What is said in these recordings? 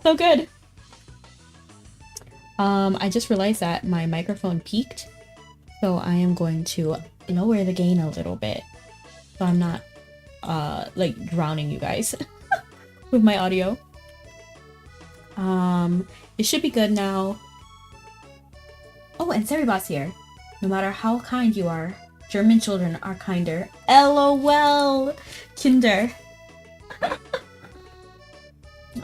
So good. I just realized that my microphone peaked, so I am going to lower the gain a little bit, so I'm not like drowning you guys with my audio. It should be good now. Oh, and Seribot's here. No matter how kind you are, German children are kinder. LOL, Kinder.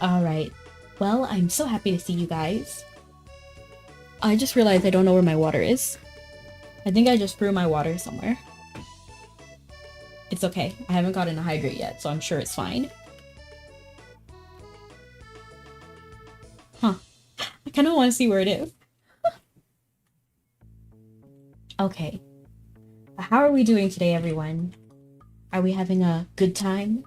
All right. Well, I'm so happy to see you guys. I just realized I don't know where my water is. I think I just threw my water somewhere. It's okay. I haven't gotten a hydrate yet, so I'm sure it's fine. Huh. I kind of want to see where it is. Okay. How are we doing today, everyone? Are we having a good time?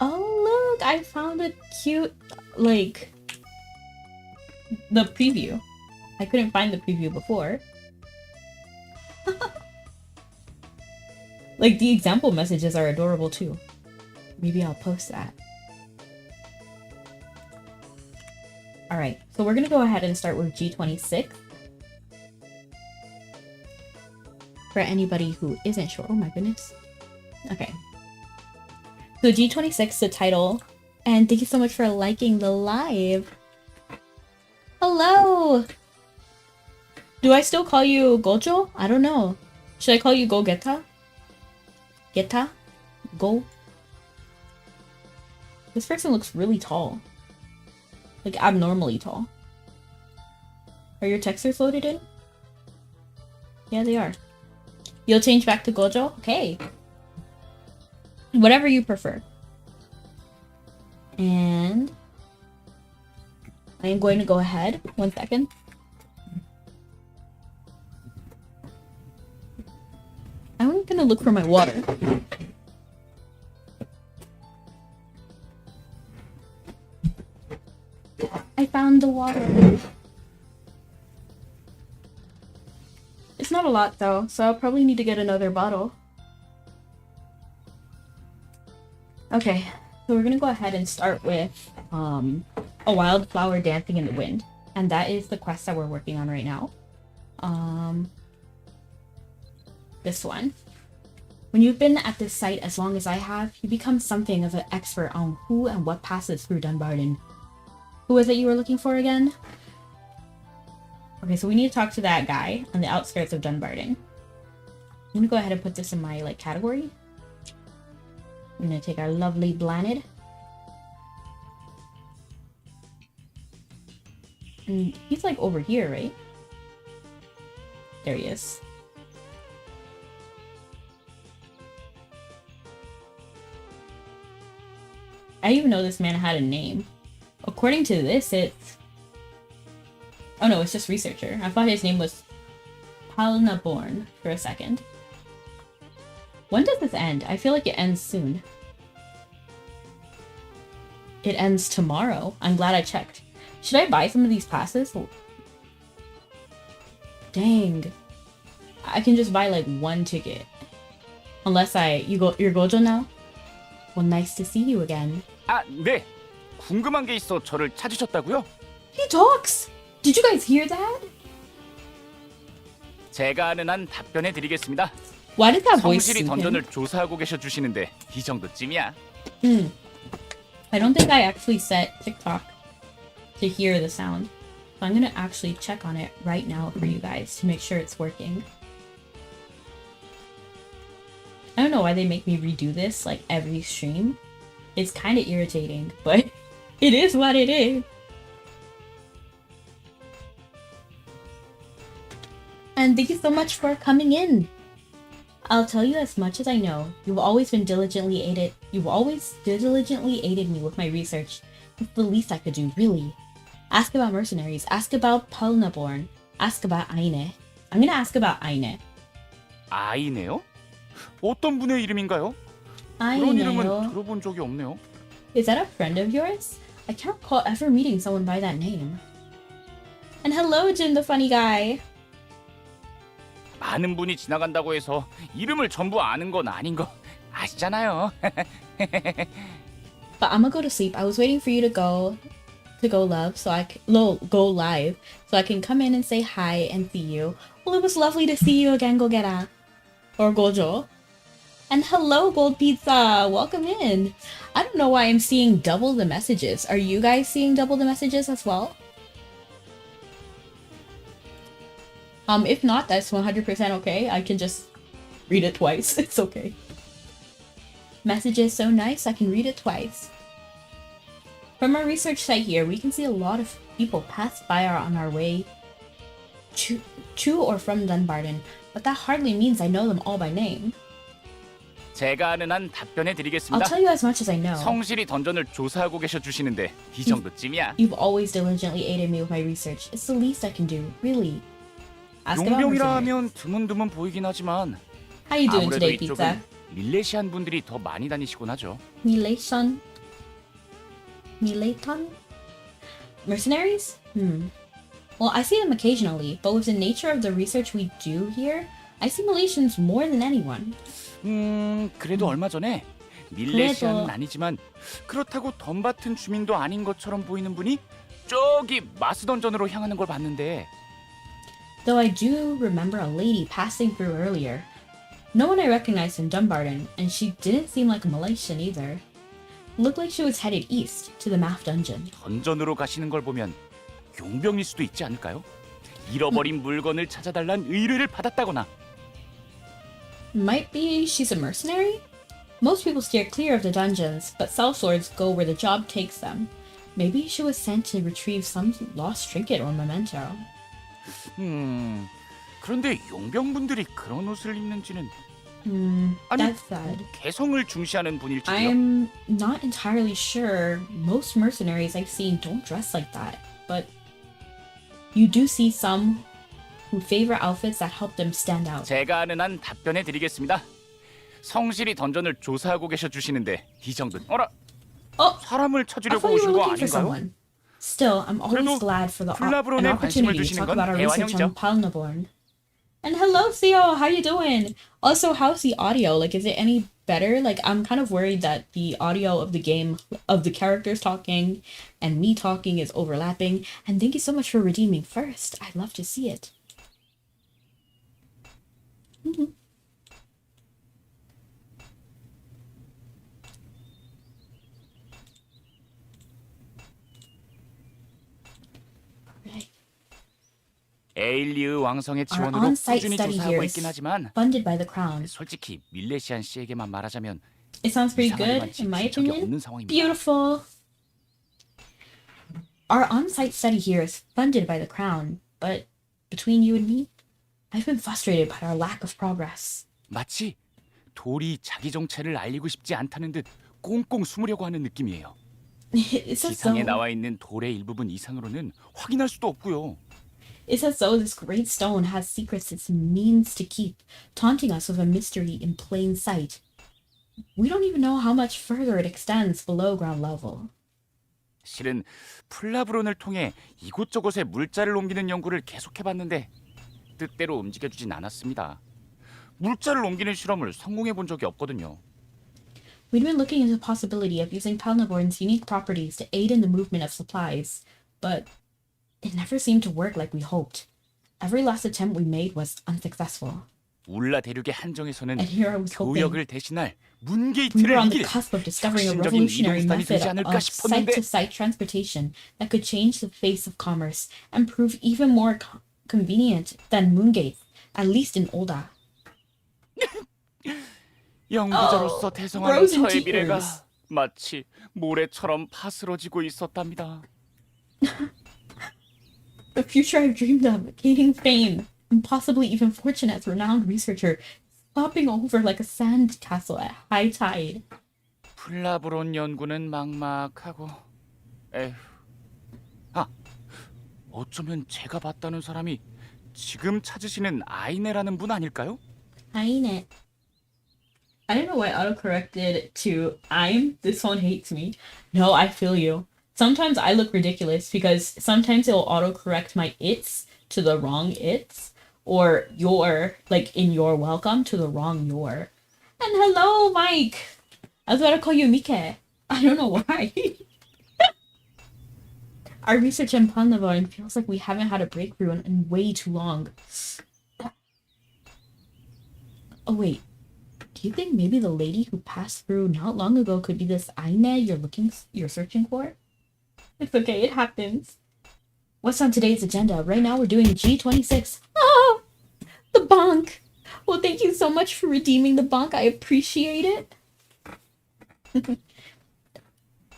Oh, look! I found a cute, like, the preview. I couldn't find the preview before. Like, the example messages are adorable too. Maybe I'll post that. Alright, so we're gonna go ahead and start with G26. For anybody who isn't sure. Oh my goodness. Okay. So G26, the title. And thank you so much for liking the live. Hello! Do I still call you Gojo? I don't know. Should I call you Go Geta? Geta? Go? This person looks really tall. Like abnormally tall. Are your textures loaded in? Yeah, they are. You'll change back to Gojo? Okay. Whatever you prefer. And I am going to go ahead. 1 second. I'm gonna look for my water. I found the water. It's not a lot though, so I'll probably need to get another bottle. Okay, so we're gonna go ahead and start with a wildflower dancing in the wind. And that is the quest that we're working on right now. This one. When you've been at this site as long as I have, you become something of an expert on who and what passes through Dunbarton. Who was it you were looking for again? Okay, so we need to talk to that guy on the outskirts of Dunbarton. I'm gonna go ahead and put this in my category. I'm gonna take our lovely Blanid. And he's over here, right? There he is. I didn't even know this man had a name. According to this, it's... Oh no, it's just researcher. I thought his name was Palnaborn for a second. When does this end? I feel like it ends soon. It ends tomorrow. I'm glad I checked. Should I buy some of these passes? Dang. I can just buy 1 ticket. Unless you're Gojo now? Well, nice to see you again. 아, 네. 궁금한 게 있어 저를 찾으셨다고요? He talks! Did you guys hear that? 제가 아는 한 답변해 드리겠습니다. Why did that voice 성실히 suit 던전을 him? 조사하고 계셔 주시는데 이 정도쯤이야. I don't think I actually set TikTok to hear the sound. So I'm gonna actually check on it right now for you guys to make sure it's working. I don't know why they make me redo this every stream. It's kind of irritating, but it is what it is. And thank you so much for coming in. I'll tell you as much as I know. You've always diligently aided me with my research. It's the least I could do, really. Ask about mercenaries. Ask about Palnaborn. Ask about Aine. I'm gonna ask about Aine. 아이네요? 어떤 분의 이름인가요? 그런 이름은 아이네요. 들어본 적이 없네요. Is that a friend of yours? I can't recall ever meeting someone by that name. And hello, Jin the funny guy. 많은 분이 지나간다고 해서 이름을 전부 아는 건 아닌 거 아시잖아요. But I'm gonna go to sleep. I was waiting for you to go love, so I can go live, so I can come in and say hi and see you. Well, it was lovely to see you again, Gogeta or Gojo. And hello, Gold Pizza. Welcome in. I don't know why I'm seeing double the messages. Are you guys seeing double the messages as well? If not, that's 100% okay. I can just read it twice. It's okay. Message is so nice, I can read it twice. From our research site here, we can see a lot of people pass by on our way to or from Dunbarton, but that hardly means I know them all by name. 제가 아는 한 답변해 I'll 드리겠습니다. tell you as much as I know. 성실히 던전을 조사하고 계셔 주시는데 이 정도쯤이야. You've always diligently aided me with my research. It's the least I can do, really. Ask about 용병이라 mercenaries. 하면 드문드문 보이긴 하지만 How you doing 아무래도 today, Pizza? 이쪽은 밀레시안 분들이 더 많이 다니시곤 하죠. Mileton? Mercenaries? Well, I see them occasionally, but with the nature of the research we do here, I see Miletians more than anyone. 그래도 얼마 전에 밀레시안은 그래도- 아니지만 그렇다고 덤밭은 주민도 아닌 것처럼 보이는 분이 저기 마스던전으로 향하는 걸 봤는데 Though I do remember a lady passing through earlier. No one I recognized in Dumbarton, and she didn't seem like a Miletian either. Looked like she was headed east to the Math Dungeon. 던전으로 가시는 걸 보면 용병일 수도 있지 않을까요? 잃어버린 물건을 찾아달란 의뢰를 받았다거나. Might be she's a mercenary? Most people steer clear of the dungeons, but sellswords go where the job takes them. Maybe she was sent to retrieve some lost trinket or memento. 그런데 용병분들이 그런 옷을 입는지는 아니 That's sad. 개성을 중시하는 분일지요. I'm not entirely sure. Most mercenaries I've seen don't dress like that, but you do see some who favor outfits that help them stand out. 제가 아는 한 답변해 드리겠습니다. 성실히 던전을 조사하고 계셔 주시는데 이 정도. 어라, 사람을 I 찾으려고 thought you 오신 were 거 looking for 아닌가요? someone. Still, I'm always 그래도 glad for an 플라브론에 관심을 opportunity to 두시는 talk 건 about our research 대환영이죠. on Palnaborn. And hello, Theo. How you doing? Also, how's the audio? Like, is it any better? Like, I'm kind of worried that the audio of the game, of the characters talking and me talking is overlapping. And thank you so much for redeeming first. I'd love to see it. Right. 에일리의 왕성의 Our 지원으로 on-site 꾸준히 study 조사하고 here 있긴 is 하지만 funded by the crown. 솔직히 밀레시안 씨에게만 말하자면 It sounds pretty 이상하게 good, 많지 in my 빈 적이 opinion. 없는 상황입니다. Beautiful. Our on-site study here is funded by the crown, but between you and me, I've been frustrated by our lack of progress. 마치 돌이 자기 정체를 알리고 싶지 않다는 듯 꽁꽁 숨으려고 하는 느낌이에요. It's as 지상에 though, 나와 있는 돌의 일부분 이상으로는 확인할 수도 없고요. it's as though this great stone has secrets it means to keep, taunting us with a mystery in plain sight. We don't even know how much further it extends below ground level. 실은 플라브론을 통해 이곳저곳에 물자를 옮기는 연구를 계속해봤는데 뜻대로 움직여주진 않았습니다. 물자를 옮기는 실험을 성공해 본 적이 없거든요. We'd been looking into the possibility of using Palnaborn's unique properties to aid in the movement of supplies, but it never seemed to work like we hoped. Every last attempt we made was unsuccessful. 울라 대륙의 한정에서는 And here I was hoping 교역을 대신할 we were 문게이트를 on the 이길 cusp of discovering a 혁신적인 revolutionary 이동수단이 method 되지 않을까 of 싶었는데 site-to-site transportation that could change the face of commerce and prove even more convenient than Moongates, at least in Olda. 연구자로서 대성하는 Frozen 저의 미래가 tears. 마치 모래처럼 파스러지고 있었답니다. The future I've dreamed of, gaining fame, and possibly even fortune as a renowned researcher, flopping over like a sand castle at high tide. 플라브론 연구는 막막하고 에휴. 어쩌면 제가 봤다는 사람이 지금 찾으시는 아이네라는 분 아닐까요? I ain't it. I don't know why autocorrected to this phone hates me. No, I feel you. Sometimes I look ridiculous because sometimes it'll autocorrect my it's to the wrong it's or your, like in your welcome to the wrong your. And hello, Mike. I was about to call you Mike. I don't know why. Our research in Pandavarn feels like we haven't had a breakthrough in way too long. Oh wait, do you think maybe the lady who passed through not long ago could be this Aine you're searching for? It's okay, it happens. What's on today's agenda? Right now we're doing G26. Ah, the bonk. Well, thank you so much for redeeming the bonk. I appreciate it.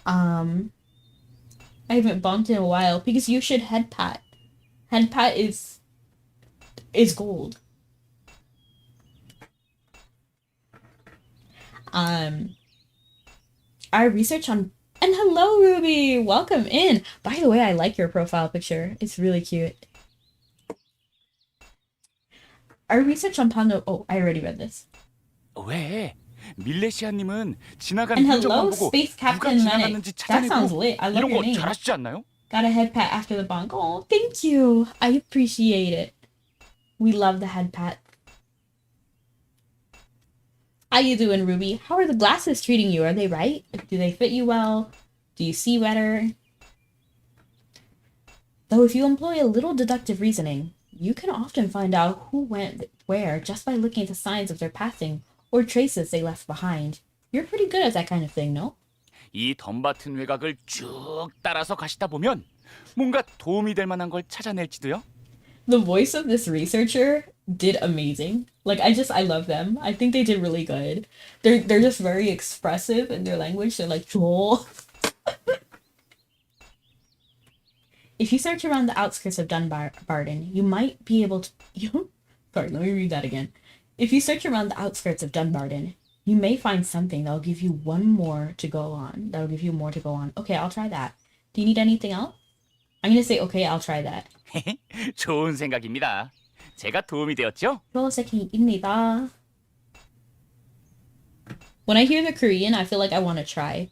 I haven't bonked in a while because you should head pat. Head pat is gold. Our research on and hello Ruby, welcome in. By the way, I like your profile picture. It's really cute. Our research on Pando. Oh, I already read this. 왜? 밀레시아님은 지나간 And 흔적만 hello, 보고 Space 누가 Captain Lennox. 지나갔는지 That sounds 찾아내고 lit. I love 이런 your 거 name. 잘하시지 않나요? Got a head pat after the bonk. Oh, thank you. I appreciate it. We love the head pat. How you doing, Ruby? How are the glasses treating you? Are they right? Do they fit you well? Do you see better? Though if you employ a little deductive reasoning, you can often find out who went where just by looking at the signs of their passing or traces they left behind. You're pretty good at that kind of thing, no? 이 덤바튼 외곽을 쭉 따라서 가시다 보면 뭔가 도움이 될 만한 걸 찾아낼지도요. The voice of this researcher did amazing. Like I love them. I think they did really good. They're just very expressive in their language. They're like Joel. If you search around the outskirts of Dunbarton, you might be able to. Sorry, let me read that again. If you search around the outskirts of Dunbarton, you may find something that'll give you more to go on. Okay, I'll try that. Do you need anything else? I'm gonna say okay, I'll try that. 좋은 생각입니다. 제가 도움이 되었죠? 생각입니다. When I hear the Korean, I feel like I want to try.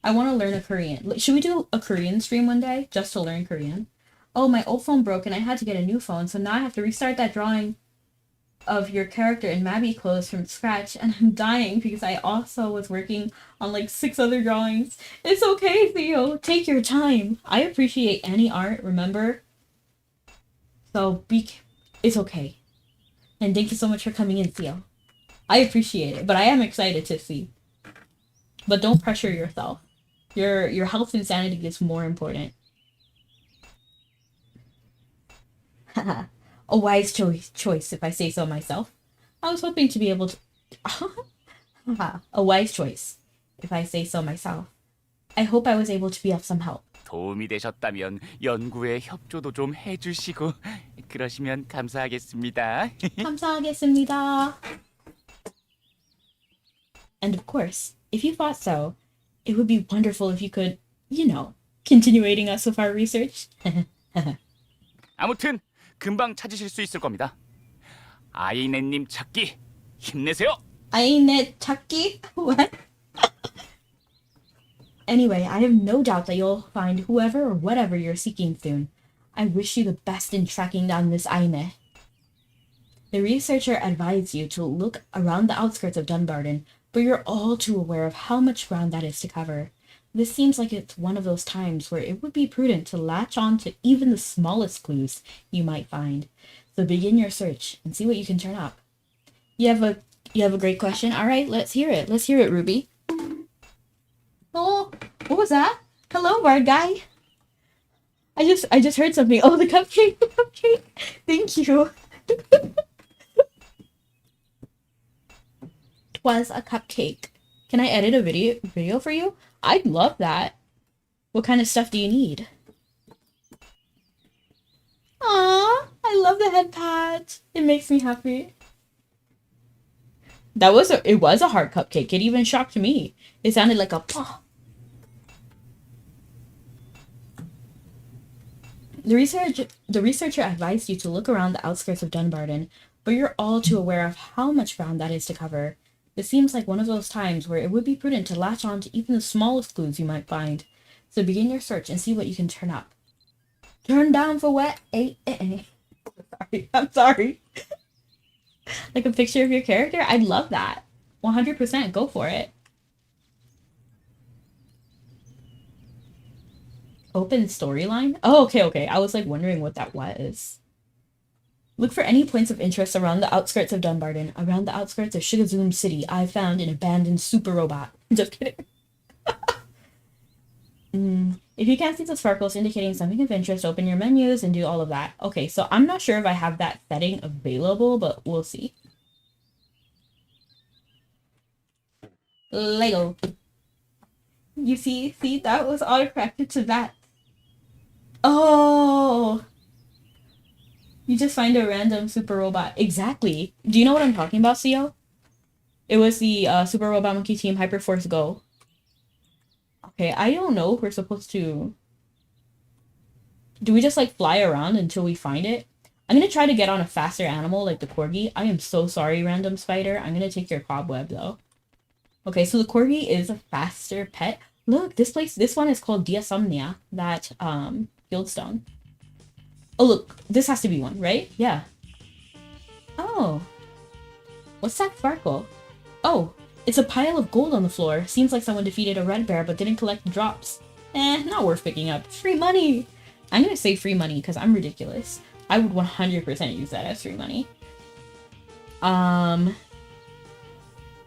I want to learn a Korean. Should we do a Korean stream one day just to learn Korean? Oh, my old phone broke and I had to get a new phone, so now I have to restart that drawing of your character in Mabby clothes from scratch, and I'm dying because I also was working on like 6 other drawings. It's okay, Theo. Take your time. I appreciate any art, remember? So it's okay. And thank you so much for coming in, Theo. I appreciate it, but I am excited to see. But don't pressure yourself. Your health and sanity is more important. A wise choice, if I say so myself. I was hoping to be able to... A wise choice, if I say so myself. I hope I was able to be of some help. 도움이 되셨다면 연구에 협조도 좀 해주시고 그러시면 감사하겠습니다. 감사하겠습니다. And of course, if you thought so, it would be wonderful if you could, continuating us with our research. 아무튼 금방 찾으실 수 있을 겁니다. 아이네님 찾기 힘내세요. 아이네 찾기? What? Anyway, I have no doubt that you'll find whoever or whatever you're seeking soon. I wish you the best in tracking down this Aine. The researcher advised you to look around the outskirts of Dunbarton, but you're all too aware of how much ground that is to cover. This seems like it's one of those times where it would be prudent to latch on to even the smallest clues you might find. So begin your search and see what you can turn up. You have a great question? All right, let's hear it. Let's hear it, Ruby. Oh, what was that? Hello, Bard guy. I just heard something. Oh, the cupcake. Thank you. Twas a cupcake. Can I edit a video for you? I'd love that. What kind of stuff do you need? Aww, I love the head pat. It makes me happy. It was a hard cupcake. It even shocked me. It sounded like a paw. The researcher advised you to look around the outskirts of Dunbarton, but you're all too aware of how much ground that is to cover. It seems like one of those times where it would be prudent to latch on to even the smallest clues you might find. So begin your search and see what you can turn up. Turn down for what? Sorry, I'm sorry. Like a picture of your character? I'd love that. 100%, go for it. Open storyline? Oh, okay. I was like wondering what that was. Look for any points of interest around the outskirts of Dunbarton. Around the outskirts of Shigazoom City, I found an abandoned super robot. Just kidding. If you can't see the sparkles indicating something of interest, open your menus and do all of that. Okay, so I'm not sure if I have that setting available, but we'll see. Lego. You see, that was autocorrected to that. Oh! You just find a random super robot. Exactly. Do you know what I'm talking about, CO? It was the Super Robot Monkey Team Hyperforce Go. Okay, I don't know if we're supposed to... Do we just, like, fly around until we find it? I'm gonna try to get on a faster animal, like the Corgi. I am so sorry, random spider. I'm gonna take your cobweb, though. Okay, so the Corgi is a faster pet. Look, this one is called Diasomnia, that, Fieldstone. Oh, look, this has to be one, right? Yeah. Oh. What's that sparkle? Oh, it's a pile of gold on the floor. Seems like someone defeated a red bear but didn't collect the drops. Not worth picking up. Free money! I'm gonna say free money because I'm ridiculous. I would 100% use that as free money. Not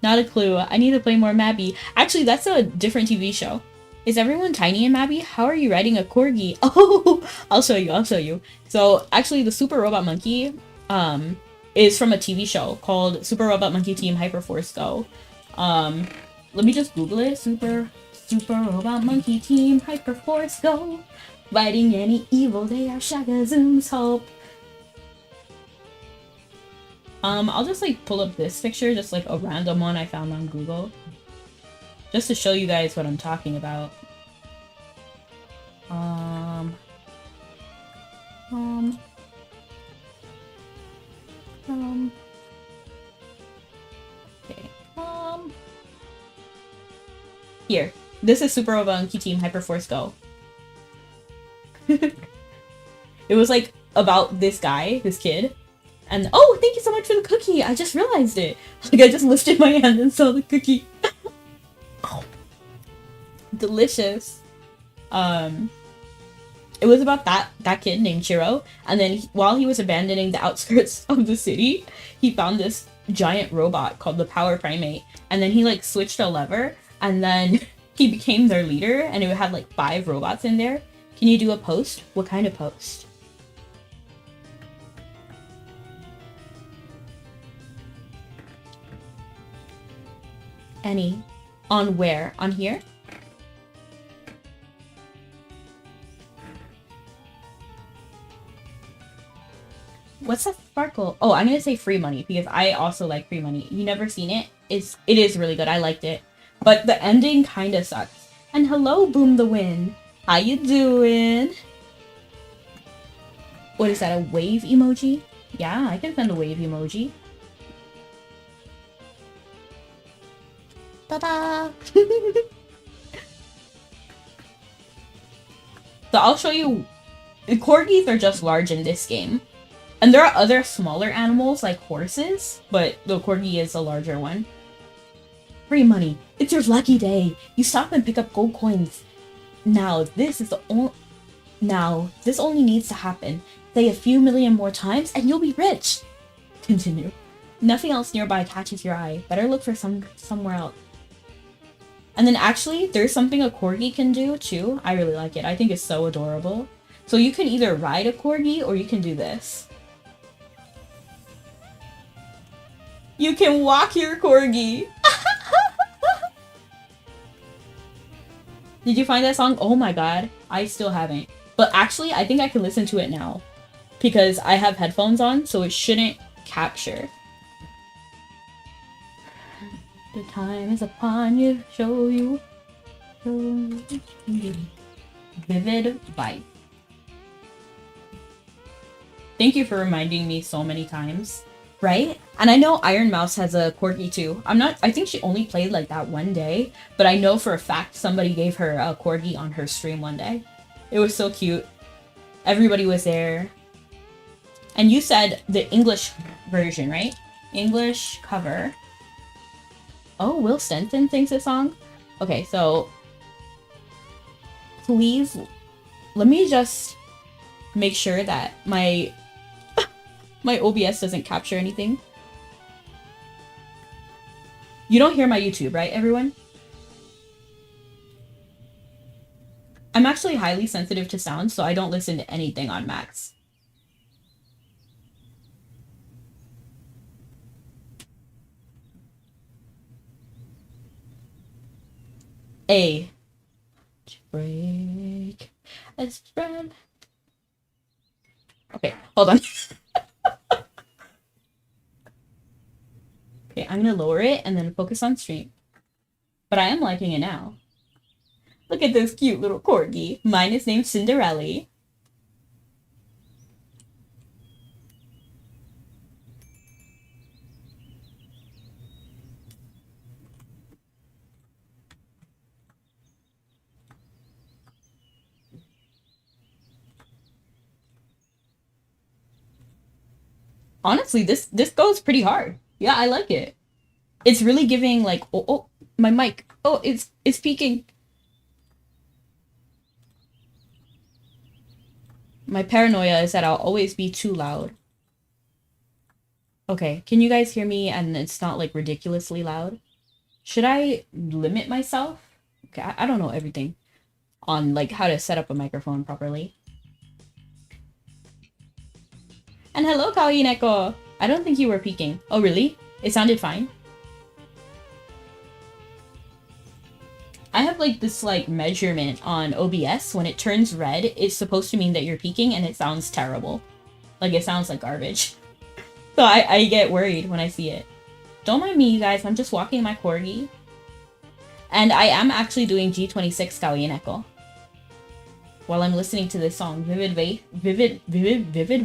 a clue. I need to play more Mabby. Actually, that's a different TV show. Is everyone tiny in Mabby? How are you riding a corgi? Oh, I'll show you. So, actually, the Super Robot Monkey, is from a TV show called Super Robot Monkey Team Hyperforce Go. Let me just Google it. Super Robot Monkey Team Hyperforce Go. Fighting any evil, they are Shagazoom's hope. I'll just like pull up this picture, just like a random one I found on Google. Just to show you guys what I'm talking about. Okay. Here. This is Super Robot Monkey Team Hyperforce Go. It was like about this guy, this kid. And oh, thank you so much for the cookie! I just realized it! Like I just lifted my hand and saw the cookie. Oh. Delicious. It was about that kid named Chiro, and then while he was abandoning the outskirts of the city, he found this giant robot called the Power Primate, and then he like switched a lever, and then he became their leader, and it had like 5 robots in there. Can you do a post? What kind of post? Any. On where? On here? What's that sparkle? Oh, I'm gonna say free money because I also like free money. You never seen it? It is really good. I liked it. But the ending kinda sucks. And hello, Boom the Wind. How you doing? What is that, a wave emoji? Yeah, I can send a wave emoji. Ta-da! So I'll show you. The corgis are just large in this game. And there are other smaller animals like horses, but the corgi is a larger one. Free money. It's your lucky day. You stop and pick up gold coins. Now, this only needs to happen. Say a few million more times and you'll be rich. Continue. Nothing else nearby catches your eye. Better look for somewhere else. And then actually, there's something a corgi can do too. I really like it. I think it's so adorable. So you can either ride a corgi or you can do this. You can walk your corgi. Did you find that song? Oh my god. I still haven't. But actually, I think I can listen to it now. Because I have headphones on, so it shouldn't capture. The time is upon you, show you. Vivid vibe. Thank you for reminding me so many times. Right? And I know Iron Mouse has a corgi too. I think she only played like that one day, but I know for a fact somebody gave her a corgi on her stream one day. It was so cute. Everybody was there. And you said the English version, right? English cover. Oh, Will Stenton sings this song? Okay, so please let me just make sure that my OBS doesn't capture anything. You don't hear my YouTube, right, everyone? I'm actually highly sensitive to sound, so I don't listen to anything on max. A break a spread. Okay, hold on. Okay, I'm gonna lower it and then focus on stream. But I am liking it now. Look at this cute little corgi. Mine is named Cinderella. Honestly, this goes pretty hard. Yeah, I like it. It's really giving like my mic. Oh, it's peaking. My paranoia is that I'll always be too loud. Okay, can you guys hear me and it's not like ridiculously loud? Should I limit myself? Okay, I don't know everything on like how to set up a microphone properly. And hello, Kawaii Neko! I don't think you were peaking. Oh, really? It sounded fine. I have like this like measurement on OBS. When it turns red, it's supposed to mean that you're peaking and it sounds terrible. Like it sounds like garbage. So I get worried when I see it. Don't mind me, you guys. I'm just walking my corgi. And I am actually doing G26 Kawaii Neko while I'm listening to this song, Vivid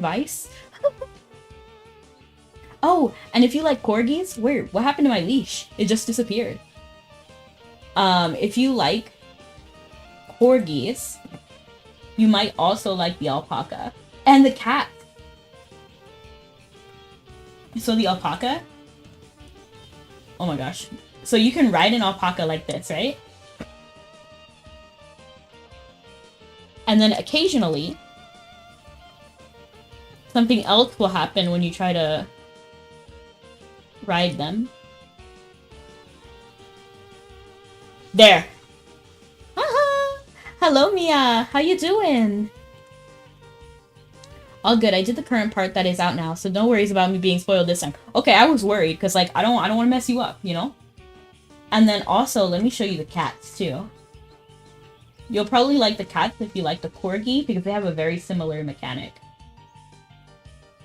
Vice. Oh, and if you like corgis, what happened to my leash? It just disappeared. If you like corgis, you might also like the alpaca and the cat. So the alpaca, oh my gosh. So you can ride an alpaca like this, right? And then occasionally, something else will happen when you try to ride them. There. Haha! Hello, Mia. How you doing? All good. I did the current part that is out now, so no worries about me being spoiled this time. Okay, I was worried because like I don't want to mess you up, you know? And then also, let me show you the cats too. You'll probably like the cats if you like the corgi because they have a very similar mechanic.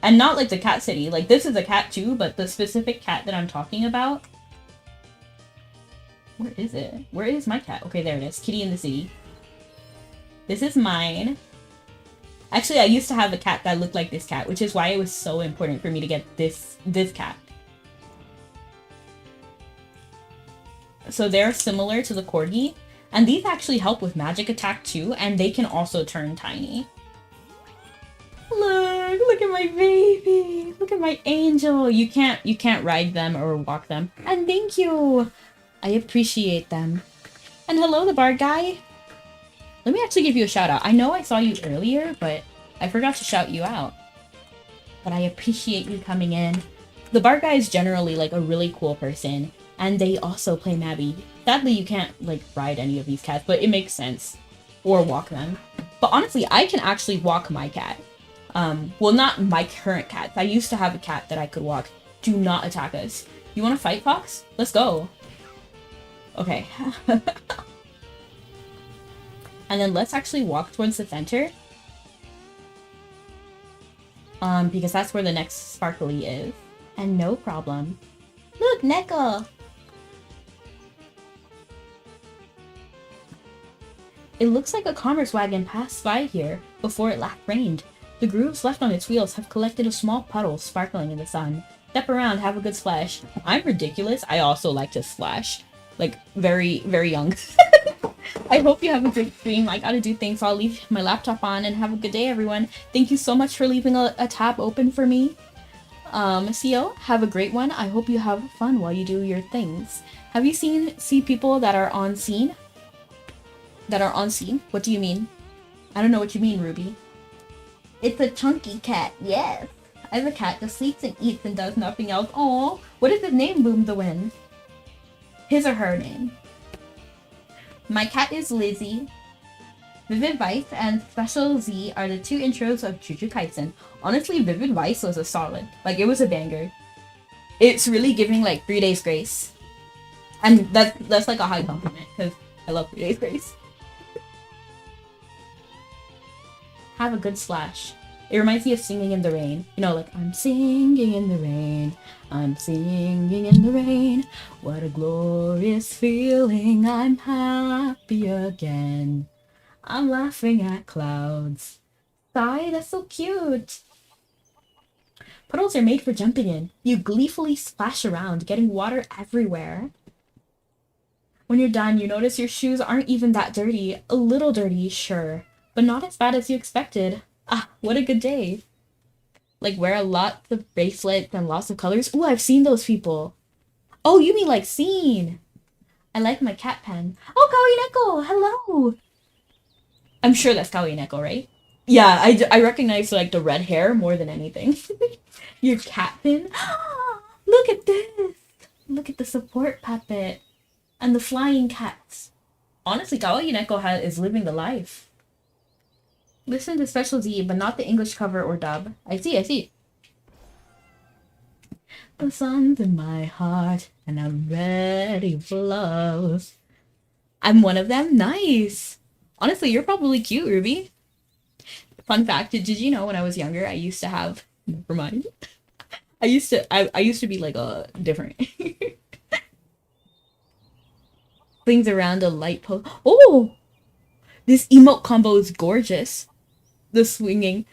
And not like the cat city. Like this is a cat too, but the specific cat that I'm talking about. Where is it? Where is my cat? Okay, there it is. Kitty in the City. This is mine. Actually, I used to have a cat that looked like this cat, which is why it was so important for me to get this cat. So they're similar to the corgi, and these actually help with magic attack too, and they can also turn tiny. Look at my baby. Look at my angel. You can't ride them or walk them. And thank you. I appreciate them. And hello, the bard guy. Let me actually give you a shout out. I know I saw you earlier, but I forgot to shout you out. But I appreciate you coming in. The bard guy is generally like a really cool person, and they also play Mabby. Sadly, you can't like ride any of these cats, but it makes sense. Or walk them. But honestly, I can actually walk my cat. Well, not my current cats. I used to have a cat that I could walk. Do not attack us. You want to fight, Fox? Let's go. Okay. And then let's actually walk towards the center. Because that's where the next sparkly is. And no problem. Look, Neko! It looks like a commerce wagon passed by here before it last rained. The grooves left on its wheels have collected a small puddle sparkling in the sun. Step around, have a good splash. I'm ridiculous. I also like to splash. Like, very, very young. I hope you have a good stream. I gotta do things, so I'll leave my laptop on and have a good day, everyone. Thank you so much for leaving a tab open for me. CO, have a great one. I hope you have fun while you do your things. Have you see people that are on scene? That are on scene? What do you mean? I don't know what you mean, Ruby. It's a chunky cat, yes. I have a cat that sleeps and eats and does nothing else. Oh, what is his name, Boom the Wind? His or her name? My cat is Lizzie. Vivid Vice and Special Z are the 2 intros of Jujutsu Kaisen. Honestly, Vivid Vice was a solid. Like, it was a banger. It's really giving, like, 3 Days Grace. And that's like a high compliment, because I love 3 Days Grace. Have a good slash. It reminds me of Singing in the Rain. You know, like, I'm singing in the rain. I'm singing in the rain. What a glorious feeling. I'm happy again. I'm laughing at clouds. Sigh, that's so cute. Puddles are made for jumping in. You gleefully splash around, getting water everywhere. When you're done, you notice your shoes aren't even that dirty. A little dirty, sure, but not as bad as you expected. Ah, what a good day. Like, wear lots of bracelets and lots of colors. Ooh, I've seen those people. Oh, you mean like seen. I like my cat pen. Oh, Kawaii Neko, hello. I'm sure that's Kawaii Neko, right? Yeah, I recognize, like, the red hair more than anything. Your cat pen. Look at this. Look at the support puppet. And the flying cats. Honestly, Kawaii Neko is living the life. Listen to Special Z, but not the English cover or dub. I see. The sun's in my heart, and I'm ready for love. I'm one of them? Nice! Honestly, you're probably cute, Ruby. Fun fact, did you know when I was younger, I used to have... Never mind. I used to be like a different... Things around a light post. Oh! This emote combo is gorgeous. The swinging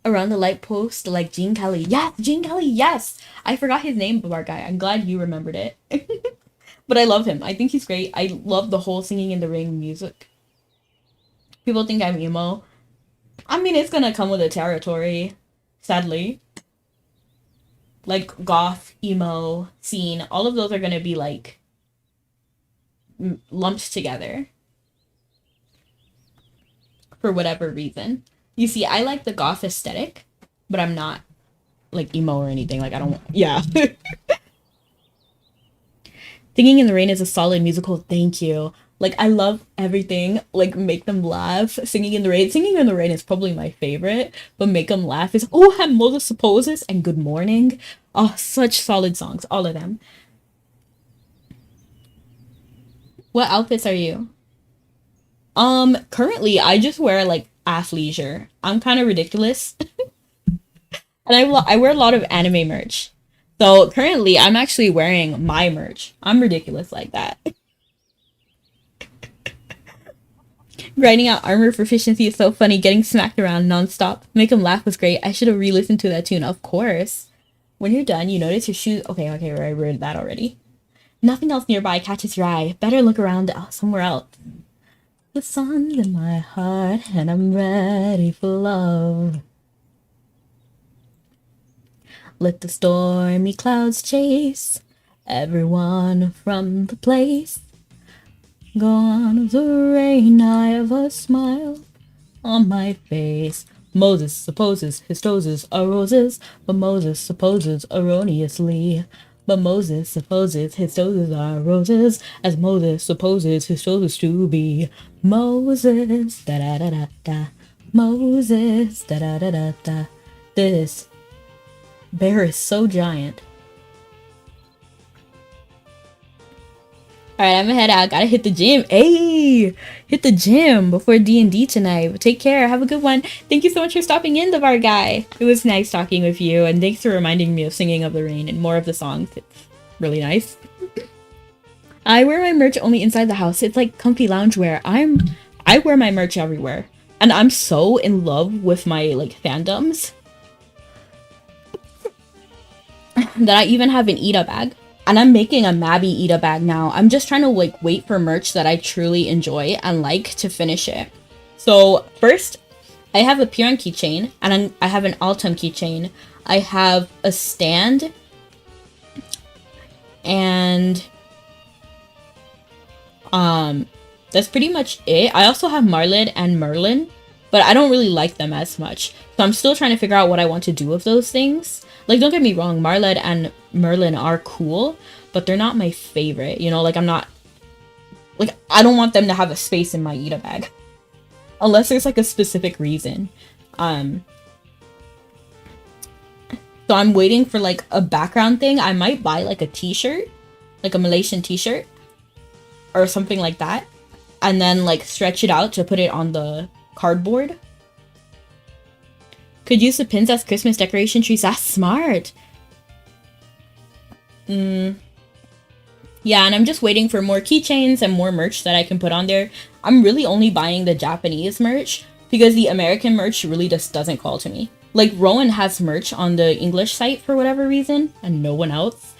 around the light post like Gene Kelly. Yes, Gene Kelly, yes! I forgot his name, bar guy. I'm glad you remembered it. But I love him. I think he's great. I love the whole Singing in the Rain music. People think I'm emo. I mean, it's gonna come with the territory, sadly. Like, goth, emo, scene, all of those are gonna be, like, lumped together. For whatever reason. You see, I like the goth aesthetic, but I'm not, like, emo or anything. Like, I don't... Yeah. Singing in the Rain is a solid musical. Thank you. Like, I love everything. Like, Make Them Laugh. Singing in the Rain. Singing in the Rain is probably my favorite. But Make Them Laugh is... Oh, and Moses Supposes and Good Morning. Oh, such solid songs. All of them. What outfits are you? Currently, I just wear, like, athleisure. I'm kind of ridiculous. And I wear a lot of anime merch. So, currently, I'm actually wearing my merch. I'm ridiculous like that. Grinding out armor proficiency is so funny. Getting smacked around nonstop. Make them laugh was great. I should have re-listened to that tune. Of course. When you're done, you notice your shoes... Okay, I read that already. Nothing else nearby catches your eye. Better look around somewhere else. The sun's in my heart, and I'm ready for love. Let the stormy clouds chase everyone from the place. Gone the rain, I have a smile on my face. Moses supposes his roses are roses, but Moses supposes erroneously. But Moses supposes his roses are roses, as Moses supposes his roses to be. Moses, da da da da da. Moses, da da da da da. This bear is so giant. Alright, I'm gonna head out. Gotta hit the gym. Hey! Hit the gym before D&D tonight. Take care. Have a good one. Thank you so much for stopping in, the bar guy. It was nice talking with you, and thanks for reminding me of Singing of the Rain and more of the songs. It's really nice. I wear my merch only inside the house. It's like comfy loungewear. I wear my merch everywhere. And I'm so in love with my, like, fandoms. that I even have an Ita bag. And I'm making a Mabby Ita bag now. I'm just trying to like wait for merch that I truly enjoy and like to finish it. So first, I have a Piran keychain, and I have an Altum keychain. I have a stand, and that's pretty much it. I also have Marlid and Merlin, but I don't really like them as much. So I'm still trying to figure out what I want to do with those things. Like, don't get me wrong, Marlid and Merlin are cool, but they're not my favorite. You know, like I'm not, like I don't want them to have a space in my Ita bag. Unless there's like a specific reason. So I'm waiting for like a background thing. I might buy like a t-shirt, like a Malaysian t-shirt or something like that, and then like stretch it out to put it on the cardboard. Could use the pins as Christmas decoration trees. That's smart. Yeah, and I'm just waiting for more keychains and more merch that I can put on there. I'm really only buying the Japanese merch because the American merch really just doesn't call to me. Like, Rowan has merch on the English site for whatever reason, and no one else.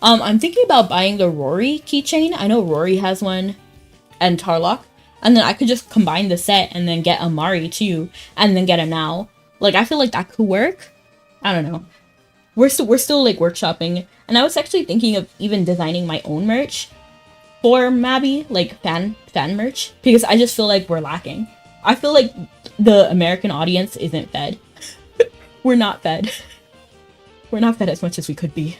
I'm thinking about buying the Rory keychain. I know Rory has one, and Tarlock. And then I could just combine the set and then get a Mari too, and then get a Now. Like, I feel like that could work. I don't know. We're still like workshopping, and I was actually thinking of even designing my own merch for Mabby, like fan merch, because I just feel like we're lacking. I feel like the American audience isn't fed. We're not fed. We're not fed as much as we could be.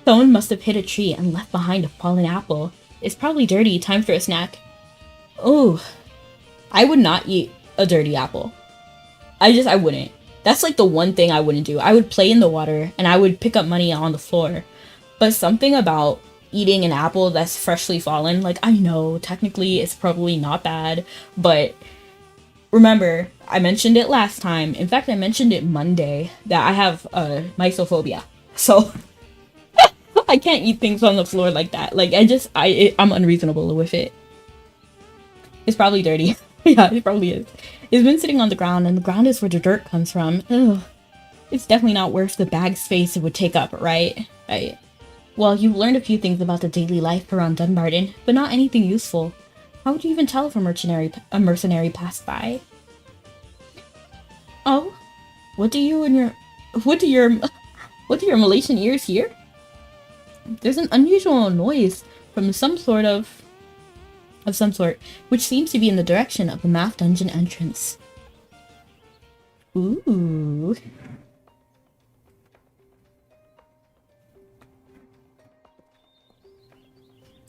Someone must have hit a tree and left behind a fallen apple. It's probably dirty. Time for a snack. Oh, I would not eat a dirty apple. I wouldn't. That's like the one thing I wouldn't do. I would play in the water and I would pick up money on the floor. But something about eating an apple that's freshly fallen, like, I know technically it's probably not bad, but remember, I mentioned it last time. In fact, I mentioned it Monday that I have mysophobia. So I can't eat things on the floor like that. Like, I'm unreasonable with it. It's probably dirty. Yeah, it probably is. It's been sitting on the ground, and the ground is where the dirt comes from. Ugh. It's definitely not worth the bag space it would take up, right? Right. Well, you've learned a few things about the daily life around Dunbarton, but not anything useful. How would you even tell if a mercenary passed by? Oh, what do your Malaysian ears hear? There's an unusual noise from some sort, which seems to be in the direction of the math dungeon entrance. Ooh.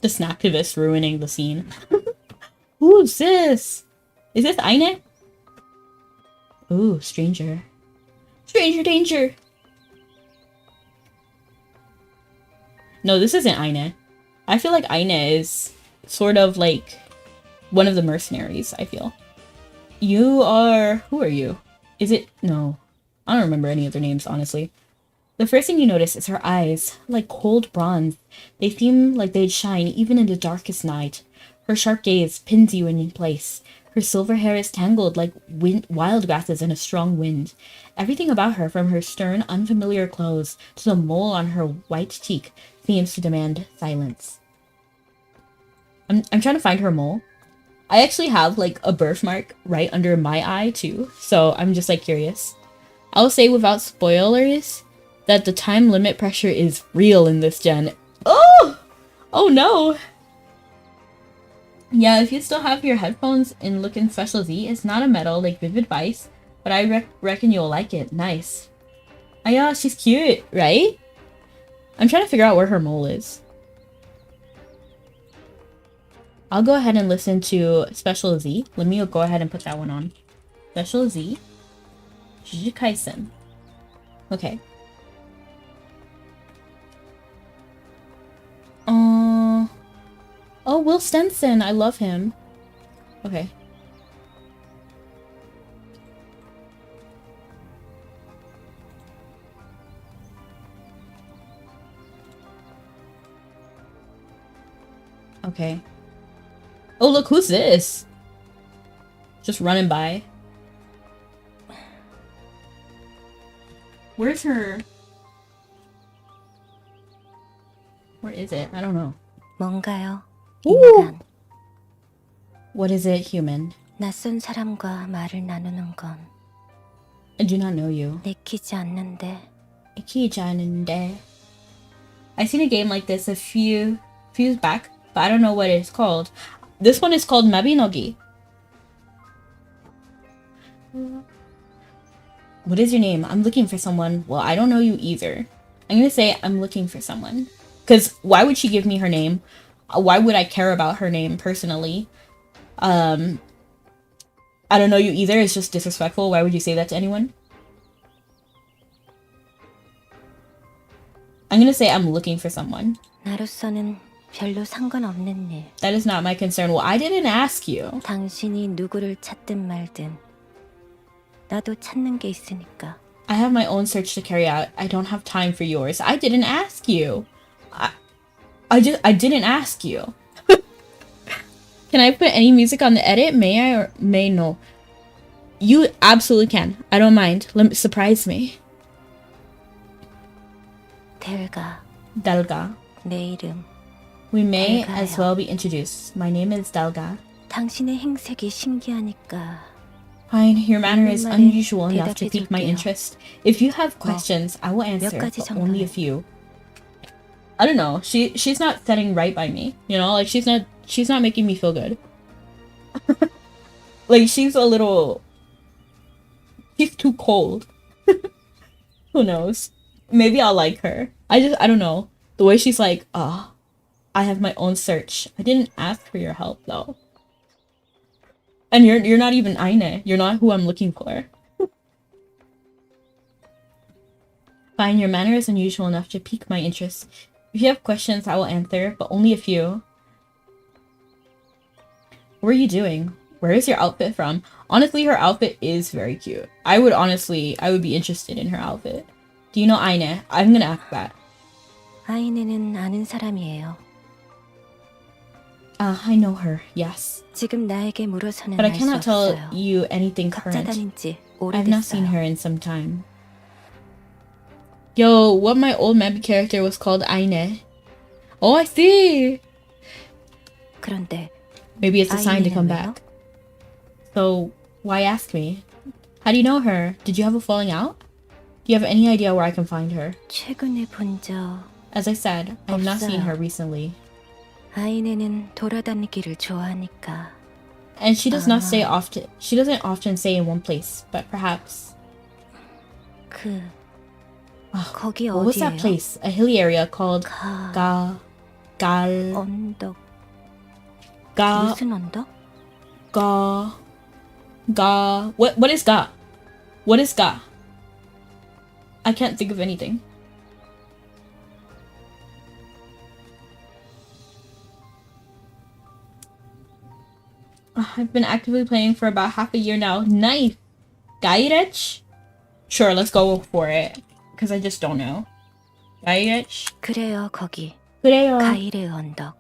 The snacktivist ruining the scene. Who's this? Is this Aine? Ooh, stranger. Stranger danger! No, this isn't Aine. I feel like Aine is sort of like one of the mercenaries, I feel. Who are you? Is it? No. I don't remember any of their names, honestly. The first thing you notice is her eyes, like cold bronze. They seem like they'd shine even in the darkest night. Her sharp gaze pins you in place. Her silver hair is tangled like wild grasses in a strong wind. Everything about her, from her stern, unfamiliar clothes to the mole on her white cheek, seems to demand silence. I'm trying to find her mole. I actually have like a birthmark right under my eye too, so I'm just like curious. I'll say without spoilers that the time limit pressure is real in this gen. Oh! Oh no! Yeah, if you still have your headphones in looking Special Z, it's not a metal like Vivid Vice, but I reckon you'll like it. Nice. Ah yeah, she's cute, right? I'm trying to figure out where her mole is. I'll go ahead and listen to Special Z. Let me go ahead and put that one on. Special Z. Jujutsu Kaisen. Okay. Oh, Will Stenson. I love him. Okay. Okay. Oh, look, who's this? Just running by. Where's her... Where is it? I don't know. 뭔가요? 오! 인간. What is it, human? 낯선 사람과 말을 나누는 건 I do not know you. 내키지 않는데 I seen a game like this a few years back, but I don't know what it's called. This one is called Mabinogi. What is your name? I'm looking for someone. Well, I don't know you either. I'm gonna say I'm looking for someone. Because why would she give me her name? Why would I care about her name personally? I don't know you either. It's just disrespectful. Why would you say that to anyone? I'm gonna say I'm looking for someone. 나로서는 별로 상관없는 일. That is not my concern. Well, I didn't ask you. 당신이 누구를 찾든 말든 나도 찾는 게 있으니까. I have my own search to carry out. I don't have time for yours. I didn't ask you. I didn't ask you. Can I put any music on the edit? May I or may no? You absolutely can. I don't mind. Surprise me. 델가. Dalga. 내 이름. We may 델가요. as well be introduced. My name is Dalga. 당신의 행색이 신기하니까. Fine, your manner is unusual enough to pique my 대답해줄게요. interest. If you have questions, I will answer, 몇 가지 but only a 정도는. few. I don't know. She's not setting right by me. You know, like she's not making me feel good. Like she's too cold. Who knows? Maybe I'll like her. I don't know. The way she's like, I have my own search. I didn't ask for your help though. And you're not even Aine. You're not who I'm looking for. Fine, your manner is unusual enough to pique my interest. If you have questions, I will answer, but only a few. What are you doing? Where is your outfit from? Honestly, her outfit is very cute. I would be interested in her outfit. Do you know Aine? I'm gonna ask that. 아이네는 아는 사람이에요. I know her, yes. 지금 나에게 물어서는 But I 알 수 cannot tell 없어요. you anything 각자 current. 다닌 지 I've not seen 오래됐어요. her in some time. Yo, what my old Mabby character was called Aine. Oh, I see! 그런데 Maybe it's a sign to 아이네는 come 왜요? back. So, why ask me? How do you know her? Did you have a falling out? Do you have any idea where I can find her? 최근에 본 적 As I said, I have not seen 없어요. her recently. 아이네는 돌아다니기를 좋아하니까. And she doesn't often stay in one place, but perhaps. 그 거기 What was that 어디예요? place? A hilly area called 가 Gal 언덕. Ga 무슨 언덕? Ga What is Ga? What is Ga? I can't think of anything. I've been actively playing for about half a year now. Nice! Gairech? Sure, let's go for it. Because I just don't know. Gairech? 그래요 거기. 그래요. 가이르 언덕.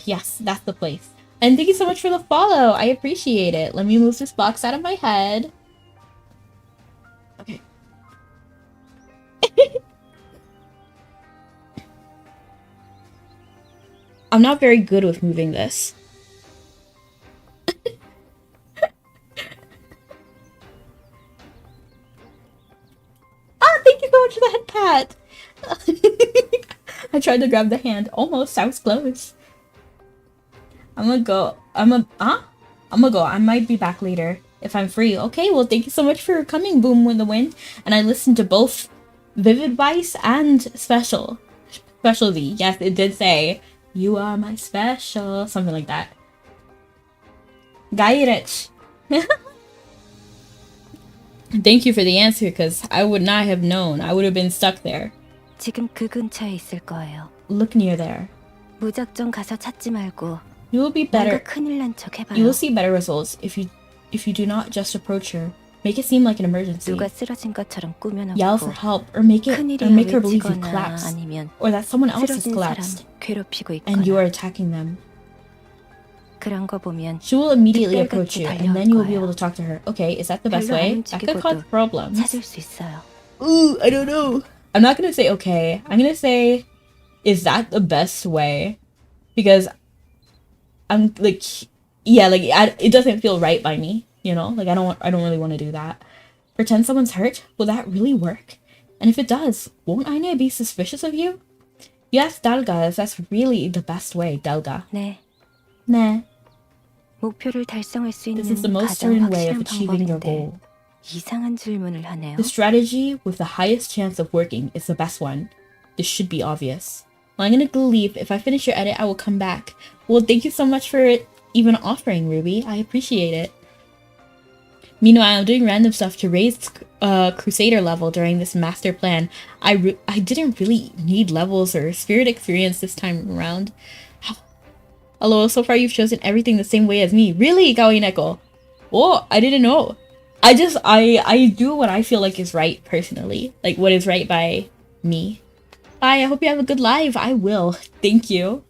Yes, that's the place. And thank you so much for the follow. I appreciate it. Let me move this box out of my head. Okay. I'm not very good with moving this. Thank you so much for the head pat. I tried to grab the hand. Almost. I was close. I'm gonna go. I might be back later if I'm free. Okay, well, thank you so much for coming, Boom with the Wind. And I listened to both Vivid Vice and Specialty. Yes, it did say, "You are my special," something like that. Gairech. Thank you for the answer, because I would not have known. I would have been stuck there. 지금 그 근처에 있을 거예요. Look near there. 무작정 가서 찾지 말고 You will be 뭔가 better. 큰일 난 척 You will 해봐요. see better results if you do not just approach her. Make it seem like an emergency. 누가 쓰러진 것처럼 Yell for 꾸며놓고 help, or make 큰일이야 her believe you 외치거나 collapsed, 아니면 or that someone else has 쓰러진 사람 collapsed 괴롭히고 and you are 있거나 attacking them. 그런 거 보면 She will immediately 그때같이 approach you, and 달려올 then you will be 거예요. able to talk to her. Okay, is that the best 별로 안 way? That could cause 움직이고도 problems. 찾을 수 있어요. Ooh, I don't know. I'm not gonna say okay. I'm gonna say is that the best way? Because I'm like, yeah, like it doesn't feel right by me, you know? Like I don't really want to do that. Pretend someone's hurt? Will that really work? And if it does, won't Aine be suspicious of you? Yes, Dalga, if that's really the best way, Dalga. 네, Nah, 목표를 달성할 수 this is the 있는 most 가장 certain way of 확실한 achieving your 방법인데 goal. 이상한 질문을 하네요. The strategy with the highest chance of working is the best one. This should be obvious. Well, I'm gonna go leave. If I finish your edit, I will come back. Well, thank you so much for even offering, Ruby. I appreciate it. Meanwhile, I'm doing random stuff to raise Crusader level during this master plan. I didn't really need levels or spirit experience this time around. Although so far you've chosen everything the same way as me. Really, Gawineko? Oh, I didn't know. I do what I feel like is right personally. Like what is right by me. Bye, I hope you have a good life. I will. Thank you.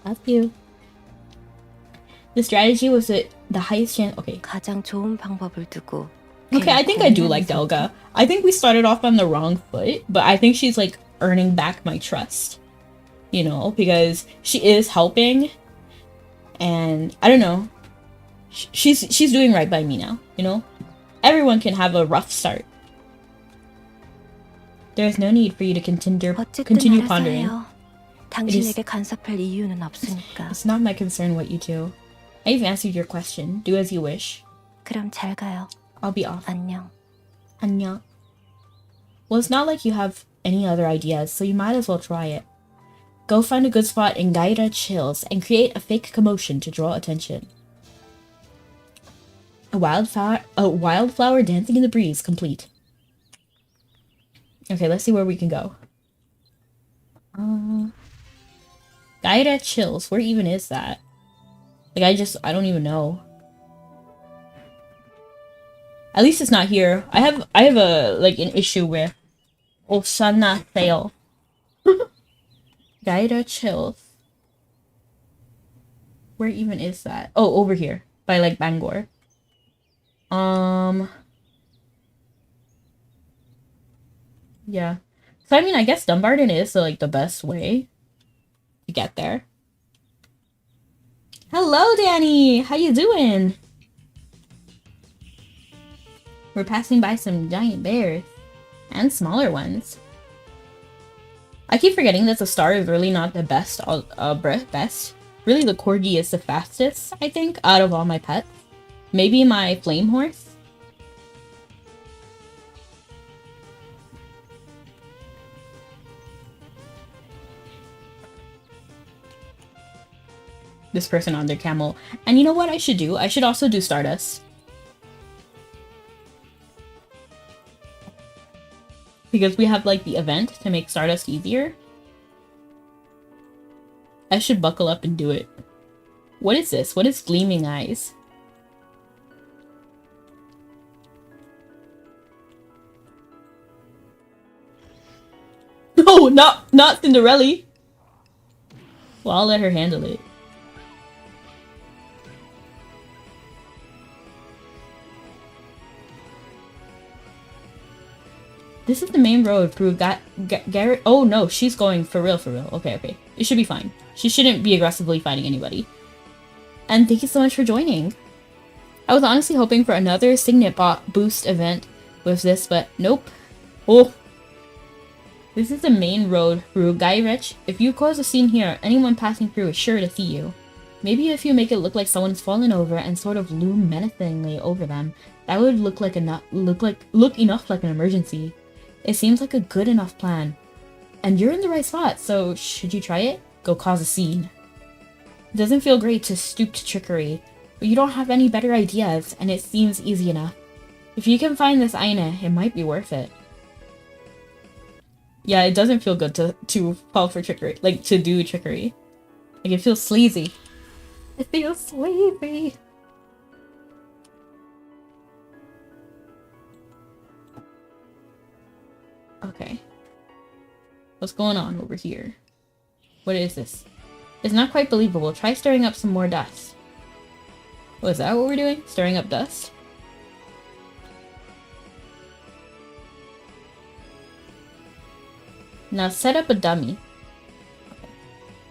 Love you. The strategy was the highest chance. Okay. 가장 좋은 방법을 두고 Okay, I think I do like Delga. I think we started off on the wrong foot, but I think she's like earning back my trust. You know, because she is helping, and I don't know. She's doing right by me now. You know, everyone can have a rough start. There's no need for you to continue pondering. 해요. 당신에게 간섭할 이유는 없으니까. It's not my concern what you do. I've answered your question. Do as you wish. 그럼 잘 가요. I'll be off. 안녕. 안녕. Well, it's not like you have any other ideas, so you might as well try it. Go find a good spot in Gaira Chills and create a fake commotion to draw attention. A wildflower dancing in the breeze complete. Okay, let's see where we can go. Gaira Chills, where even is that? Like I don't even know. At least it's not here. I have a an issue with Osana Sale. Gaira Chills. Where even is that? Oh, over here. By like Bangor. Yeah. So I mean I guess Dumbarton is like the best way to get there. Hello Danny! How you doing? We're passing by some giant bears. And smaller ones. I keep forgetting that the star is really not the best. Really, the corgi is the fastest, I think, out of all my pets. Maybe my flame horse? This person on their camel. And you know what I should do? I should also do Stardust. Because we have like the event to make Stardust easier. I should buckle up and do it. What is this? What is Gleaming Eyes? No, not Cinderella. Well, I'll let her handle it. This is the main road through Garrett. Oh no, she's going for real, for real. Okay, okay. It should be fine. She shouldn't be aggressively fighting anybody. And thank you so much for joining. I was honestly hoping for another Signet boost event with this, but nope. Oh. This is the main road through Gairech. If you cause a scene here, anyone passing through is sure to see you. Maybe if you make it look like someone's fallen over and sort of loom menacingly over them, that would look enough like an emergency. It seems like a good enough plan. And you're in the right spot, so should you try it? Go cause a scene. It doesn't feel great to stoop to trickery, but you don't have any better ideas, and it seems easy enough. If you can find this Aine, it might be worth it. Yeah, it doesn't feel good to fall for trickery, like to do trickery. Like it feels sleazy. It feels sleazy. Okay. What's going on over here? What is this? It's not quite believable. Try stirring up some more dust. Oh, is that what we're doing? Stirring up dust? Now set up a dummy.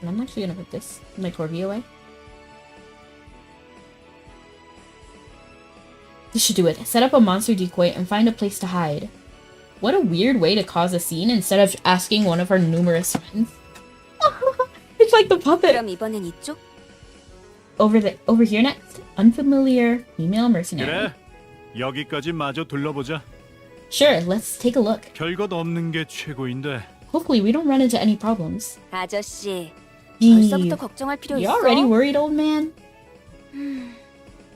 And I'm actually gonna put this my Corby away. This should do it. Set up a monster decoy and find a place to hide. What a weird way to cause a scene instead of asking one of our numerous friends. It's like the puppet. 그럼 이번엔 이쪽? Over here next. Unfamiliar female mercenary. 그래, 여기까지 마저 둘러보자. Sure, let's take a look. 별것 없는 게 최고인데. Hopefully we don't run into any problems. 아저씨, Eve, 벌써부터 걱정할 필요 you 있어? already worried, old man?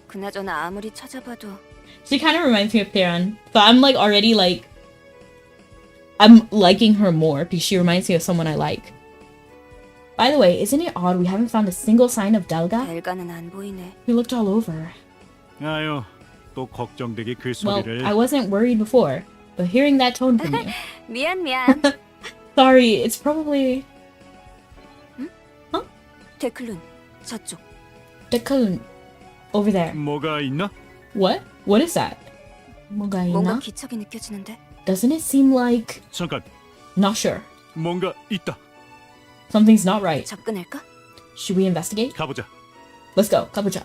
그나저나 아무리 찾아봐도 She kind of reminds me of Theron. So I'm like already like... I'm liking her more because she reminds me of someone I like. By the way, isn't it odd we haven't found a single sign of Delga? 델가는 안 보이네. We looked all over. 아유, 또 걱정되게 그 Well, 소리를. I wasn't worried before, but hearing that tone from you... 미안. Sorry, it's probably... 데클룬, 저쪽. Dakun. Over there. 뭐가 있나? What? What is that? 뭔가 뭔가 있나? 기척이 느껴지는데. Doesn't it seem like... 잠깐, Not sure. 뭔가 있다. Something's not right. 접근할까? Should we investigate? 가보자. Let's go. 가보자.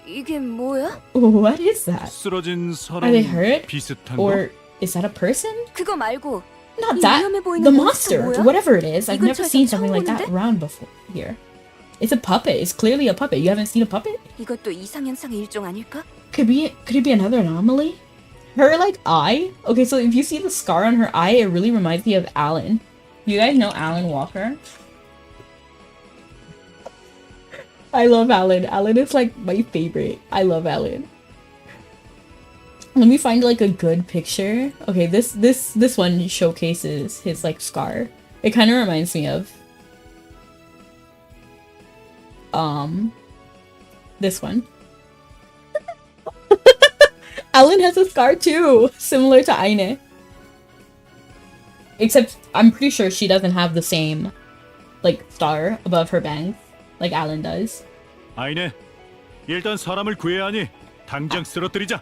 이게 뭐야? What is that? 쓰러진 사람 Are they hurt? 비슷한 거? Or is that a person? 그거 말고 Not 이 that. 위험해 보이는 The 몬스터 monster. 뭐야? Whatever it is. I've 이 never 근처에서 seen something like 처음 that 보는데? around before here. It's a puppet. It's clearly a puppet. You haven't seen a puppet? 이것도 이상현상의 일종 아닐까? Could it be another anomaly? Her like eye? Okay, so if you see the scar on her eye, it really reminds me of Alan. You guys know Alan Walker? I love Alan. Alan is like my favorite. I love Alan. Let me find like a good picture. Okay, this one showcases his like scar. It kind of reminds me of this one. Alan has a scar too, similar to Aine. Except I'm pretty sure she doesn't have the same like star above her bangs like Alan does. 아니네. 일단 사람을 구해야 하니 당장 쓰러뜨리자.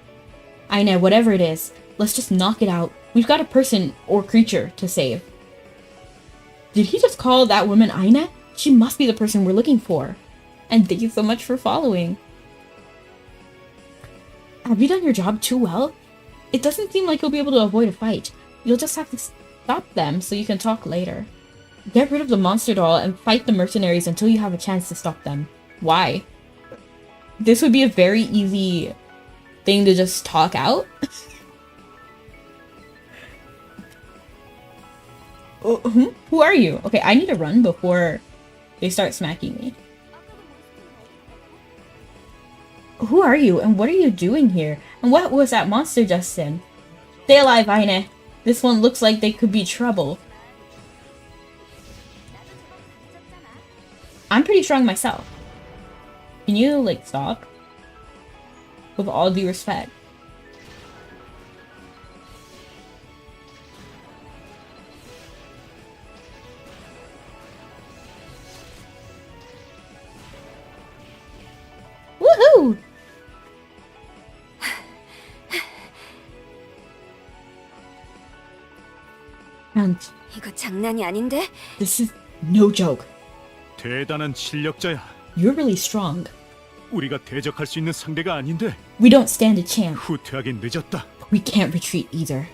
Aine, whatever it is, let's just knock it out. We've got a person or creature to save. Did he just call that woman Aine? She must be the person we're looking for. And thank you so much for following. Have you done your job too well? It doesn't seem like you'll be able to avoid a fight. You'll just have to stop them so you can talk later. Get rid of the monster doll and fight the mercenaries until you have a chance to stop them. Why? This would be a very easy thing to just talk out. Who are you? Okay, I need to run before they start smacking me. Who are you and what are you doing here? And what was that monster just in? Stay alive, Aine. This one looks like they could be trouble. I'm pretty strong myself. Can you, like, stop? With all due respect. Woohoo! And 이거 장난이 아닌데? this is no joke. 대단한 실력자야. You're really strong. 우리가 대적할 수 있는 상대가 아닌데 We don't stand a chance. 후퇴하긴 늦었다. We can't retreat either.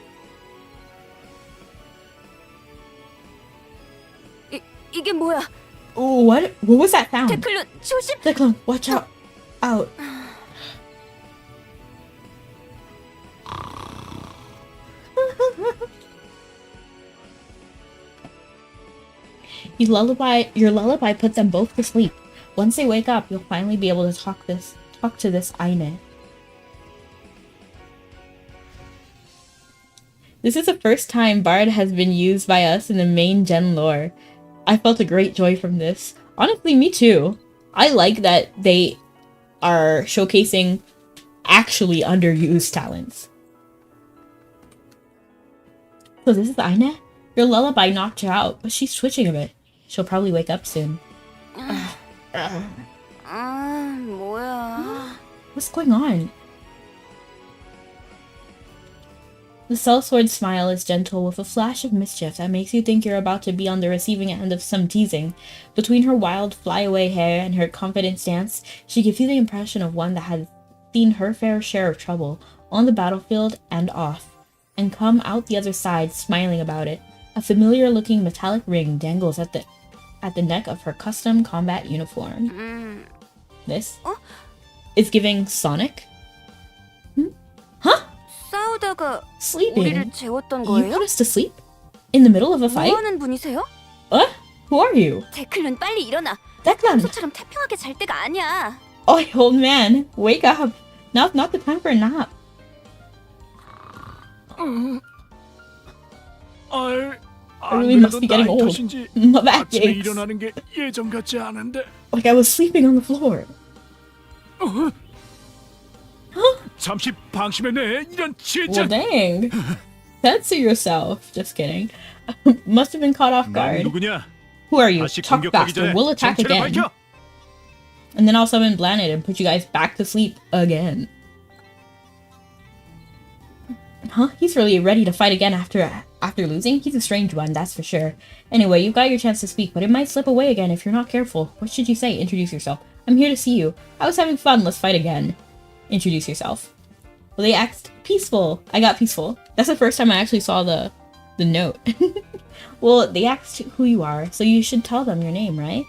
이게 뭐야? What was that sound? 데클룬 조심! Declan, watch out. Out. Your lullaby put them both to sleep. Once they wake up, you'll finally be able to talk to this Aine. This is the first time Bard has been used by us in the main gen lore. I felt a great joy from this. Honestly, me too. I like that they are showcasing actually underused talents. So this is Aine? Your lullaby knocked her out, but she's twitching a bit. She'll probably wake up soon. 뭐야? What's going on? The sellsword's smile is gentle with a flash of mischief that makes you think you're about to be on the receiving end of some teasing. Between her wild flyaway hair and her confident stance, she gives you the impression of one that has seen her fair share of trouble, on the battlefield and off, and come out the other side smiling about it. A familiar-looking metallic ring dangles at the neck of her custom combat uniform. This is giving Sonic? Huh? 싸우다가 Sleeping? 우리를 재웠던 You 거예요? put us to sleep? In the middle of a 뭐 fight? 하는 분이세요? What? Who are you? 데클룬 빨리 일어나. Declan! 평소처럼 태평하게 잘 때가 아니야. Oh, old man, wake up! Not the time for a nap. I really must be getting old. My back 아침에 aches. 일어나는 게 예전 같지 않은데. Like I was sleeping on the floor. 잠시 방심했네. 이런 Well, 진짜. dang. That's to yourself. Just kidding. Must have been caught off 난 guard. 누구냐? Who are you? 다시 Talk 공격하기 faster. 전에 We'll attack 정체를 again. 밝혀. And then I'll summon Planet and put you guys back to sleep again. Huh? He's really ready to fight again after losing? He's a strange one, that's for sure. Anyway, you've got your chance to speak, but it might slip away again if you're not careful. What should you say? Introduce yourself. I'm here to see you. I was having fun, let's fight again. Introduce yourself. Well, they asked peaceful. I got peaceful. That's the first time I actually saw the note. Well, they asked who you are, so you should tell them your name, right?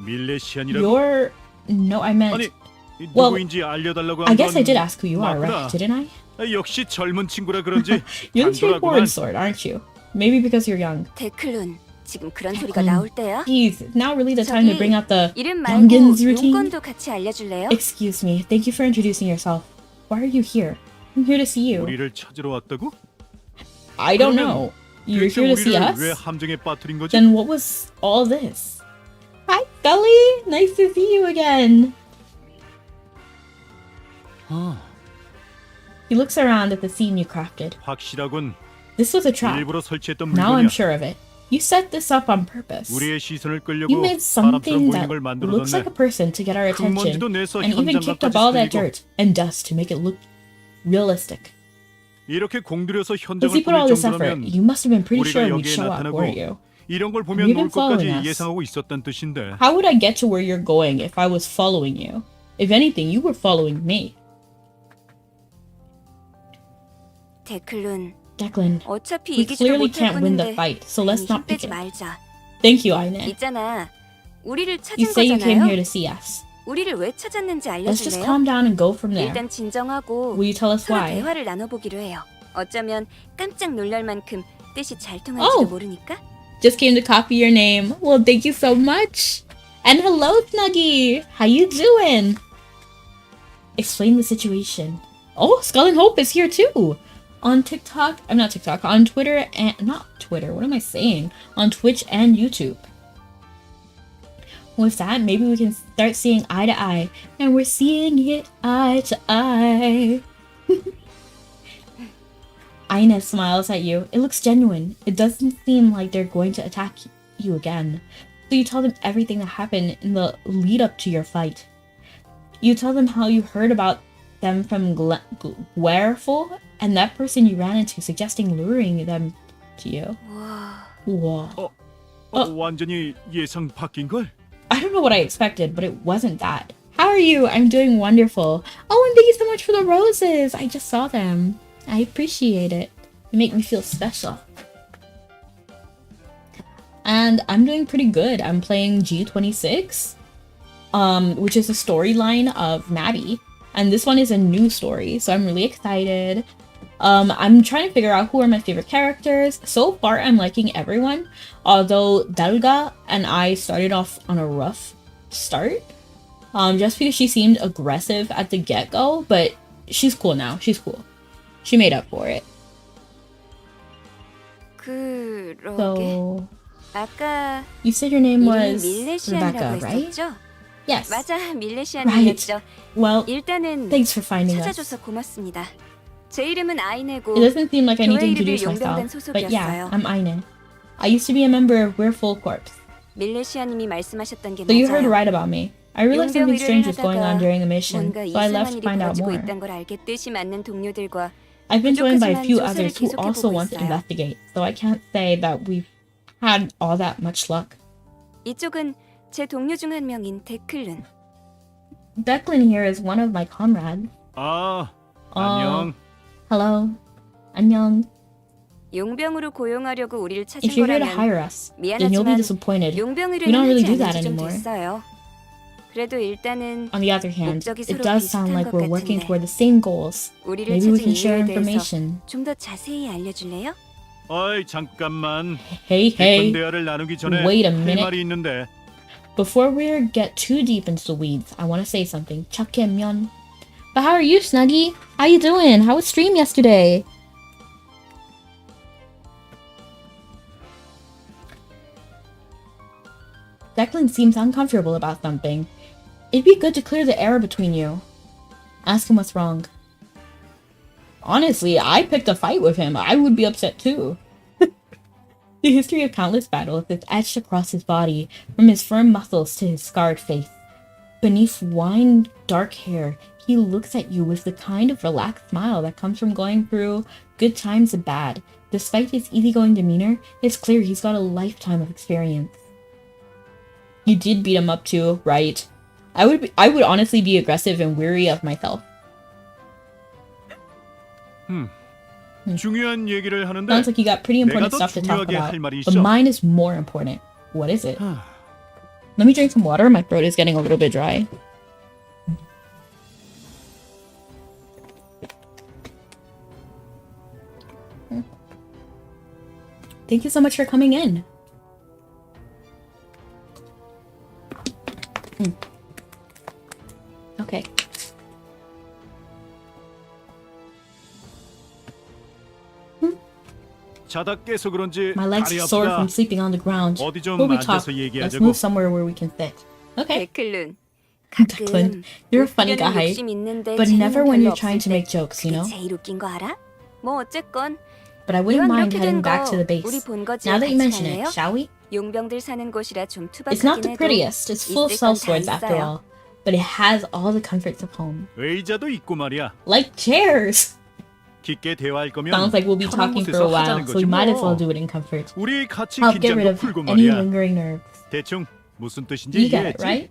밀레시안이라고. Your... No, I meant... 아니, Well, 누구인지 알려달라고 한 I guess I 건 did ask who you are, 맞구나. right? Didn't I? 역시 젊은 친구라 그런지 You're the straightforward 단돌하구만. sort, aren't you? Maybe because you're young. 데클룬, 지금 그런 소리가 나올 때야? Geez, now really the time to bring out the 이름 말고 youngins routine? 용건도 같이 알려줄래요? Excuse me, thank you for introducing yourself. Why are you here? I'm here to see you. 우리를 찾으러 왔다고? I don't 그러면 know. You're 대체 here to see 우리를 왜 us? 함정에 빠뜨린 거지? Then what was all this? Hi, Scully! Nice to see you again! He looks around at the scene you crafted. 확실하군. This was a trap. 일부러 설치했던 Now I'm 물건이야. sure of it. You set this up on purpose. 우리의 시선을 You 끌려고 made 사람처럼 something 보이는 that 걸 looks like a 만들어뒀네. person to get our attention, 흙먼지도 내서 and even kicked up all that 현장감까지 dirt and dust to make it look realistic. 이렇게 공들여서 If 현장을 you put all 꾸밀 this effort, 정도라면 you must have been pretty 우리가 sure we'd 여기에 show up, 나타나고 weren't you? 이런 걸 보면 You've been 놀 것까지 following us. 예상하고 있었단 뜻인데. How would I get to where you're going if I was following you? If anything, you were following me. 데클룬, Declan, 어차피 we 이기지도 clearly 못할 can't win the 뿐인데 fight, so 괜히 let's 힘 not pick 빼지 it. 말자. Thank you, Aine. 있잖아, 우리를 You 찾은 say you came here 거잖아요. to see us. 우리를 왜 찾았는지 Let's just 알려줄래요? calm down and go from there. 일단 진정하고 Will you tell us 서로 why? 대화를 나눠보기로 해요. 어쩌면 깜짝 놀랄 만큼 뜻이 잘 통할지도 Oh. 모르니까. Just came to copy your name. Well, thank you so much. And hello, Snuggie. How you doing? Explain the situation. Oh, Skull and Hope is here too. On TikTok, I'm not TikTok, on Twitter and not Twitter, what am I saying? On Twitch and YouTube. With that, maybe we can start seeing eye to eye. And we're seeing it eye to eye. Aine smiles at you. It looks genuine. It doesn't seem like they're going to attack you again. So you tell them everything that happened in the lead up to your fight. You tell them how you heard about them from Wereful and that person you ran into suggesting luring them to you. Whoa. 완전히 예상 바뀐 걸? I don't know what I expected, but it wasn't that. How are you? I'm doing wonderful. Oh, and thank you so much for the roses. I just saw them. I appreciate it. You make me feel special. And I'm doing pretty good. I'm playing G26, which is a storyline of Maddie. And this one is a new story, so I'm really excited. I'm trying to figure out who are my favorite characters. So far, I'm liking everyone. Although Dalga and I started off on a rough start. Just because she seemed aggressive at the get-go, but she's cool now. She's cool. She made up for it. 그러게. So, 아까 you said your name 이름이 was 밀레시안이라고 Rebecca, right? 했었죠? Yes. 맞아, 밀레시안이었죠. Well, 일단은 thanks for finding us. 찾아줘서 고맙습니다. 제 이름은 아이네고 It doesn't seem like I need to 교회 introduce 이름이 용병단 myself, but yeah, 소속이었어요. I'm Aine. I used to be a member of Wildflower Corps. 밀레시아님이 말씀하셨던 게 So you heard 맞아요. right about me. I realized something 용병 strange 일을 was going on 하다가 during the mission, 뭔가 so I 이상한 left to 일이 find out 벌어지고 more. 있다는 걸 알게 뜻이 맞는 동료들과 I've been joined by a 부족하지만 few 조사를 others who also 계속해보고 want to 있어요. investigate, so I can't say that we've had all that much luck. 이쪽은 제 동료 중 한 명인 데클룬. Declan here is one of my comrades. 아, 안녕. Hello. 안녕. 용병으로 고용하려고 우리를 찾은 If you're here to 거라면 hire us, then you'll be 미안하지만 disappointed. 용병 We 의뢰는 don't really 하지 do that 않은 지좀 anymore. 됐어요. 그래도 일단은 On the other hand, 목적이 it 서로 does sound 비슷한 like 것 we're working 같은데. toward the same goals. 우리를 Maybe we 찾은 can share 이유에 대해서 information. 좀 더 자세히 알려줄래요? 어이, 잠깐만. Hey, 깊은 hey. 대화를 나누기 전에 Wait a 할 minute. 말이 있는데. Before we get too deep into the weeds, I want to say something. 착해면. But how are you, Snuggie? How you doing? How was stream yesterday? Declan seems uncomfortable about something. It'd be good to clear the air between you. Ask him what's wrong. Honestly, I picked a fight with him. I would be upset too. The history of countless battles is etched across his body, from his firm muscles to his scarred face. Beneath wine dark hair, he looks at you with the kind of relaxed smile that comes from going through good times and bad. Despite his easygoing demeanor, it's clear he's got a lifetime of experience. You did beat him up too, right? I would honestly be aggressive and weary of myself. 중요한 얘기를 하는데. Sounds like you got pretty important 내가 더 stuff to talk 중요하게 about, 할 말이 but 있어. mine is more important. What is it? Let me drink some water. My throat is getting a little bit dry. Thank you so much for coming in. Okay. 자다 깨서 그런지 My legs 다리 are sore 아프다. from sleeping on the ground. 어디 좀 Before we talk, 앉아서 let's 얘기하자고. move somewhere where we can sit. Okay. 데클룬. Declan, you're a funny guy, 욕심 있는데 but 재능은 never when 별로 you're trying to 없을 make 때 jokes, you know? 그게 제일 웃긴 거 알아? 뭐 어쨌건 But I wouldn't 이왕 mind 이렇게 heading 된 back to the 거 base. 우리 본거지에 Now that you 같이 mention 갈래요? it, shall we? 용병들 사는 곳이라 좀 It's not 투박하긴 the 해도 prettiest, it's full of 있을 건 다 sellswords after 있어요. all, but it has all the comforts of home. 의자도 있고 말이야. Like chairs! 깊게 대화할 거면 Sounds like we'll be 편한 talking for 곳에서 a while, 하자는 so we 거지 might as well 뭐. do it in comfort. 우리 같이 Help get rid 긴장도 of 풀고 any 말이야. lingering nerves. 대충 무슨 뜻인지 You get it, 이해했지? right?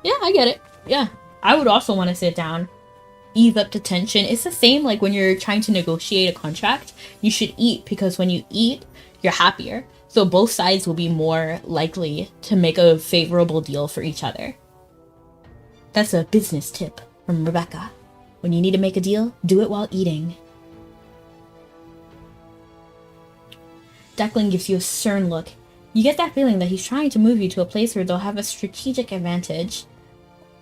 Yeah, I get it. Yeah. I would also want to sit down. Ease up the tension. It's the same like when you're trying to negotiate a contract. You should eat because when you eat, you're happier. So both sides will be more likely to make a favorable deal for each other. That's a business tip from Rebecca. When you need to make a deal, do it while eating. Declan gives you a stern look. You get that feeling that he's trying to move you to a place where they'll have a strategic advantage.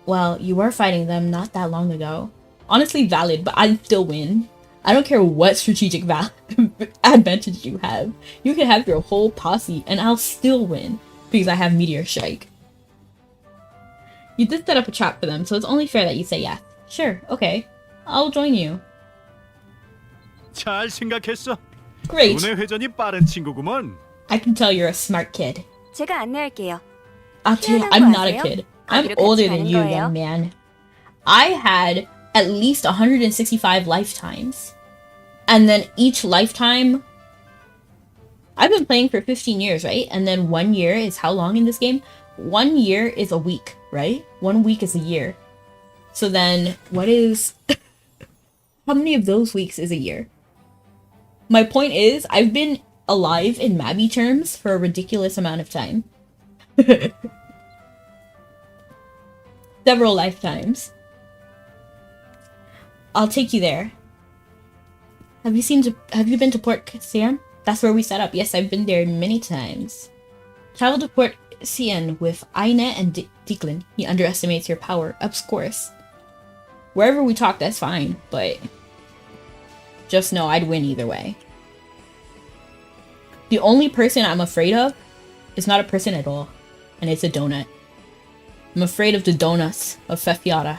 Well, you were fighting them not that long ago. Honestly valid, but I'd still win. I don't care what strategic advantage you have. You can have your whole posse and I'll still win because I have Meteor Strike. You did set up a trap for them, so it's only fair that you say yes. Sure, okay. I'll join you. 잘 생각했어. Great. 두뇌 회전이 빠른 친구구먼. I can tell you're a smart kid. 제가 안내할게요. I'll tell you, 희한한 I'm 거 not a 아세요? kid. I'm 거기로 older 같이 than 가는 you, 거예요. young man. I had at least 165 lifetimes. And then each lifetime... I've been playing for 15 years, right? And then 1 year is how long in this game? 1 year is a week, right? 1 week is a year. So then, what is... how many of those weeks is a year? My point is, I've been alive in Mabby terms for a ridiculous amount of time. Several lifetimes. I'll take you there. Have you been to Port Sian? That's where we set up. Yes, I've been there many times. Travel to Port Sian with Aine and Declan. He underestimates your power. Of course. Wherever we talk, that's fine, but just know I'd win either way. The only person I'm afraid of is not a person at all, and it's a donut. I'm afraid of the donuts of Fefiata.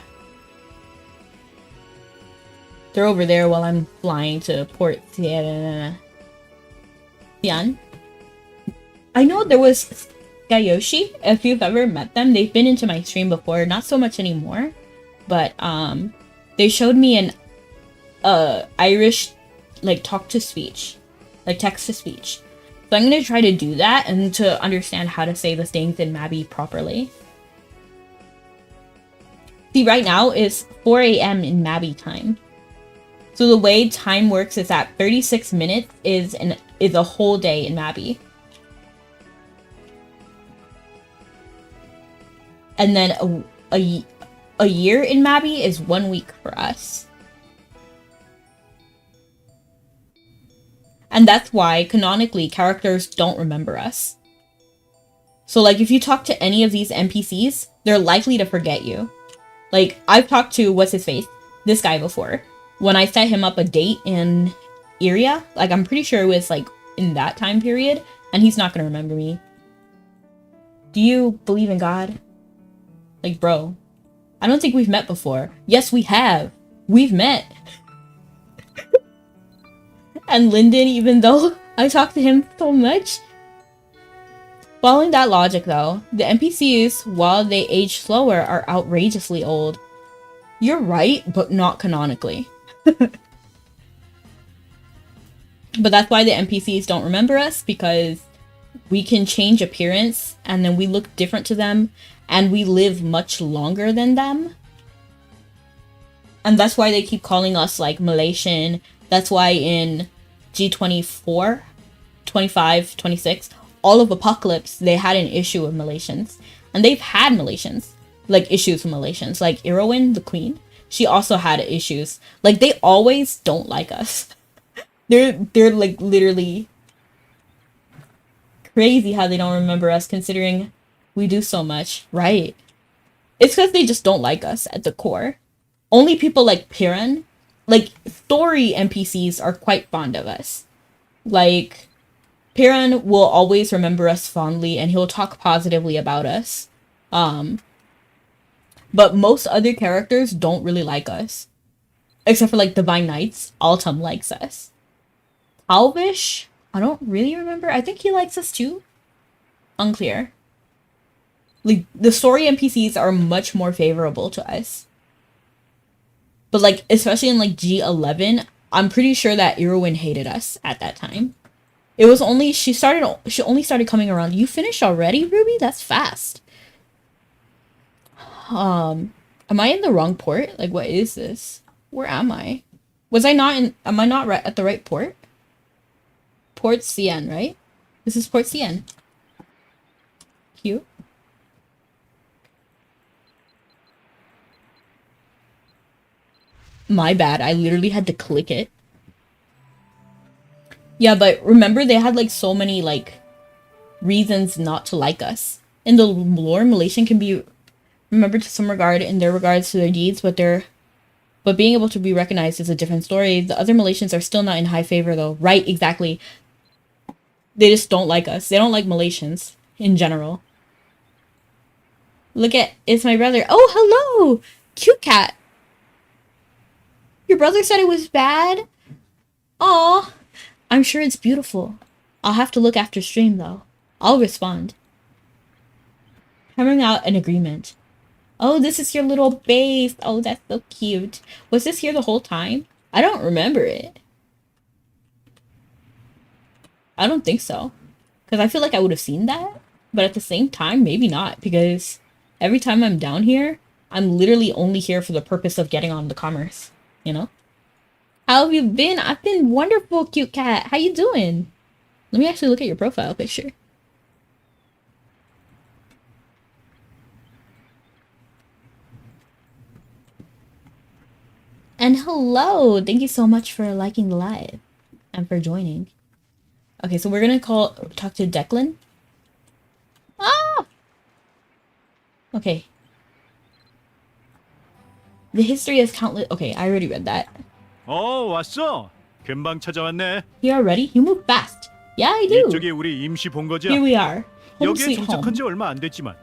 They're over there while I'm flying to Port Sian. I know there was Gayoshi, if you've ever met them. They've been into my stream before, not so much anymore. But they showed me an Irish, like, talk to speech, like text to speech. So I'm gonna try to do that and to understand how to say the things in Mabby properly. See, right now it's 4 a.m. in Mabby time. So the way time works is that 36 minutes is a whole day in Mabby. And then a year in Mabby is 1 week for us. And that's why, canonically, characters don't remember us. So, like, if you talk to any of these NPCs, they're likely to forget you. Like, I've talked to, what's-his-face, this guy before. When I set him up a date in Iria, like, I'm pretty sure it was, like, in that time period, and he's not gonna remember me. Do you believe in God? Like, bro, I don't think we've met before. Yes, we have. We've met. And Lyndon, even though I talk to him so much. Following that logic, though, the NPCs, while they age slower, are outrageously old. You're right, but not canonically. But that's why the NPCs don't remember us, because we can change appearance, and then we look different to them, and we live much longer than them. And that's why they keep calling us, like, Malaysian. That's why in G24, 25, 26, all of Apocalypse, they had an issue with Malaysians. And they've had Malaysians, like, issues with Malaysians. Like, Irwin, the queen, she also had issues. Like, they always don't like us. They're like, literally crazy how they don't remember us, considering we do so much, right? It's because they just don't like us at the core. Only people like Piran, like, story NPCs are quite fond of us. Like, Piran will always remember us fondly, and he'll talk positively about us. But most other characters don't really like us. Except for, like, Divine Knights. Altum likes us. Alvish? I don't really remember. I think he likes us too. Unclear. Like, the story NPCs are much more favorable to us. But, like, especially in, like, G11, I'm pretty sure that Irwin hated us at that time. It was only, she only started coming around. You finished already, Ruby? That's fast. Am I in the wrong port? Like, what is this? Where am I? Am I not right at the right port? Port CN, right? This is Port CN. Cute. My bad, I literally had to click it. Yeah, but remember they had, like, so many, like, reasons not to like us. In the lore, Malaysian can be remembered to some regard in their regards to their deeds, but being able to be recognized is a different story. The other Malaysians are still not in high favor, though. Right, exactly. They just don't like us. They don't like Malaysians in general. Look at, it's my brother. Oh, hello! Cute cat. Your brother said it was bad? Aw. I'm sure it's beautiful. I'll have to look after stream, though. I'll respond. Hammering out an agreement. Oh, this is your little base. Oh, that's so cute. Was this here the whole time? I don't remember it. I don't think so. Because I feel like I would have seen that. But at the same time, maybe not. Because every time I'm down here, I'm literally only here for the purpose of getting on the commerce. You know? How have you been? I've been wonderful, cute cat. How you doing? Let me actually look at your profile picture. And hello! Thank you so much for liking the live. And for joining. Okay, so we're gonna talk to Declan. Ah! Okay. The history is countless. Okay, I already read that. 왔어. 금방 찾아왔네. You are ready? You move fast. Yeah, I do. 이쪽이 우리 임시 본거지야. Here we are. Home 여기에 sweet home. 정착한 지 얼마 안 됐지만.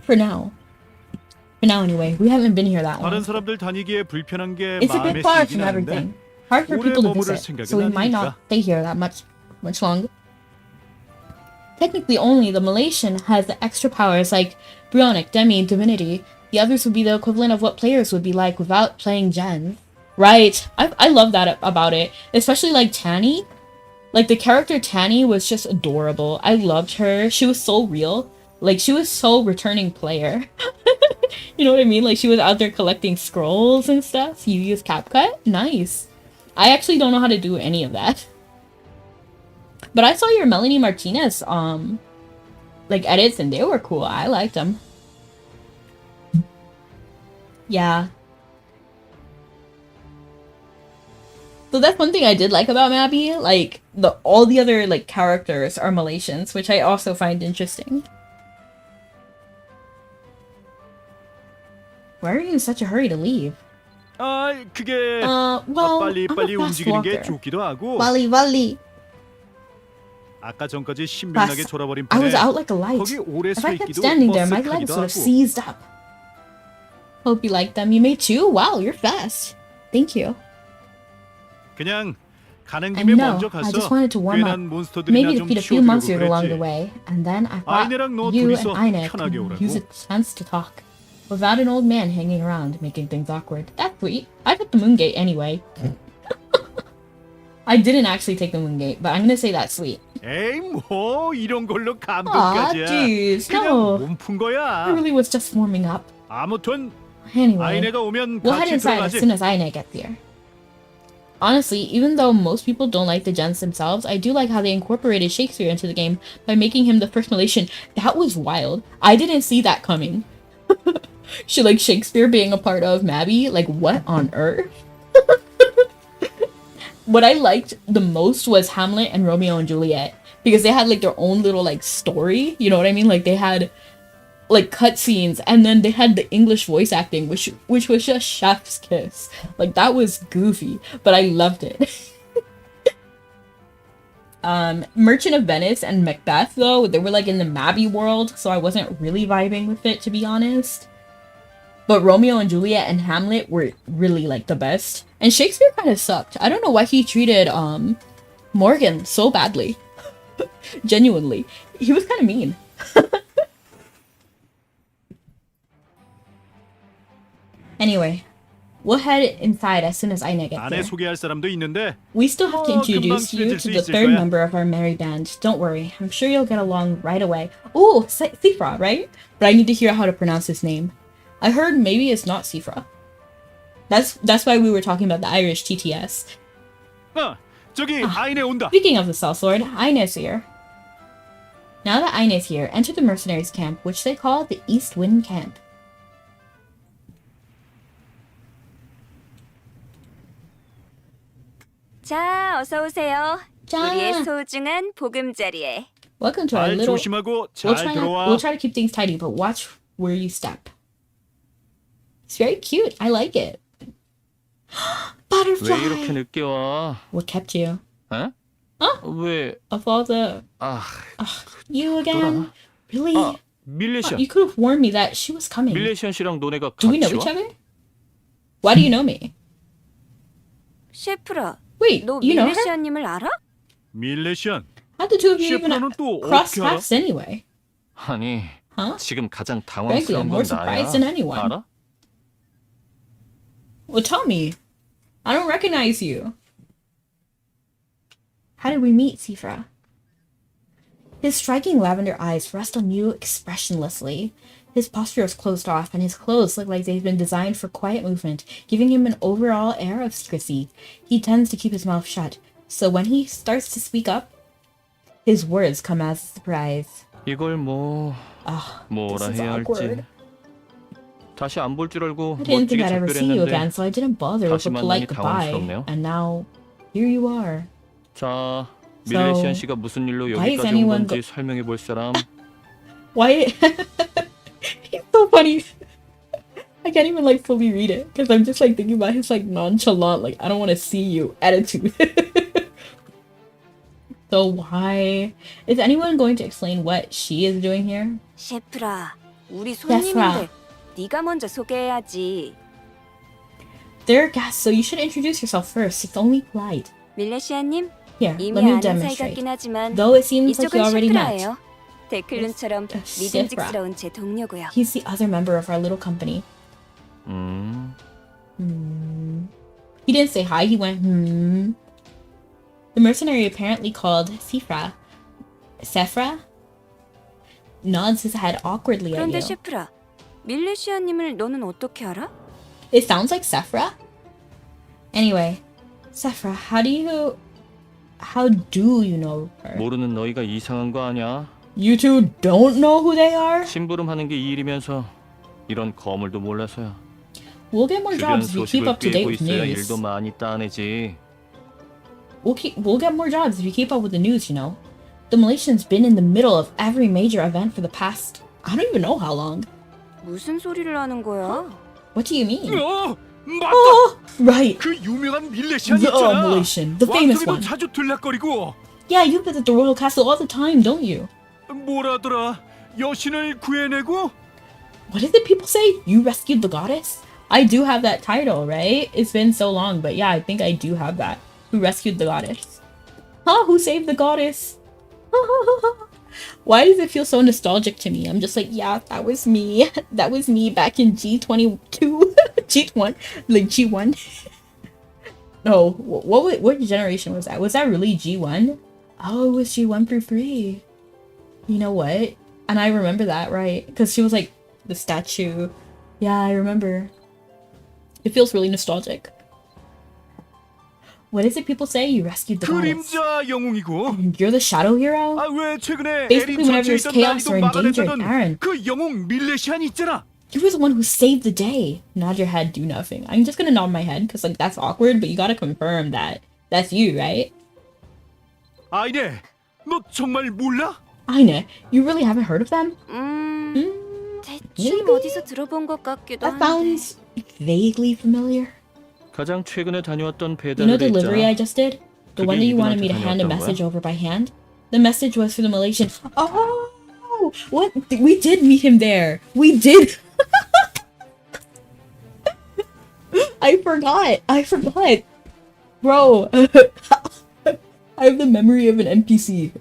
For now. For now, anyway. We haven't been here that long. 다른 사람들 다니기에 불편한 게 It's a 마음에 bit far 쓰이긴 from 하는데 everything. Hard for 오래 people to 머무를 visit, 생각은 so we might 아니니까. not stay here that much longer. Technically, only the Malaysian has the extra powers like Bionic, Demi, Divinity. The others would be the equivalent of what players would be like without playing gens. Right. I love that about it. Especially like Tanny. Like the character Tanny was just adorable. I loved her. She was so real. Like she was so returning player. You know what I mean? Like she was out there collecting scrolls and stuff. You use CapCut? Nice. I actually don't know how to do any of that. But I saw your Melanie Martinez like edits and they were cool. I liked them. Yeah. So that's one thing I did like about Mabby. Like all the other like characters are Malaysians, which I also find interesting. Why are you in such a hurry to leave? 아, 그게 Well, 빨리 I'm 빨리 a fast 움직이는 게 walker. 좋기도 하고 Wally. 아까 전까지 신명나게 Fast. 졸아버린 I 판에 was out like a light. 거기 오래 If 서 I kept 있기도 standing there, my legs 머쓱하기도 would have 하고 seized up. Hope you like them. You made two? Wow, you're fast. Thank you. 그냥 가는 I 김에 know. 먼저 I just 가서 wanted to warm 괜한 up. 몬스터들이나 Maybe 좀 defeat a few 치워주려고 monsters along the 그랬지. way. And then I thought 아이네랑 너 you and 둘이서 Aine 편하게 can 오라고. use a chance to talk. Without an old man hanging around, making things awkward. That's sweet. I took the moon gate anyway. I didn't actually take the moon gate, but I'm gonna say that's sweet. 에이 뭐 이런 걸로 Aw, 감동까지야. jeez, 그냥 no. 몸 푼 I 거야. really was just warming up. 아무튼 Anyway, 아이네가 오면 we'll head 같이 inside as 들어가지. soon as Aine gets here. Honestly, even though most people don't like the gens themselves, I do like how they incorporated Shakespeare into the game by making him the first Malaysian. That was wild. I didn't see that coming. Like Shakespeare being a part of Mabby? Like, what on earth? What I liked the most was Hamlet and Romeo and Juliet. Because they had like their own little like story. You know what I mean? Like they had like cutscenes and then they had the English voice acting, which was just chef's kiss. Like that was goofy, but I loved it. Merchant of Venice and Macbeth though, they were like in the Mabby world, so I wasn't really vibing with it to be honest. But Romeo and Juliet and Hamlet were really like the best. And Shakespeare kind of sucked. I don't know why he treated Morgan so badly. Genuinely. He was kind of mean. Anyway, we'll head inside as soon as Aine gets 안에 there. 소개할 사람도 있는데 We still have to introduce 금방 you 친해질 to 수 the 있을 third 거야. member of our merry band. Don't worry, I'm sure you'll get along right away. Ooh, Sifra, right? But I need to hear how to pronounce his name. I heard maybe it's not Sifra. That's why we were talking about the Irish TTS. 저기 아이네 온다. Speaking of the Sellsword, Aine's here. Now that Aine's here, enter the mercenaries camp, which they call the East Wind Camp. 자, 어서 오세요. 자. 우리의 소중한 보금자리에. Welcome to our 발 little... 조심하고 We'll 잘 try, 들어와. we'll try to keep things tidy, but watch where you step. It's very cute. I like it. Butterfly. 왜 이렇게 늦게 와? What kept you? 에? 왜? Of all the... 아, You again? Really? 아, 밀레시안. You could have warned me that she was coming. 밀레시안 씨랑 너네가 Do we know 같이 each 와? other? Why do you know me? 셰프라, Wait, 너 you know her? 밀레시아님을 알아? 밀레시안. How did the two of you even 셰프라는 또 cross 어떻게 알아? paths anyway? 아니, Huh? 지금 가장 Frankly, I'm 당황스러운 more 건 나야. surprised than anyone. 알아? Well, tell me. I don't recognize you. How did we meet, Sifra? His striking lavender eyes rest on you expressionlessly. His posture is closed off, and his clothes look like they've been designed for quiet movement, giving him an overall air of secrecy. He tends to keep his mouth shut, so when he starts to speak up, his words come as a surprise. 이걸 뭐 뭐라 This is 해야 awkward. 할지. 다시 안 볼 줄 알고 I didn't think 멋지게 I'd ever see you again, 작별했는데. so I didn't bother with 다시 a polite 만나니 goodbye. 당황스럽네요. And now, here you are. 자, So, 밀레시안 씨가 무슨 일로 why is 여기까지 온 anyone 건지 설명해 볼 사람. Why? He's so funny. I can't even like fully read it because I'm just like thinking about his like nonchalant, like I don't want to see you attitude. So why is anyone going to explain what she is doing here? 셰프라, 우리 셰프라. 손님인데 네가 먼저 소개해야지. They're guests, so you should introduce yourself first. It's only polite. 밀레시아님, Here, 이미 let me 아는 사이 demonstrate. 같긴 하지만 Though it seems like you 이쪽은 already met. 셰프라예요. 데클룬처럼 셰프라. 믿음직스러운 제 동료고요. He's the other member of our little company. He didn't say hi, he went, hmm. The mercenary apparently called Sephra nods his head awkwardly at 그런데 you. 셰프라, 밀레시아님을 너는 어떻게 알아? It sounds like Sephra. Anyway, Sephra, how do you know her? 모르는 너희가 이상한 거 아냐? You two don't know who they are? 심부름하는 게 이 일이면서 이런 거물도 몰라서야. We'll get more 주변 jobs if you keep 소식을 up to date 꿰고 with 있어야 news. 일도 많이 따내지. We'll get more jobs if you keep up with the news, you know. The Malaysian's been in the middle of every major event for the past, I don't even know how long. 무슨 소리를 하는 거야? What do you mean? 맞다. Oh, right. 그 유명한 밀레시안 The 있잖아. Malaysian, the famous 왕소리도 one. 자주 들락거리고. Yeah, you visit the royal castle all the time, don't you? 뭐라더라? 여신을 구해내고? What did the people say? You rescued the goddess? I do have that title, right? It's been so long, but yeah, I think I do have that. Who rescued the goddess? Huh? Who saved the goddess? Why does it feel so nostalgic to me? I'm just like, yeah, that was me. That was me back in G22. G1? Like G1? No, what generation was that? Was that really G1? Oh, it was G1 through 3. You know what? And I remember that, right? Because she was like the statue. Yeah, I remember. It feels really nostalgic. What is it people say? You rescued the goddess. 그림자 영웅이고. You're the shadow hero? 아, 왜 최근에 Basically, 에린 whenever 전체에 there's 있던 chaos 난리도 or endangered, 막아냈다던 Aaron. 그 영웅 밀레시안 있잖아. You were the one who saved the day. Nod your head, do nothing. I'm just gonna nod my head because like that's awkward, but you gotta confirm that that's you, right? 아이네, 너 정말 몰라? Aine, you really haven't heard of them? 대충 maybe? 어디서 들어본 것 같기도 That 한데. sounds vaguely familiar. 가장 최근에 다녀왔던 You know the 배달을 delivery I 있잖아. just did? The one that you wanted me to hand a message over by hand? The message was for the Malaysian. Oh, what? We did meet him there. We did. I forgot. Bro, I have the memory of an NPC.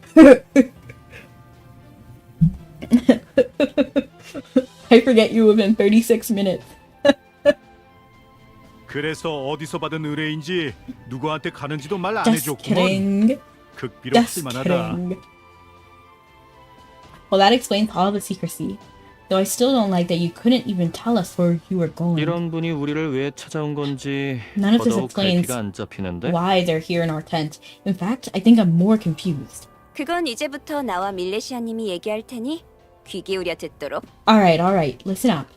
I forget you within 36 minutes. 그래서 어디서 받은 의뢰인지 누구한테 가는지도 말 안 Just 해줬구먼. kidding. 극비로 Just 할만하다. kidding. Well, that explains all the secrecy. Though I still don't like that you couldn't even tell us where you were going. 이런 분이 우리를 왜 찾아온 건지 None of this 더더욱 explains 갈피가 안 잡히는데. why they're here in our tent. In fact, I think I'm more confused. 그건 이제부터 나와 밀레시아님이 얘기할 테니 귀 기울여 듣도록. Alright, listen up.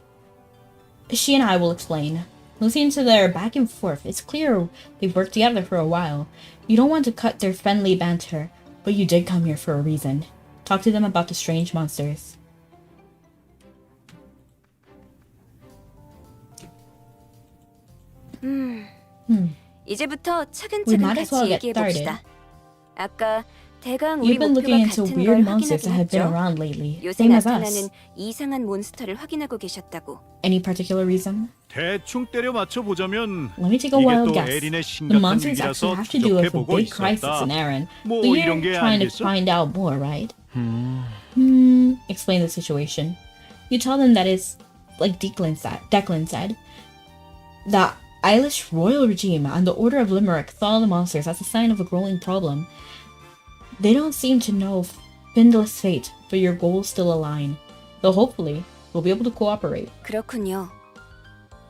She and I will explain. Listening to their back and forth, it's clear they've worked together for a while. You don't want to cut their friendly banter, but you did come here for a reason. Talk to them about the strange monsters. 이제부터 We 차근차근 might as well 같이 get 얘기해 봅시다. 아까 대강 우리 You've been 목표가 looking into 같은 weird 걸 monsters that 확인하긴 have been 했죠. around lately, 요새 same as 나타나는 us. 이상한 몬스터를 확인하고 계셨다고. Any particular reason? 대충 때려 맞춰 보자면 Let me take a 이게 wild 또 guess. 에린의 The 심각한 monsters 위기라서 actually have to do with a 추적해보고 big crisis 있었다. in Aaron. 뭐 So you're 이런 게 trying to 아니겠어? find out more, right? Explain the situation. You tell them that it's like Declan said. The Eilish royal regime and the Order of Limerick saw the monsters as a sign of a growing problem. They don't seem to know Findless fate, but your goals still align. So hopefully, we'll be able to cooperate. 그렇군요.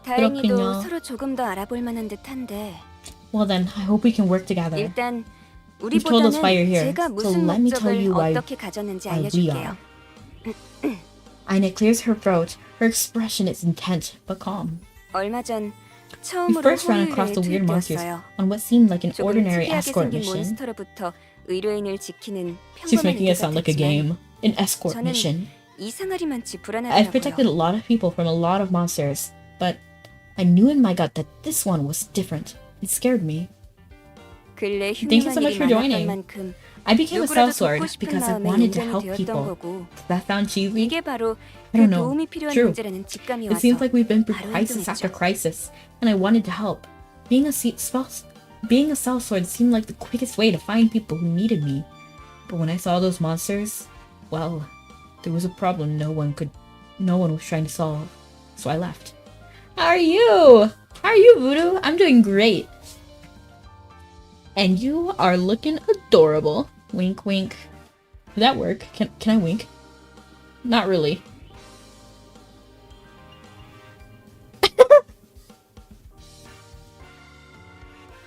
다행히도 그렇군요. 서로 조금 더 알아볼 만한 듯한데 Well then, I hope we can work together. 일단 You've told us why you're here, 우리보다는 제가 so 무슨 let me tell 목적을 you why 어떻게 가졌는지 we 알려줄게요. are. Aine clears her throat. Her expression is intent, but calm. 얼마 전 We 처음으로 first ran across the weird monsters 호의를 on what seemed like an 조금 ordinary 특이하게 escort 생긴 mission. 몬스터로부터 의뢰인을 지키는 She's 평범한 making it 의뢰 sound like a 같았지만 game. An escort 저는 mission. 이상하리만치 I've protected a 불안하더라고요. lot of people from a lot of monsters, but I knew in my gut that this one was different. It scared me. 근래 Thank you so 흉흉한 much 일이 for joining. 많았던 만큼 I became a 누구라도 sellsword 돕고 싶은 because I 마음에 wanted to 인간이 help 되었던 people. 거고 Does that sound cheesy? 이게 바로 I 그 don't know. 도움이 필요한 True. 문제라는 직감이 It 와서 seems like we've been through 바로 crisis after 행동했죠. crisis, and I wanted to help. Being a sellsword seemed like the quickest way to find people who needed me. But when I saw those monsters, well, there was a problem no one was trying to solve. So I left. How are you? How are you, Voodoo? I'm doing great. And you are looking adorable. Wink, wink. Did that work? Can I wink? Not really.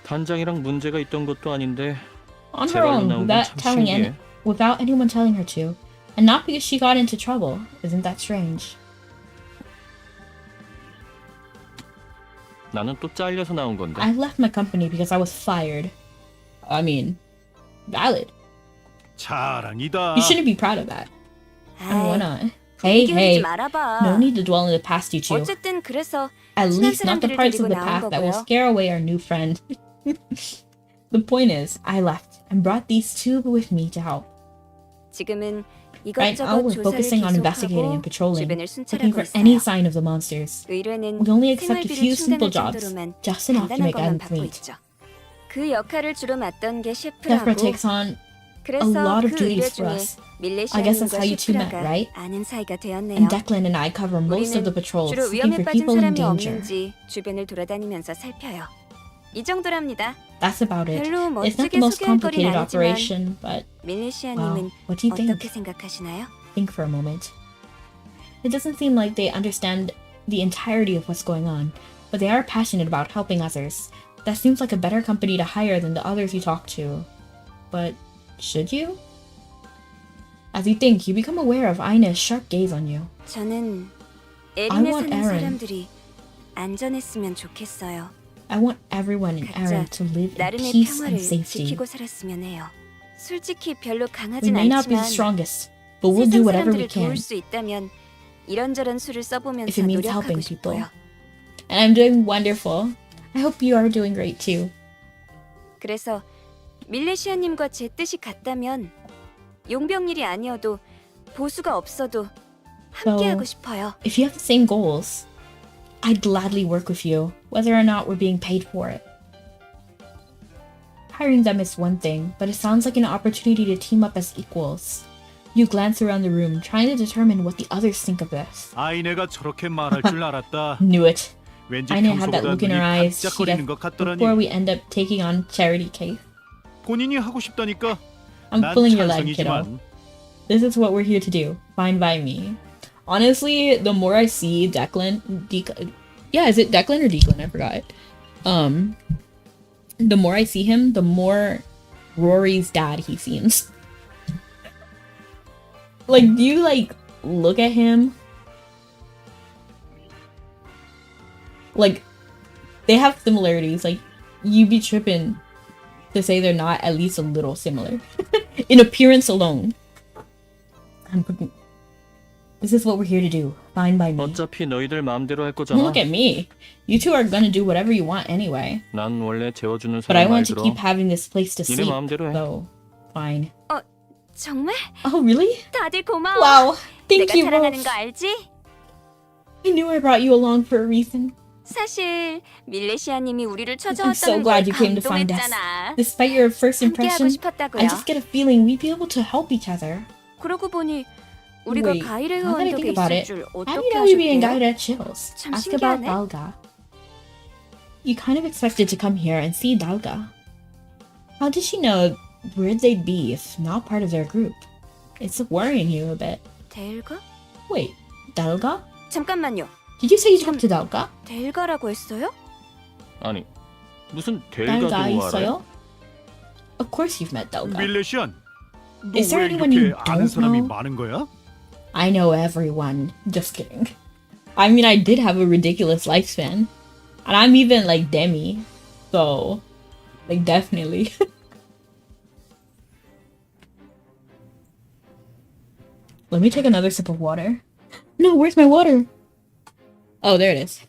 단장이랑 문제가 있던 것도 아닌데 On her 제발로 own, 나온 건 without 참 telling 신기해. without anyone telling her to, and not because she got into trouble. Isn't that strange? 나는 또 잘려서 나온 건데. I left my company because I was fired. I mean, valid. 자랑이다. You shouldn't be proud of that. And why 아이, not? Hey, 분위기 hey. 흐리지 말아봐. No need to dwell in the past, you two. 어쨌든 그래서 At 친한 least not the 사람들을 parts of 데리고 the 나온 past that will 거고요. scare away our new friend. The point is, I left and brought these two with me to help. 지금은 Right now, 이것저것 we're 조사를 focusing on investigating 계속하고 and patrolling, 주변을 looking 순찰하고 for any 있어요. sign of the monsters. 의뢰는 We only accept a 생활비를 few simple 충당할 jobs, 정도로만 just enough to 간단한 make 것만 ends 받고 meet. 있죠. 그 역할을 주로 맡던 게 Jeffra 셰프라고. takes on a 그래서 lot of 그 의뢰 duties for 중에 us. I guess that's 밀레시아님과 how you two met, 셰프라가 right? 아는 사이가 되었네요. And Declan and I cover most of the 우리는 patrols, 주로 looking 위험에 for 빠진 people in 사람이 danger. 없는지 주변을 돌아다니면서 살펴요. 이 정도랍니다. That's about it. 별로 It's not 멋지게 the most 소개할 거린 complicated 아니지만 operation, but 밀레시아님은 what do you think? 어떻게 생각하시나요? Think for a moment. It doesn't seem like they understand the entirety of what's going on, but they are passionate about helping others. That seems like a better company to hire than the others you talk to. But should you? As you think, you become aware of Ina's sharp gaze on you. 저는 I 에린에 want 사는 Aaron. 사람들이 안전했으면 좋겠어요. I want everyone in 각자 Erin to live in 나름의 peace 평화를 and safety. 지키고 살았으면 해요. 솔직히 별로 We 강하진 may not be the 않지만 strongest, but we'll do 세상 whatever we 사람들을 can. 도울 수 있다면 이런저런 수를 If 써보면서 it means 노력하고 helping people. 싶어요. And I'm doing wonderful. I hope you are doing great too. 그래서 밀레시아님과 제 뜻이 같다면 용병일이 아니어도 보수가 없어도 함께하고 싶어요. If you have the same goals, I'd gladly work with you, whether or not we're being paid for it. Hiring them is one thing, but it sounds like an opportunity to team up as equals. You glance around the room, trying to determine what the others think of this. 아이네가 저렇게 말할 줄 알았다. Knew it. 왠지 Aine had that 평소보다 look in 눈이 her eyes she 반짝거리는 gets 것 같더라니. before we end up taking on charity case. 본인이 하고 싶다니까. I'm 난 pulling your leg, kiddo. 찬성이지만 This is what we're here to do. Fine by me. Honestly, the more I see Declan, yeah, is it Declan or Declan? I forgot. The more I see him, the more Rory's dad he seems. Like, do you like look at him? Like, they have similarities. Like, you be tripping to say they're not at least a little similar in appearance alone. I'm cooking. This is what we're here to do. Fine by me. 어차피 너희들 마음대로 할 거잖아. Look at me. You two are gonna do whatever you want anyway. 난 원래 재워주는 But I 사람 말 want to 들어. keep having this place to 니네 sleep. 마음대로 해. So, fine. 정말? Oh, really? 다들 고마워. Wow. Thank 내가 you, 사랑하는 Rose. 거 알지? I knew I brought you along for a reason. 사실 밀레시아님이 우리를 I'm so 찾아왔다는 glad 걸 you came to find us. 감동했잖아. Despite your first 함께하고 impression, 싶었다고요. I just get a feeling we'd be able to help each other. 그러고 보니 우리가 Wait, 가이레 now that I 언덕에 think about 있을 it, 줄 how do 어떻게 you know you'd be in 아셨대요? Gaira Chills? 참 Ask about 신기하네. Dalga. You kind of expected to come here and see Dalga. How did she know where they'd be if not part of their group? It's worrying you a bit. 델가? Wait, Dalga? 잠깐만요. Did you say you talked to Dalga? 델가라고 했어요? 아니 무슨 델가도 Dalga 알아? 있어요? Of course you've met Dalga. 밀레시안. 너 Is there 왜 anyone you 이렇게 아는 don't 사람이 know? 많은 거야? I know everyone. Just kidding. I mean, I did have a ridiculous lifespan. And I'm even like Demi. So, like, definitely. Let me take another sip of water. No, where's my water? Oh, there it is.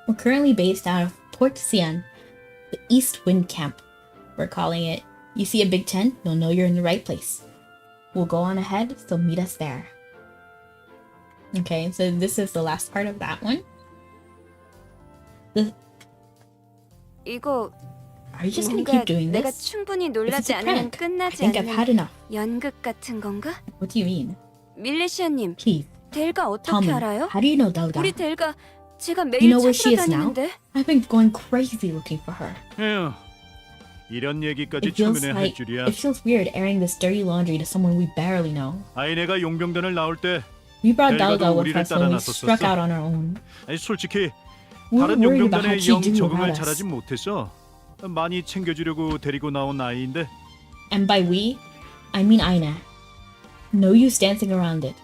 We're currently based out of Port Sian, the East Wind Camp, we're calling it. You see a big tent, you'll know you're in the right place. We'll go on ahead, so meet us there. Okay, so this is the last part of that one. 이거 Are you just gonna 뭔가 keep doing 내가 this? 충분히 This is 놀라지 a 않으면 prank. I 끝나지 think I've had 않는 enough. 연극 같은 건가? What do you mean? 밀레시아님, Keith, 델가 tell 어떻게 me, 알아요? how do you know Delga? 우리 델가 제가 You 매일 know where she 찾으러 is now? 다니는데. I've been going crazy looking for her. 에휴, 이런 얘기까지 It feels 최근에 할 like 줄이야. it feels weird airing this dirty laundry to someone we barely know. 아이네가 용병단을 나올 때 We brought 델가도 Delga with 우리를 us when we 따라 struck 나섰었어. out on our own. 아니, 솔직히 We were 다른 worried about how 용병단에 she'd 영 do 적응을 without us. 잘하지 못해서 많이 챙겨주려고 데리고 나온 아이인데 And by we, I mean Aina. No use dancing around it.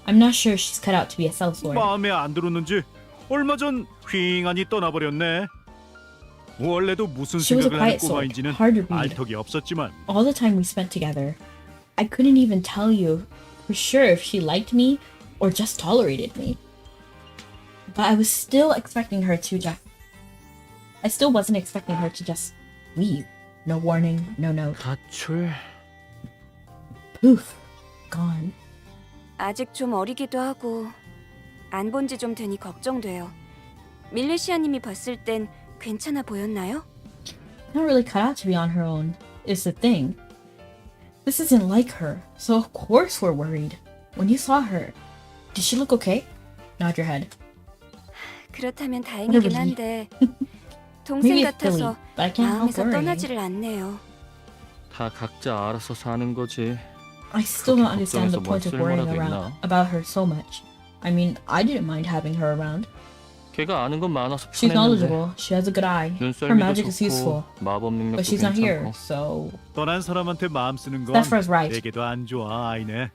I'm not sure she's cut out to be a sellsword. 마음에 안 들었는지 얼마 전 휑하니 떠나버렸네. 원래도 무슨 She was a 생각을 하는 quiet sort, 꼬마인지는 hard to 알 read. 턱이 없었지만 All the time we spent together, I couldn't even tell you for sure if she liked me or just tolerated me. But I was still expecting her to just... I still wasn't expecting her to just leave. No warning, no note. 다출. Poof. Gone. 아직 좀 어리기도 하고 안 본 지 좀 되니 걱정돼요. 밀레시아님이 봤을 땐 괜찮아 보였나요? Not really cut out to be on her own, is the thing. This isn't like her, so of course we're worried. When you saw her, did she look okay? Nod your head. 그렇다면 다행이긴 relief. 한데 동생 Maybe it's silly, 같아서 but I can't help 마음에서 worrying. 떠나지를 않네요. 다 각자 알아서 사는 거지. I still don't 그렇게 understand the 걱정해서 point of 뭘 worrying 쓸모라도 about her so much. I mean, I didn't mind having her around. 걔가 아는 건 많아서 She's 편했는데. knowledgeable, she has a good eye, her 눈썰미도 magic is useful, 좋고 마법 능력도 but she's not here, 괜찮고. so... 떠난 사람한테 마음 쓰는 건 Zephyr's right. 내게도 안 좋아 아이네.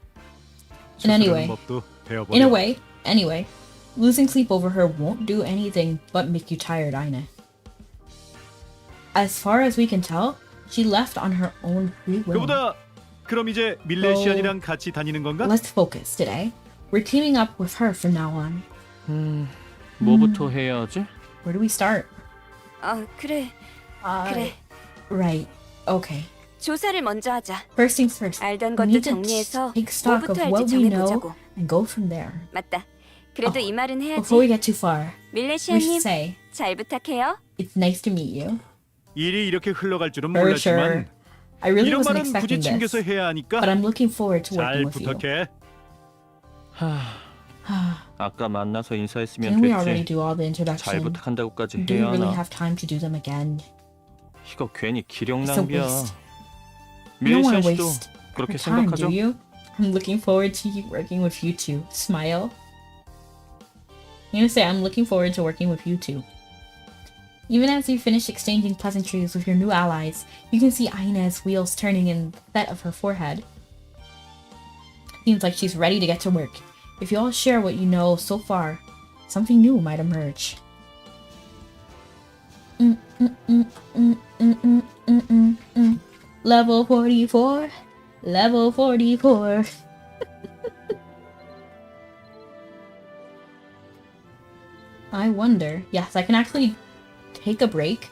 In any way, 법도 배워버려. in a way, anyway, losing sleep over her won't do anything but make you tired, Aina. As far as we can tell, she left on her own free will. 그보다 그럼 이제 밀레시안이랑 같이 다니는 건가? Let's focus today. We're teaming up with her from now on. 뭐부터 해야 하지? Where do we start? 그래. 그래. Right. Okay. 조사를 먼저 하자. First things first. 알던 We 것도 need to 정리해서 take stock of 뭐부터 what 할지 we know 정해보자고. and go from there. 맞다. 그래도 이 말은 Before we 해야지. get too far, we should 밀레시아님, say 잘 부탁해요. it's nice to meet you. 일이 이렇게 흘러갈 줄은 For 몰랐지만 sure. I really 이런 wasn't 말은 굳이 expecting 챙겨서 this, 해야 하니까 but I'm looking forward to 잘 working with you. 부탁해. 아까 만나서 인사했으면 Didn't we already 됐지. do all the 잘 introduction? 부탁한다고까지 Do we 해야 really 하나? have time to do them again? 이거 괜히 기력 It's a 낭비야. waste. You don't want 밀레시안 to 씨도 waste 그렇게 your time, do 생각하죠? you? I'm looking forward to working with you two. Smile. I'm gonna say I'm looking forward to working with you two. Even as you finish exchanging pleasantries with your new allies, you can see Aina's wheels turning in the set of her forehead. Seems like she's ready to get to work. If you all share what you know so far, something new might emerge. Level 44. Level 44. I wonder. Yes, I can actually take a break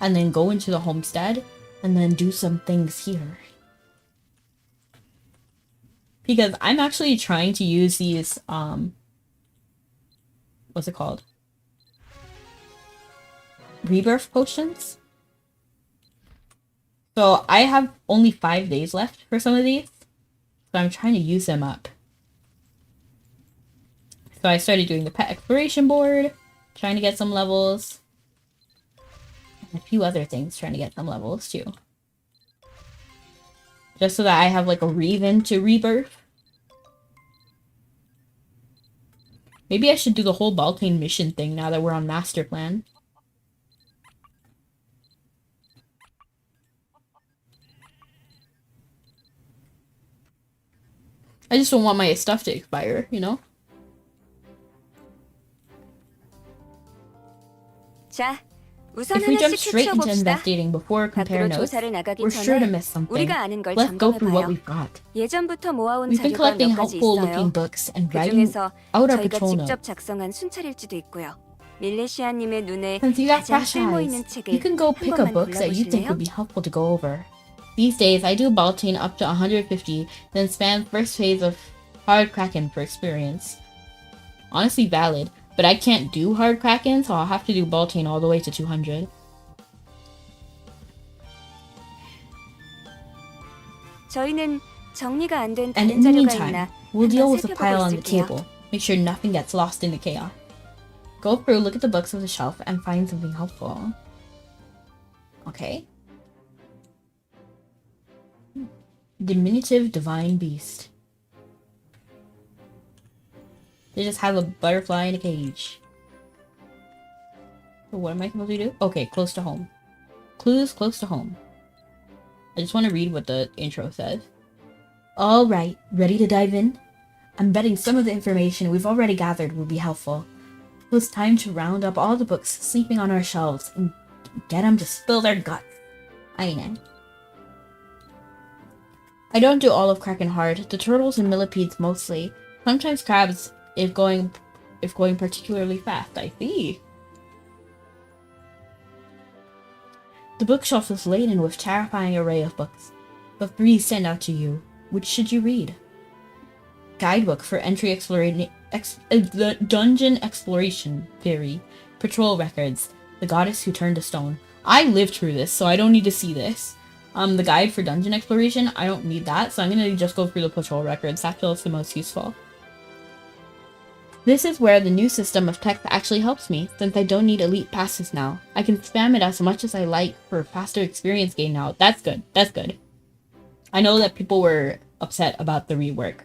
and then go into the homestead and then do some things here. Because I'm actually trying to use these, what's it called? Rebirth potions. So I have only 5 days left for some of these. So I'm trying to use them up. So I started doing the pet exploration board, trying to get some levels. And a few other things, trying to get some levels too. Just so that I have like a reason to rebirth. Maybe I should do the whole Baltane mission thing now that we're on master plan. I just don't want my stuff to expire, you know? 자, 우선 If we jump 하나씩 straight into 해치워봅시다. investigating before compare 밖으로 notes, 조사를 나가기 we're sure to 전에 miss something. 우리가 아는 걸 Let's go through what 점검해봐요. we've got. 예전부터 모아온 We've been 자료가 collecting 몇 가지 helpful 있어요. looking books and 그 writing 중에서 out our 저희가 patrol 직접 notes. 작성한 순찰일지도 있고요. 밀레시아님의 눈에 Since you got 가장 fresh 쓸모 eyes, 있는 you 책을 can go 한 pick a 번만 books that you think 골라보실래요? would be helpful to go over. These days, I do Baltane up to 150, then spam first phase of Hard Kraken for experience. Honestly valid. But I can't do hard Kraken, so I'll have to do Baltane all the way to 200. 저희는 정리가 안 된 And 다른 in the 자료가 meantime, 있나 we'll deal with the 살펴보고 pile on the 있을게요. table. Make sure nothing gets lost in the chaos. Go through, look at the books of the shelf, and find something helpful. Okay. Diminutive divine beast. They just have a butterfly in a cage. So what am I supposed to do? Okay, close to home. Clues close to home. I just want to read what the intro says. Alright, ready to dive in? I'm betting some of the information we've already gathered will be helpful. It was time to round up all the books sleeping on our shelves and get them to spill their guts. I know. I don't do all of Kraken hard, the turtles and millipedes mostly. Sometimes crabs if going particularly fast, I see. The bookshelf is laden with terrifying array of books, but 3 stand out to you. Which should you read? Guidebook for entry the dungeon exploration theory. Patrol records. The goddess who turned to stone. I lived through this, so I don't need to see this. The guide for dungeon exploration, I don't need that, so I'm gonna just go through the patrol records. That feels the most useful. This is where the new system of text actually helps me, since I don't need elite passes now. I can spam it as much as I like for a faster experience gain now. That's good. That's good. I know that people were upset about the rework.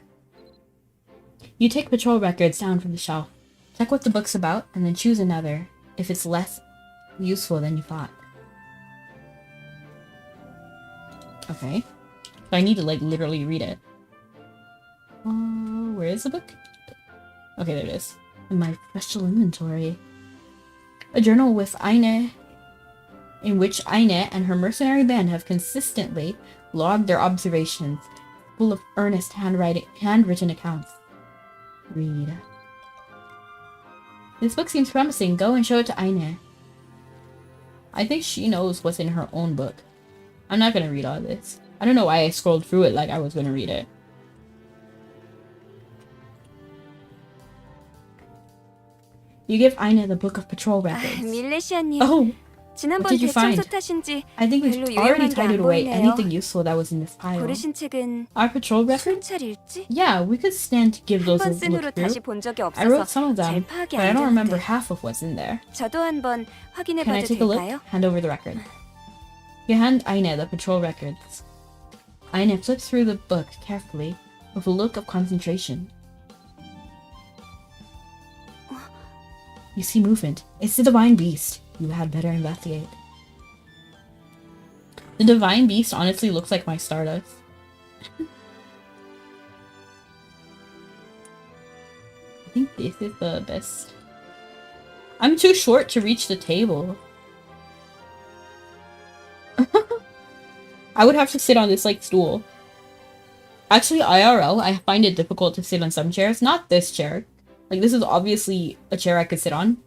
You take patrol records down from the shelf, check what the book's about, and then choose another, if it's less useful than you thought. Okay. So I need to, like, literally read it. Where is the book? Okay, there it is. In my special inventory. A journal with Aine, in which Aine and her mercenary band have consistently logged their observations, full of earnest handwritten accounts. Read. This book seems promising. Go and show it to Aine. I think she knows what's in her own book. I'm not gonna read all this. I don't know why I scrolled through it like I was gonna read it. You give Aine the book of patrol records. 밀레시아님, Oh! 지난번 What did you find? 대청소 탓인지 I think 별로 we've already 유용한 게 tied it 안 away. 보이네요. Anything useful that was in this pile. 고르신 책은 Our patrol records? 순찰일지? Yeah, we could stand to give those a 한번 쓴 후로 look 다시 through. 본 적이 I wrote 없어서 some of 잘 them, 파악이 but I 안 don't remember 되는데 half of what's in there. 저도 한번 Can I 확인해봐도 take a look? 될까요? Hand over the record. You hand Aine the patrol records. Aine flips through the book carefully, with a look of concentration. You see movement. It's the divine beast. You had better investigate. The divine beast honestly looks like my Stardust. I think this is the best. I'm too short to reach the table. I would have to sit on this like stool. Actually, IRL, I find it difficult to sit on some chairs. Not this chair. Like, this is obviously a chair I could sit on.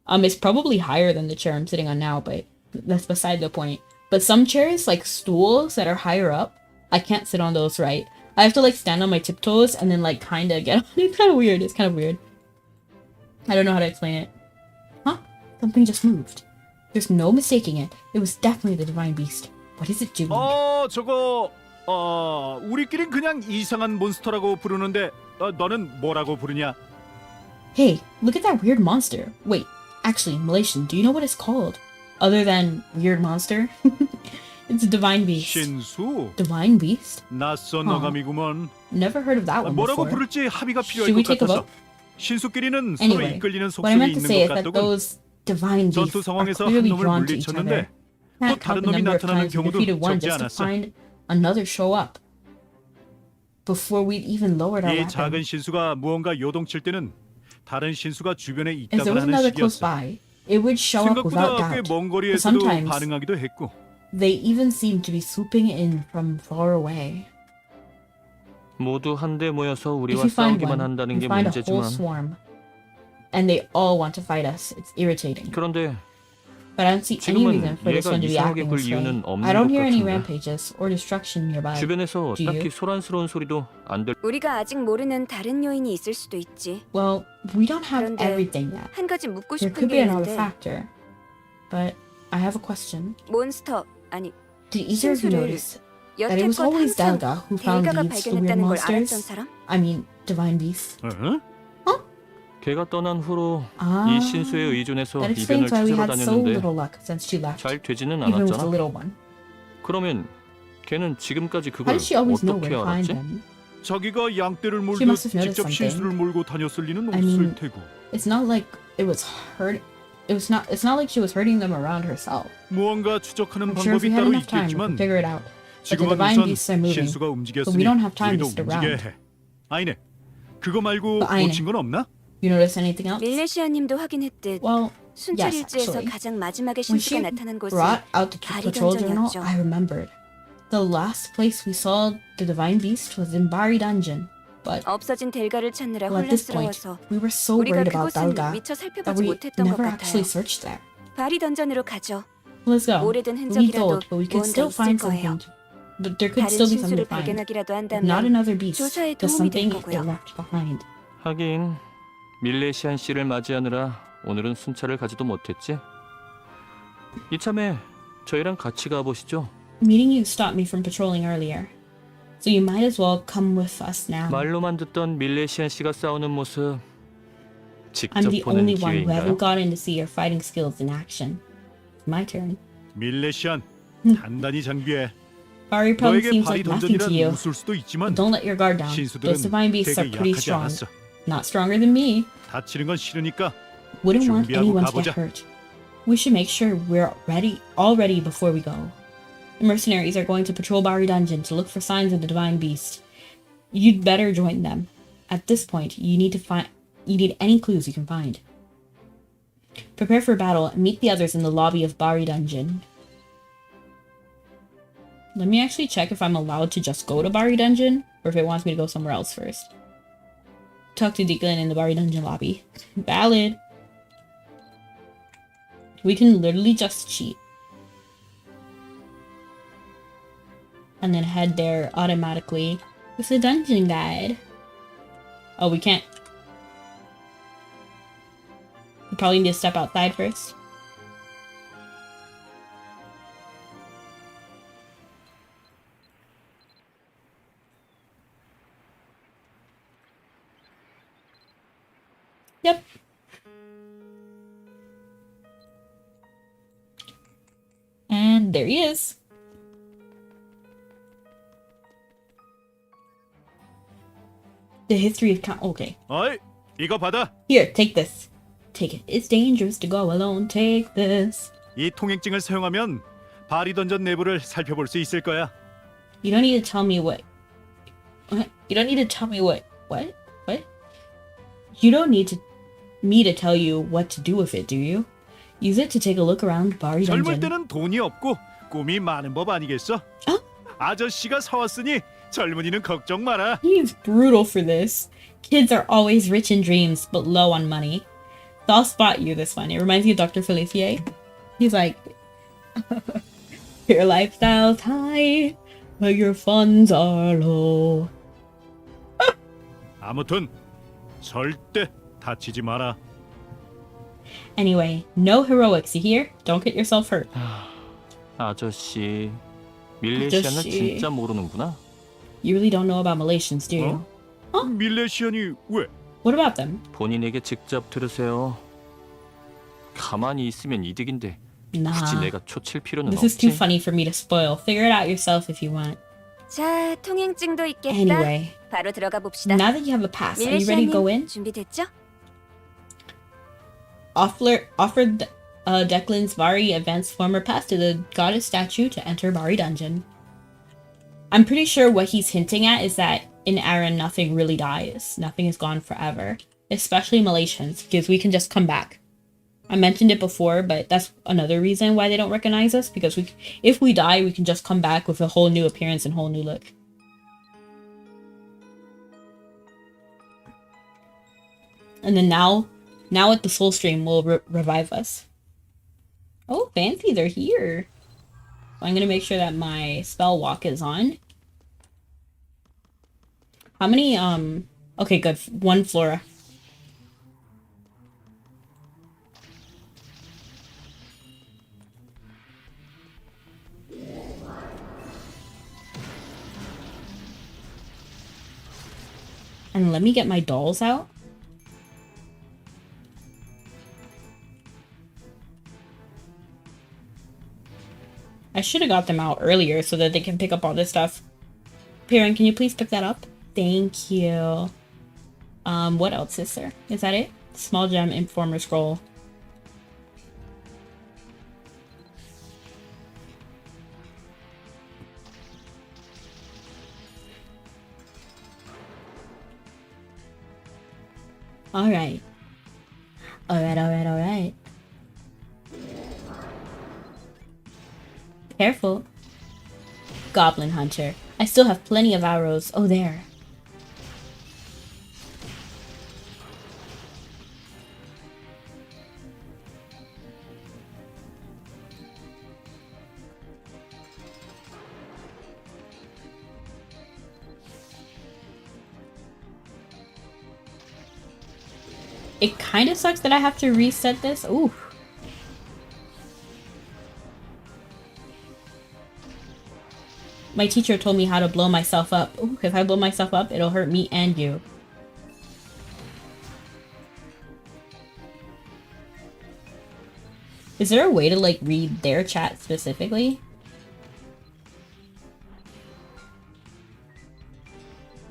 It's probably higher than the chair I'm sitting on now, but that's beside the point. But some chairs, like stools that are higher up, I can't sit on those, right? I have to like stand on my tiptoes and then like kind of get on. It's kind of weird. It's kind of weird. I don't know how to explain it. Huh? Something just moved. There's no mistaking it. It was definitely the divine beast. What is it doing? 저거 우리끼린 그냥 이상한 몬스터라고 부르는데 너는 뭐라고 부르냐? Hey, look at that weird monster. Wait, actually, Malaysian, do you know what it's called? Other than weird monster? It's a divine beast. 신수? Divine beast? 낯선 어감이구먼. Never heard of that one 뭐라고 before. 부를지 합의가 필요할 Should we 것 take a 같아서. vote? 신수끼리는 서로 Anyway, 이끌리는 what I 속성이 meant to say 있는 is 것 that 같더군. those divine 전투 beasts are 상황에서 한 clearly 놈을 drawn to each other. 물리쳤는데 또 Can't count 다른 the 놈이 number of 나타나는 times we 경우도 defeated one 적지 just to 않았어. find another show up. Before we'd even lowered our 이 weapon. 작은 신수가 무언가 요동칠 때는 다른 신수가 주변에 If there 있다고 was 하는 another close 식이었어. by, it would show up without 생각보다 꽤 doubt. 먼 But 거리에서도 sometimes 반응하기도 했고. they even seemed to be swooping in from far away. 모두 한데 모여서 If 우리와 you find 싸우기만 one, 한다는 you 게 find a whole 문제지만 swarm. And they all want to fight us. It's irritating. 그런데 But I don't see any 지금은 reason for this 얘가 one to be 이상하게 acting 굴 this way. 이유는 없는 I don't 것 hear any 같은데. rampages or destruction nearby. 주변에서 Do you? 딱히 소란스러운 소리도 안 들. 우리가 아직 모르는 다른 요인이 있을 수도 있지. Well, we don't have 그런데 everything yet. 한 가지 묻고 There 싶은 could 게 be another 있는데 factor. But I have a question. 몬스터 아니 Did either of you 신수를 notice that it was 여태껏 always 항상 Delga who found 델가가 leads to the weird 발견했다는 걸 알았던 monsters? 사람? I mean, divine beasts. 어? 걔가 떠난 후로 Ah, 이 신수에 의존해서 that 이변을 explains why we 찾으러 had so 다녔는데 little luck since she left, 잘 되지는 even with the 않았잖아. little one. 그러면 걔는 지금까지 How 그걸 did she always know where 어떻게 to find 알았지? them? 자기가 양떼를 She 몰듯 must have noticed 직접 something. 신수를 몰고 다녔을 리는 I mean, 없을 테고. It's not like it was hurt. It's not like she was hurting them around herself. 무언가 추적하는 I'm sure if we 방법이 had 따로 enough time, we could 있겠지만 figure it out. But the 지금은 divine 우선 beasts are moving. 신수가 But 움직였으니 we don't have time to 우리도 sit 움직여야 around. 해. 아이네, 그거 말고 아이네. 놓친 건 없나? You notice anything else? 밀레시아님도 확인했듯 Well, 순찰일지에서 actually. 가장 마지막에 when 신수가 she 나타난 곳은 brought out the 바리 patrol journal, 던전이었죠. I remembered. The last place we saw the divine beast was in Bari Dungeon. But 없어진 델가를 찾느라 well, at this point, 혼란스러워서 we were so 우리가 worried about 그곳은 Dalga 미처 that 살펴보지 we 못했던 것 never 같아요. actually searched there. 바리 던전으로 가죠. Let's go. 오래된 We 흔적이라도 told, but we could 뭔가 still 있을 find 거예요. something. But there could 다른 still be something 신수를 to find. 발견하기라도 If not 한다면 another beast, 조사에 just 도움이 될 something it 거고요. left behind. 하긴 밀레시안 씨를 맞이하느라 오늘은 순찰을 가지도 못했지. 이참에 저희랑 같이 가보시죠. Meeting you stopped me from patrolling earlier. So you might as well come with us now. 말로만 듣던 밀레시안 씨가 싸우는 모습 직접 I'm the 보는 only one who 기회인가요? haven't gotten to see your fighting skills in action. My turn. 밀레시안, 단단히 장비해. Bari probably 너에게 seems 발이 like nothing to 던전이란 you. 웃을 수도 있지만 Don't let your guard down. 신수들은 Those divine beasts are 되게 pretty 약하지 strong. 않았어. Not stronger than me. 다치는 건 싫으니까 Wouldn't want 준비하고 anyone to 가보자. get hurt. We should make sure we're all ready before we go. The mercenaries are going to patrol Bari Dungeon to look for signs of the divine beast. You'd better join them. At this point, you need any clues you can find. Prepare for battle and meet the others in the lobby of Bari Dungeon. Let me actually check if I'm allowed to just go to Bari Dungeon or if it wants me to go somewhere else first. Talk to Declan in the Bari Dungeon lobby. Valid. We can literally just cheat. And then head there automatically with the dungeon guide. Oh, we can't. We probably need to step outside first. Yep. And there he is. The history of okay. 어이, 이거 받아. Here, take this. Take it. It's dangerous to go alone. Take this. 이 통행증을 사용하면 바리 던전 내부를 살펴볼 수 있을 거야. You don't need to tell me what. You don't need to tell me what. What? What? You don't need me to tell you what to do with it, do you? Use it to take a look around Bari 젊을 Dungeon. 때는 돈이 없고 꿈이 많은 법 아니겠어? 아저씨가 사왔으니 젊은이는 걱정 마라. He's brutal for this. Kids are always rich in dreams, but low on money. So I'll spot you this one. It reminds me of Dr. Felicia. He's like, your lifestyle's high, but your funds are low. 아무튼 절대 다치지 마라. Anyway, no heroics, you hear? Don't get yourself hurt. 아저씨 밀레시안을 아저씨. 진짜 모르는구나. You really don't know about Malaysians, do you? 밀레시안이 왜? What about them? 본인에게 직접 들으세요. 가만히 있으면 이득인데 굳이 Nah. 내가 초칠 필요는 This is too 없지. funny for me to spoil. Figure it out yourself if you want. 자, 통행증도 있겠다. Anyway, 바로 들어가 봅시다. now that you have a pass, are you ready to go in? 밀레시아님, 준비됐죠? Offered Declan's Bari advanced former pass to the goddess statue to enter Bari Dungeon. I'm pretty sure what he's hinting at is that in Aaron, nothing really dies. Nothing is gone forever. Especially Malaysians, because we can just come back. I mentioned it before, but that's another reason why they don't recognize us, because if we die, we can just come back with a whole new appearance and whole new look. And then now at the soul stream will revive us. Oh, fancy, they're here. So I'm gonna make sure that my spell walk is on. How many, okay, good. One flora. And let me get my dolls out. I should have got them out earlier so that they can pick up all this stuff. Perrin, can you please pick that up? Thank you. What else is there? Is that it? Small gem, informer scroll. Alright. Alright. Careful. Goblin Hunter. I still have plenty of arrows. Oh, there. It kind of sucks that I have to reset this. Ooh. My teacher told me how to blow myself up. Ooh, if I blow myself up, it'll hurt me and you. Is there a way to, like, read their chat specifically?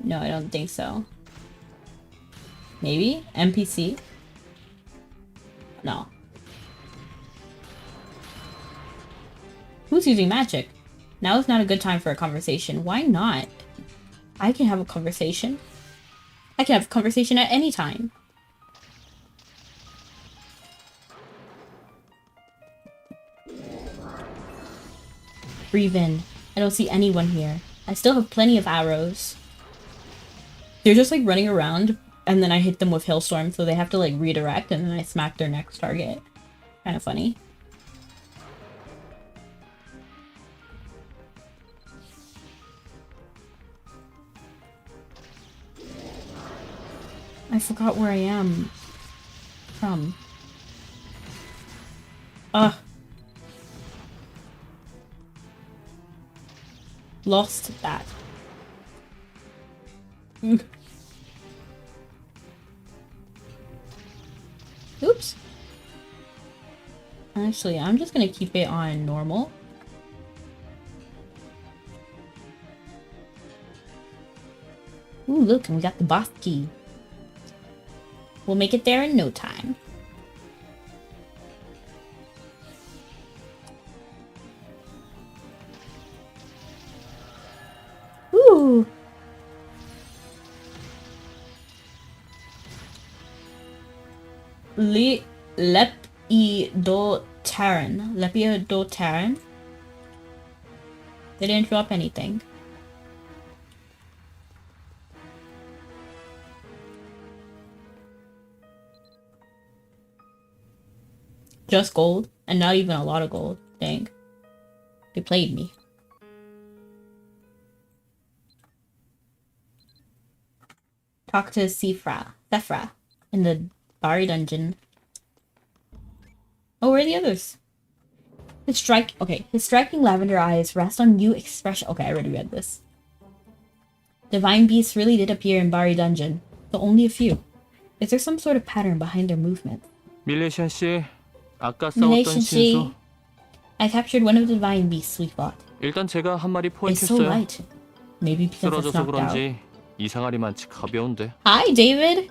No, I don't think so. Maybe? NPC? No. Who's using magic? Now is not a good time for a conversation. Why not? I can have a conversation. I can have a conversation at any time. Breathe in. I don't see anyone here. I still have plenty of arrows. They're just like running around, and then I hit them with Hailstorm, so they have to like redirect, and then I smack their next target. Kind of funny. I forgot where I am from. Lost that. Oops. Actually, I'm just gonna keep it on normal. Ooh, look, and we got the boss key. We'll make it there in no time. Ooh. Lepidotaren. They didn't drop anything. Just gold, and not even a lot of gold. Dang. They played me. Talk to Sephra in the Bari dungeon. Oh, where are the others? His striking lavender eyes rest on you expression. Okay, I already read this. Divine beasts really did appear in Bari dungeon, but only a few. Is there some sort of pattern behind their movement? 밀레시안 씨, 아까 Milation 싸웠던 신수. I captured one of the divine beasts we fought. 일단 제가 한 마리 It's so 포획했어요. light. Maybe because it's 쓰러져서 knocked out. 그런지 이상하리만치 가벼운데. Hi, David!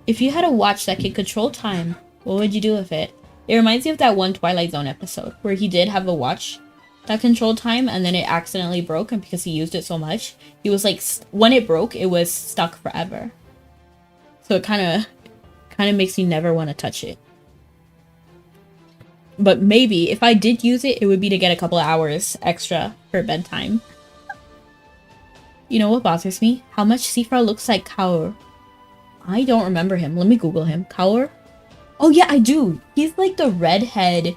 If you had a watch that could control time, what would you do with it? It reminds me of that one Twilight Zone episode where he did have a watch that controlled time and then it accidentally broke, and because he used it so much, he was like, when it broke, it was stuck forever. So it kind of makes me never want to touch it. But maybe if I did use it, it would be to get a couple of hours extra for bedtime. You know what bothers me? How much Sephra looks like Kaur. I don't remember him. Let me Google him. Kaur? Oh yeah, I do. He's like the redhead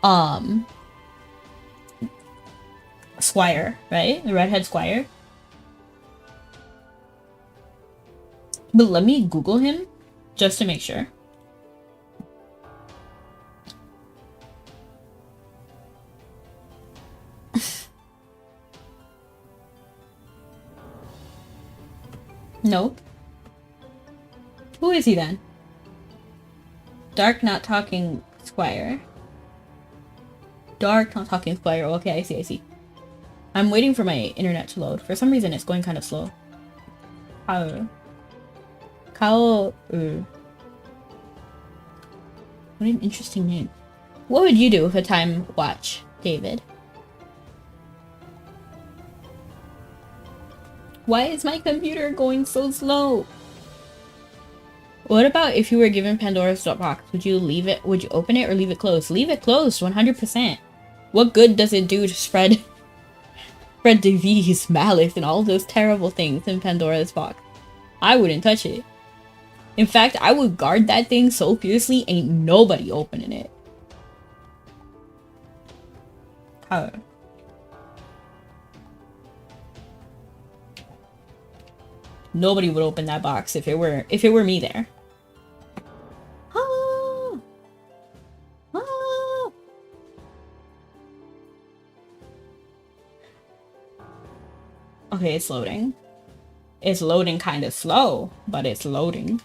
um Squire, right? The redhead Squire. But let me Google him just to make sure. Nope. Who is he then? Dark not talking Squire. Dark not talking Squire. Okay, I see. I'm waiting for my internet to load. For some reason, it's going kind of slow. Kao. What an interesting name. What would you do with a time watch, David? Why is my computer going so slow? What about if you were given Pandora's box? Would you leave it? Would you open it or leave it closed? Leave it closed, 100%. What good does it do to spread disease, malice, and all those terrible things in Pandora's box? I wouldn't touch it. In fact, I would guard that thing so fiercely, ain't nobody opening it. How? Nobody would open that box if it were me there. Ah! Ah! Okay, it's loading. It's loading kind of slow, but it's loading.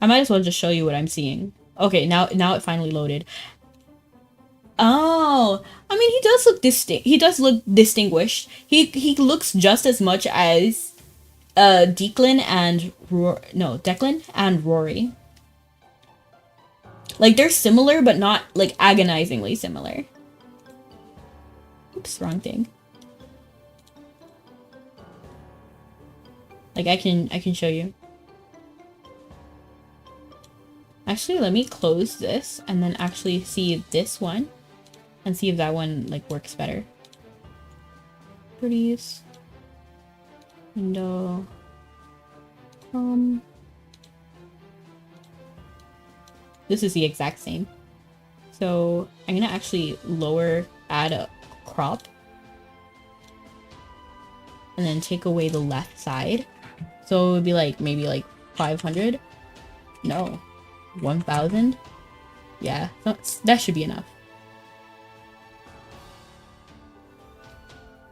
I might as well just show you what I'm seeing. Okay, now it finally loaded. Oh, I mean, he does look distinct. He does look distinguished. He looks just as much as Declan and Declan and Rory. Like, they're similar, but not like agonizingly similar. Oops, wrong thing. Like, I can show you. Actually, let me close this and then actually see this one and see if that one like works better. Pretties. Window. This is the exact same. So I'm gonna actually add a crop. And then take away the left side. So it would be like maybe like 500. No. 1,000? Yeah, that should be enough.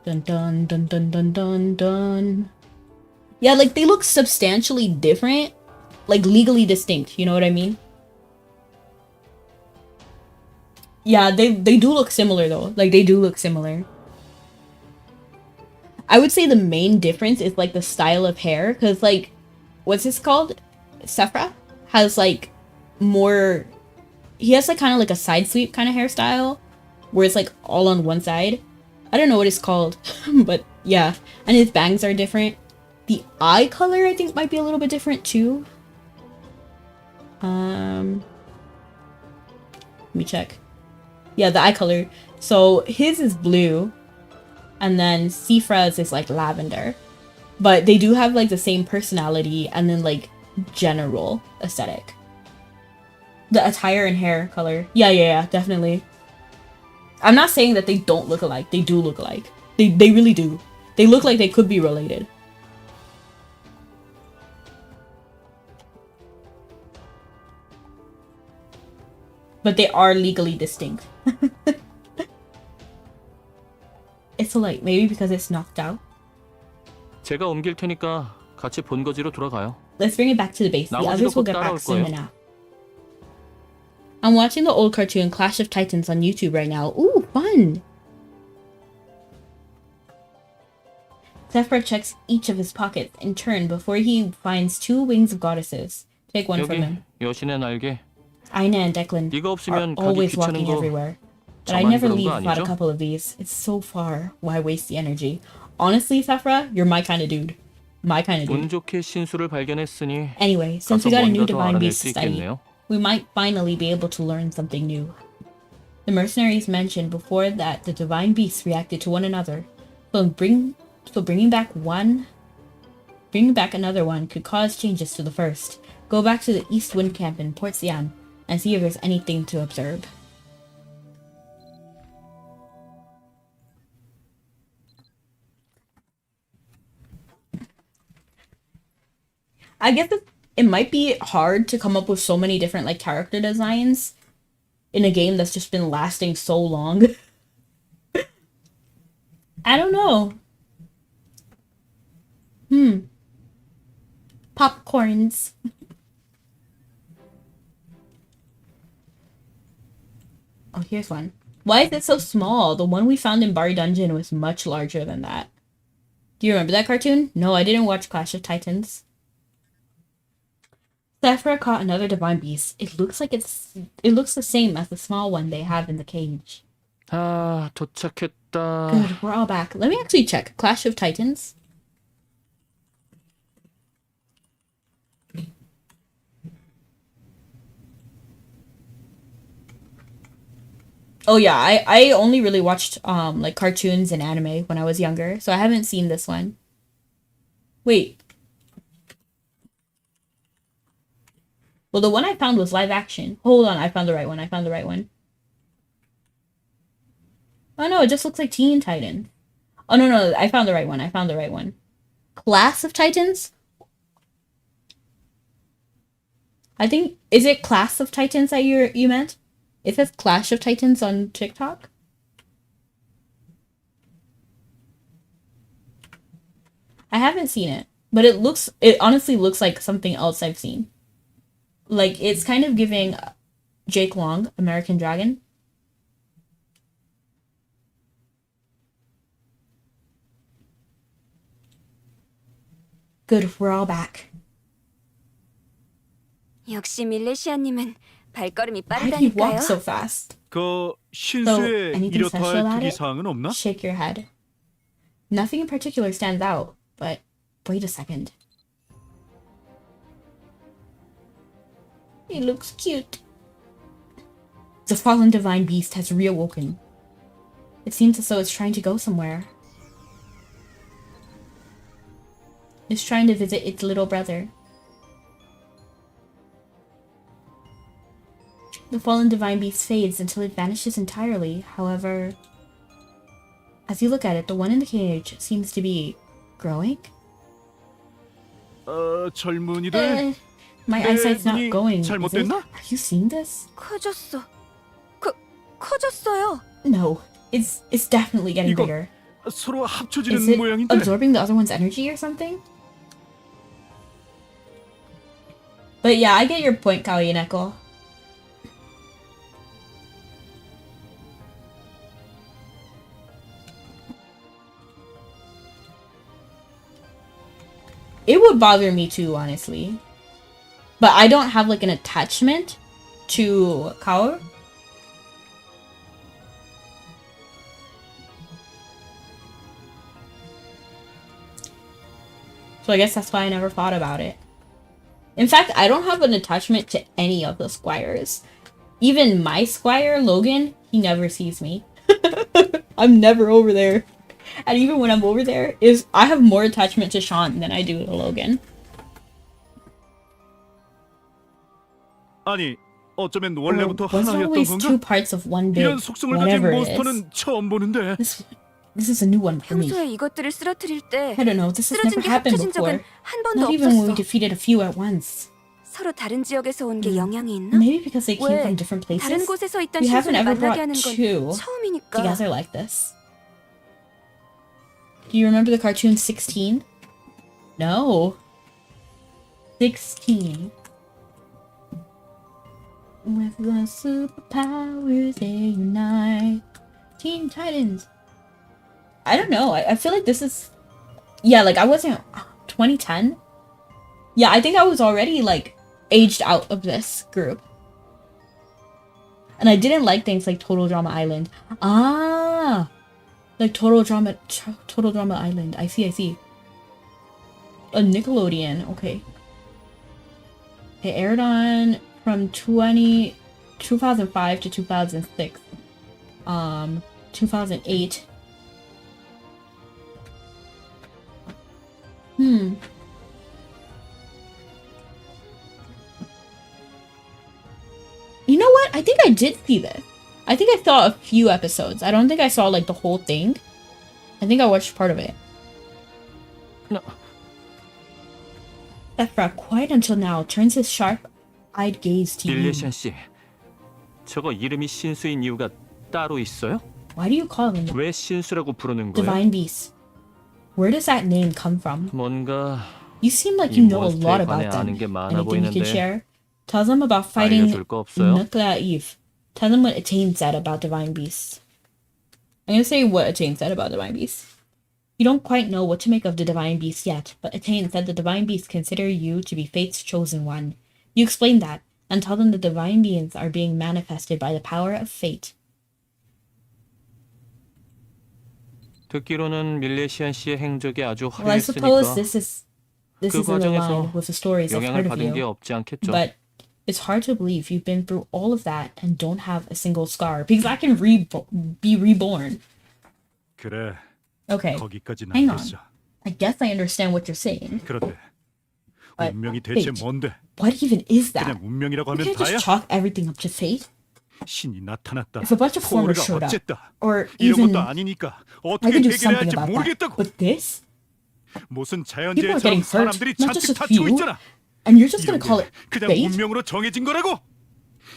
Dun dun dun dun dun dun dun. Yeah, like they look substantially different. Like legally distinct, you know what I mean? Yeah, they do look similar though. Like they do look similar. I would say the main difference is like the style of hair, because like, what's this called? Sephra has like more, he has like kind of like a side sweep kind of hairstyle where it's like all on one side. I don't know what it's called, but yeah. And his bangs are different. The eye color I think might be a little bit different too. Let me check. Yeah, the eye color. So his is blue and then Sephra's is like lavender. But they do have like the same personality and then like general aesthetic. The attire and hair color. Yeah, definitely. I'm not saying that they don't look alike. They do look alike. They really do. They look like they could be related. But they are legally distinct. It's alike. Maybe because it's knocked out. 제가 옮길 테니까 같이 본거지로 돌아가요. Let's bring it back to the base. The 나머지도 others will 곧 get back 따라올 soon 거예요. enough. I'm watching the old cartoon Clash of Titans on YouTube right now. Ooh, fun! Sephra checks each of his pockets in turn before he finds 2 wings of goddesses. Take one from 여기 him. 여신의 날개. Aina and Declan 네가 are 없으면 가기 always 귀찮은 walking 거 everywhere. But I 저만 never 그런 거 leave without a 아니죠? couple of these. It's so far. Why waste the energy? Honestly, Sephra, you're my kind of dude. My kind of 운 dude. 좋게 신수를 발견했으니 Anyway, since 가서 we got a new 뭔가 더 divine 알아낼 beast 수 to study, 있겠네요. we might finally be able to learn something new. The mercenaries mentioned before that the divine beasts reacted to one another, so bringing back another one could cause changes to the first. Go back to the East Wind Camp in Port Siam. and see if there's anything to observe. I guess it might be hard to come up with so many different like character designs in a game that's just been lasting so long. I don't know. Popcorns. Oh, here's one. Why is it so small? The one we found in Bari Dungeon was much larger than that. Do you remember that cartoon? No, I didn't watch Clash of Titans. Saphira caught another divine beast. It looks the same as the small one they have in the cage. 아, 도착했다. Good, we're all back. Let me actually check. Clash of Titans. Oh yeah, I only really watched like cartoons and anime when I was younger, so I haven't seen this one. Wait. Well, the one I found was live action. Hold on, I found the right one. Oh no, it just looks like Teen Titan. Oh no, I found the right one. Class of Titans? I think, is it Class of Titans that you meant? It says Clash of Titans on TikTok. I haven't seen it, but it honestly looks like something else I've seen. Like, it's kind of giving Jake Long, American Dragon. Good, we're all back. 역시 밀레시아님은 발걸음이 Why do you walk 빠르다니까요. so fast? 그 신수에 anything 이렇다 special 할 about 특이 it? 사항은 없나? Shake your head. Nothing in particular stands out, but wait a second. He looks cute. The fallen divine beast has reawoken. It seems as though it's trying to go somewhere. It's trying to visit its little brother. The fallen divine beast fades until it vanishes entirely. However, as you look at it, the one in the cage seems to be growing. 젊은이들. My 내 eyesight's not 눈이 going. Is it? 잘못됐나? Are you seeing this? 커졌어. 커졌어요. No, it's definitely getting 이거 bigger. 서로 Is 합쳐지는 it 모양인데. absorbing the other one's energy or something? But yeah, I get your point, Kawi and Echo. It would bother me too, honestly. But I don't have like an attachment to Kaoru. So I guess that's why I never thought about it. In fact, I don't have an attachment to any of the squires. Even my squire, Logan, he never sees me. I'm never over there. And even when I'm over there, I have more attachment to Sean than I do to Logan. 아니, 어쩌면 원래부터 Was it 하나였던 always two 건가? parts of one big 이런 속성을 가진 whatever it is? 몬스터는 처음 보는데. This is a new one for me. 평소에 이것들을 쓰러뜨릴 때 I don't know, this has never 쓰러진 게 happened 합쳐진 적은 before. 한 번도 Not even when we 없었어. defeated a few at once. 서로 다른 지역에서 온 게 영향이 있나? Maybe because they came 왜 from different 다른 places. 곳에서 있던 We haven't 신수를 ever 만나게 brought 하는 건 two 처음이니까. together like this. Do you remember the cartoon 16? No. 16. With the superpowers they unite. Teen Titans. I don't know. I feel like this is... Yeah, like I wasn't... 2010? Yeah, I think I was already like aged out of this group. And I didn't like things like Total Drama Island. Ah! Like Total Drama Island. I see. A Nickelodeon. Okay. It aired on from 2005 to 2006. 2008. did see this. I think I saw a few episodes. I don't think I saw like the whole thing. I think I watched part of it. No. Ephra, quiet until now, turns his sharp-eyed gaze to you. 밀레시안 씨, 저거 이름이 신수인 이유가 따로 있어요? Why do you call him 왜 신수라고 부르는 거예요? Divine Beast? Where does that name come from? 뭔가 You seem like 이 you know a 몬스터에 lot 관해 about them. 아는 게 많아 Anything you can 보이는데 share? Tell them about fighting 알려줄 거 없어요? Nuclear Eve. Tell them what Attain said about Divine Beasts. I'm gonna say what Attain said about Divine Beasts. You don't quite know what to make of the Divine Beast yet, but Attain said the Divine Beasts consider you to be Fate's chosen one. You explain that, and tell them the Divine Beings are being manifested by the power of Fate. 듣기로는 밀레시안 씨의 행적이 아주 Well, I suppose 화려했으니까 this is in 과정에서 line with the stories I've 영향을 heard of 받은 게 you. 없지 않겠죠? But it's hard to believe you've been through all of that and don't have a single scar. Because I can be reborn. 그래, Okay, 거기까지는 hang on. 알겠어. I guess I understand what you're saying. 그런데 But 운명이 대체 fate. 뭔데? What even is that? 그냥 운명이라고 You 하면 can't 다야? just chalk everything up to fate. 신이 나타났다. If a bunch of foreigners 포르가 showed up, 어쨌다. or 이런 even 것도 아니니까 I 어떻게 could do 해결해야 something 할지 about that. 모르겠다고. But this? 무슨 People are getting 자연재해처럼 hurt, 사람들이 not 잔뜩 just a 다치고 few. 있잖아. And you're just 이런 gonna call 게 it 그냥 fate? 운명으로 정해진 거라고?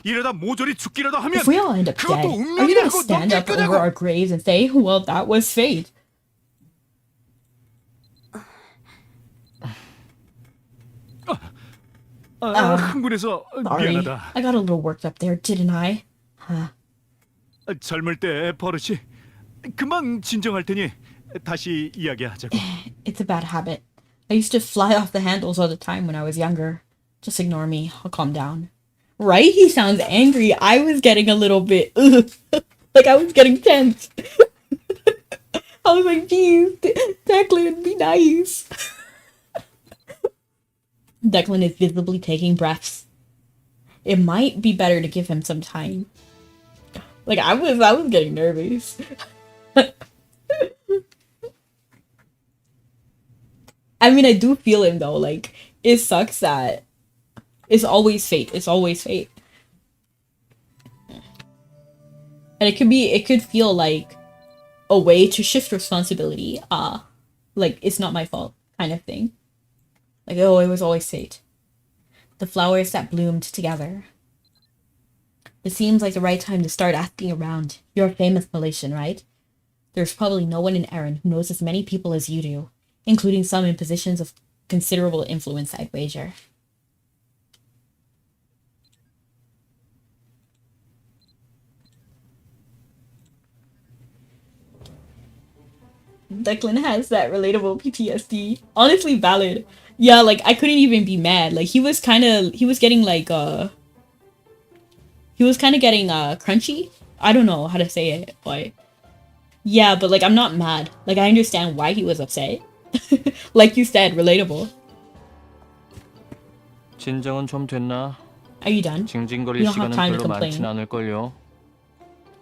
이러다 모조리 죽기라도 하면 If we all end up dead, 그것도 are you gonna 운명이라고 stand 넘길 up over our 거냐고. graves and say, well, that was fate? 흥분해서 Sorry, 미안하다. I got a little worked up there, didn't I? 젊을 때 버릇이 금방 진정할 테니 다시 이야기하자고. It's a bad habit. I used to fly off the handles all the time when I was younger. Just ignore me. I'll calm down. Right? He sounds angry. I was getting a little bit, like I was getting tense. I was like, geez, Declan, be nice. Declan is visibly taking breaths. It might be better to give him some time. Like I was getting nervous. I mean, I do feel him though. Like it sucks that it's always fate. It's always fate. And it could feel like a way to shift responsibility. Like it's not my fault kind of thing. Like, oh, it was always fate. The flowers that bloomed together. It seems like the right time to start asking around. You're a famous Malaysian, right? There's probably no one in Erin who knows as many people as you do, including some in positions of considerable influence, I'd wager. Declan has that relatable PTSD. Honestly valid. Yeah, like I couldn't even be mad. Like he was getting crunchy. I don't know how to say it, but yeah, but like I'm not mad. Like I understand why he was upset. Like you said, relatable. 진정은 좀 됐나? Are you done? 징징거릴 You don't have 시간은 time to 별로 complain. 많진 않을걸요.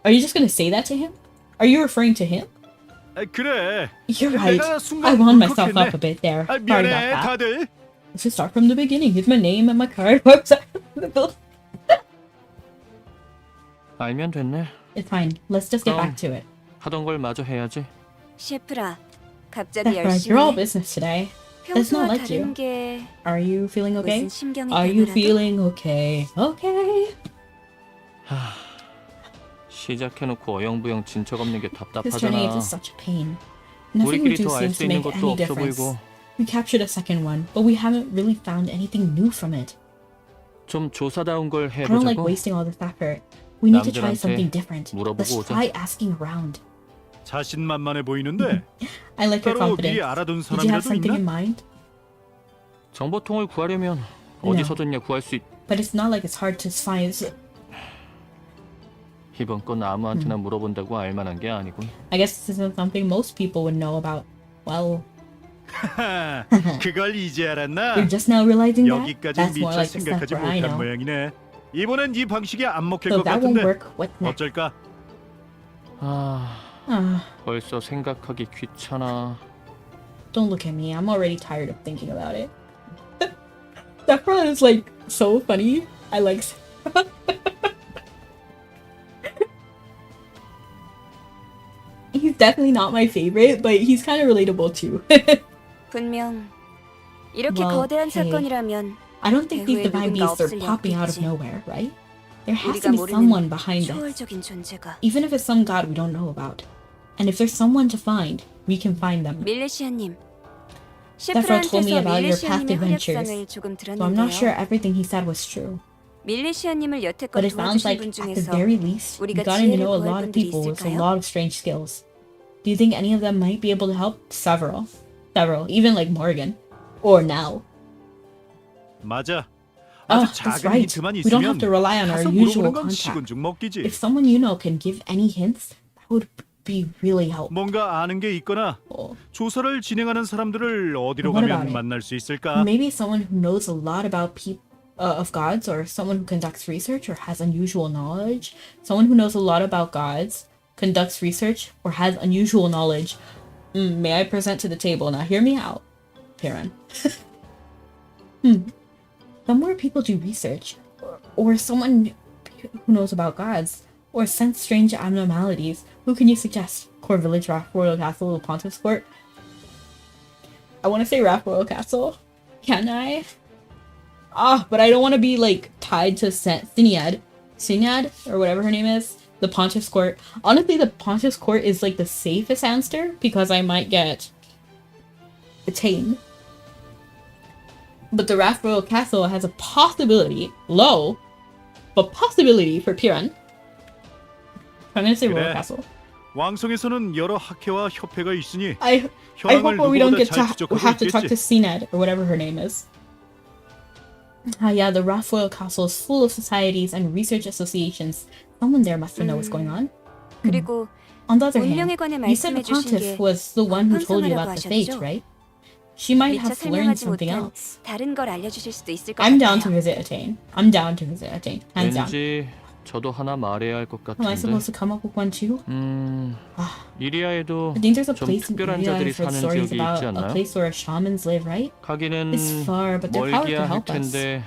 Are you just gonna say that to him? Are you referring to him? 그래. You're right. 내가 I 순간 wound myself 울컥했네. up a bit there. Sorry 미안해 about that. 다들. Let's just start from the beginning. Here's my name and my card. Website. 알면 됐네. It's fine. Let's just get 그럼 back to it. 하던 걸 마저 해야지. 셰프라, 갑자기 That's right. You're all 열심히. business today. That's not 평소와 like you. 다른 게 Are you feeling okay? 무슨 심경이 Are you 변하라도? feeling okay? Okay. 시작해놓고 어영부영 진척 없는 게 This journey 답답하잖아. is such a pain. Nothing we 우리끼리 do 더 알 seems 수 to 있는 make 것도 any 없어 difference. 보이고 We captured a second one, but we haven't really found anything new from it. 좀 조사다운 걸 I don't like 해보자고. wasting all this effort. We need to try 남들한테 something different. 물어보고 Let's 오자. try asking around. 자신만만해 보이는데 I like your 따로 confidence. 미리 알아둔 Did you have 사람이라도 something in 있나? mind? 정보통을 구하려면 No. 어디서든야 구할 수 있. But it's not like it's hard to find. 이번 건 아무한테나 물어본다고 알만한 게 아니고. I guess this isn't something most people would know about. Well, 그걸 이제 알았나? you're just now realizing that? 여기까지 That's more 미처 like the 생각하지 stuff where I 못한 know. 모양이네. 이번엔 이 방식이 안 먹힐 So 것 that won't 같은데 work. What's next? 어쩔까? 벌써 생각하기 귀찮아. Don't look at me. I'm already tired of thinking about it. That part is like so funny. I like. definitely not my favorite, but he's kind of relatable too. 분명 이렇게 Well, 거대한 hey. 사건이라면 I don't think these 배후에 divine 누군가 beasts are 없을 리 popping out of 없겠지. nowhere, right? There has 우리가 to be someone 모르는 behind this, 초월적인 존재가. even if it's some god we don't know about. And if there's someone to find, we can find them. 밀레시아님. Sephra told me 셰프라한테서 about your past 밀레시아님의 adventures, 활약상을 조금 so I'm not sure 들었는데요. everything he said was true. 밀레시아님을 여태껏 But it sounds 도와주신 like 분 at the 중에서 very least, we 우리가 gotten to 지혜를 know a 구할 lot of 분들이 people with a 있을까요? lot of strange skills. Do you think any of them might be able to help? Several, even like Morgan, or now. 맞아. Oh, 아주 that's 작은 right. 힌트만 We don't 있으면 have to rely on our 가서 usual 물어보는 건 contact. 식은 죽 먹기지. If someone you know can give any hints, that would be really helpful. 뭔가 아는 게 있거나 조사를 진행하는 사람들을 어디로 What 가면 about it? 만날 수 있을까? Maybe someone who knows a lot about of gods, or someone who conducts research or has unusual knowledge. Someone who knows a lot about gods, conducts research, or has unusual knowledge. May I present to the table? Now hear me out, Karen. Somewhere people do research, or someone who knows about gods, or sense strange abnormalities. Who can you suggest? Core Village, Raft Royal Castle, Pontiff's Court. I want to say Raft Royal Castle. Can I? But I don't want to be like tied to Sinyad, or whatever her name is. The Pontiff's Court. Honestly, the Pontiff's Court is like the safest answer because I might get detained. But the Raft Royal Castle has a possibility, low, but possibility for Piran. I'm gonna say 그래. Royal Castle. 왕성에서는 여러 학회와 협회가 있으니 I 현황을 hope we don't 누구보다 get 잘 to 추적하고 have to talk to 있겠지. CNED or whatever her name is. Yeah, the Rafoil Castle is full of societies and research associations. Someone there must know what's going on. 그리고 On the other hand, 운명에 관해 you said the 말씀해 주신 Pontiff 게 was the one who told you 환상이라고 about the fate, 하셨죠? right? She might 미처 have learned 설명하지 something 못한 else. 다른 걸 알려주실 수도 있을 것 I'm down to 같아요. visit Attain. I'm down to visit Attain. Hands down. 왠지 저도 하나 말해야 할 것 Am I 같은데. supposed to come up with one too? 이리아에도 I think there's a 좀 place in 특별한 India 자들이 I've heard 사는 stories 지역이 about 있지 a 않나요? place where shamans live, right? 가기는 It's far, but their power 멀기야 could 할 help us. 텐데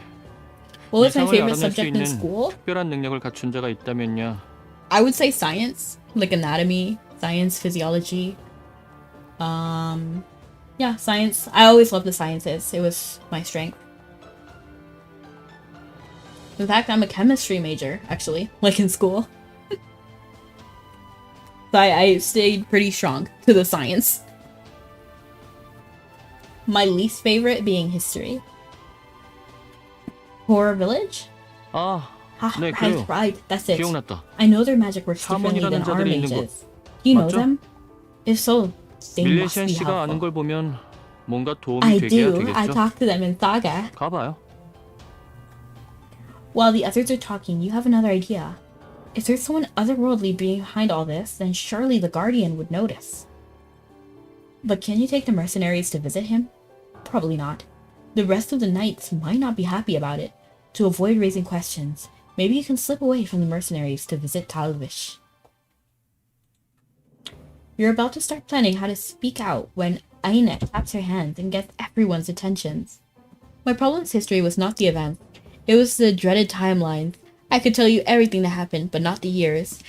What was my 이상을 favorite 알아낼 수 subject in 있는 school? 특별한 능력을 갖춘 자가 있다면야. I would say science, like anatomy, science, physiology. Yeah, science. I always loved the sciences. It was my strength. In fact, I'm a chemistry major, actually, like in school. So I stayed pretty strong to the science. My least favorite being history. Horror Village? 아, 네, Right, 그래요. right, that's it. 기억났다. I know their magic works differently than 사문이라는 our 자들이 있는 mages. Do you know 맞죠? them? If so, they must 밀레시안 be 씨가 아는 helpful. 걸 보면 뭔가 도움이 I 되게야 do. I 되겠죠. talk to them in Saga. 가봐요. While the others are talking, you have another idea. If there's someone otherworldly behind all this, then surely the Guardian would notice. But can you take the mercenaries to visit him? Probably not. The rest of the knights might not be happy about it. To avoid raising questions, maybe you can slip away from the mercenaries to visit Talvish. You're about to start planning how to speak out when Aine claps her hands and gets everyone's attentions. My problem's history was not the event. It was the dreaded timelines. I could tell you everything that happened, but not the years.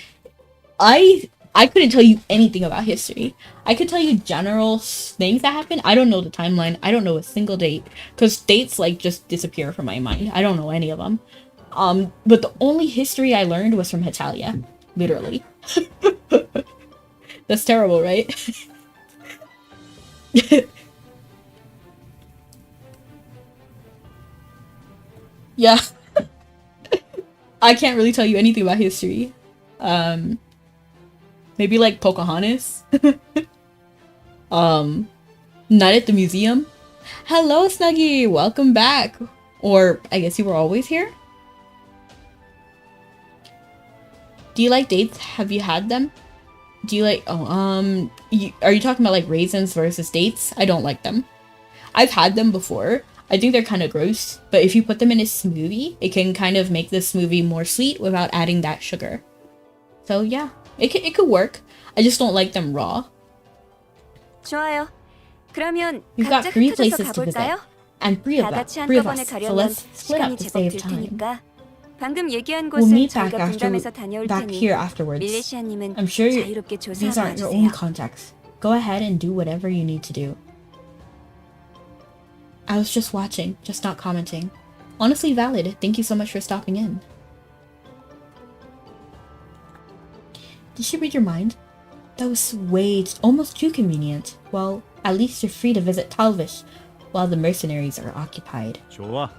I couldn't tell you anything about history. I could tell you general things that happened. I don't know the timeline. I don't know a single date. Because dates, like, just disappear from my mind. I don't know any of them. But the only history I learned was from Hetalia. Literally. That's terrible, right? Yeah. I can't really tell you anything about history. Maybe like Pocahontas. Not at the museum. Hello, Snuggie. Welcome back. Or I guess you were always here. Do you like dates? Have you had them? Do you like? Are you talking about like raisins versus dates? I don't like them. I've had them before. I think they're kind of gross, but if you put them in a smoothie, it can kind of make the smoothie more sweet without adding that sugar. So yeah, it could work. I just don't like them raw. 좋아요. 그러면 We've got 각자 3 흩어져서 places to visit, 가볼까요? and 다 같이 3 of 한꺼번에 us. So 가려면 let's split up 시간이 to 제법 save 들 time. 테니까. 방금 얘기한 We'll 곳은 meet back 저희가 분담해서 after 다녀올 back 테니 here afterwards. 밀레시아님은 I'm sure 자유롭게 these 조사하고 aren't your own 와주세요. contacts. Go ahead and do whatever you need to do. I was just watching, just not commenting. Honestly valid. Thank you so much for stopping in. Did she read your mind? That was almost too convenient. Well, at least you're free to visit Talvish while the mercenaries are occupied. 좋아.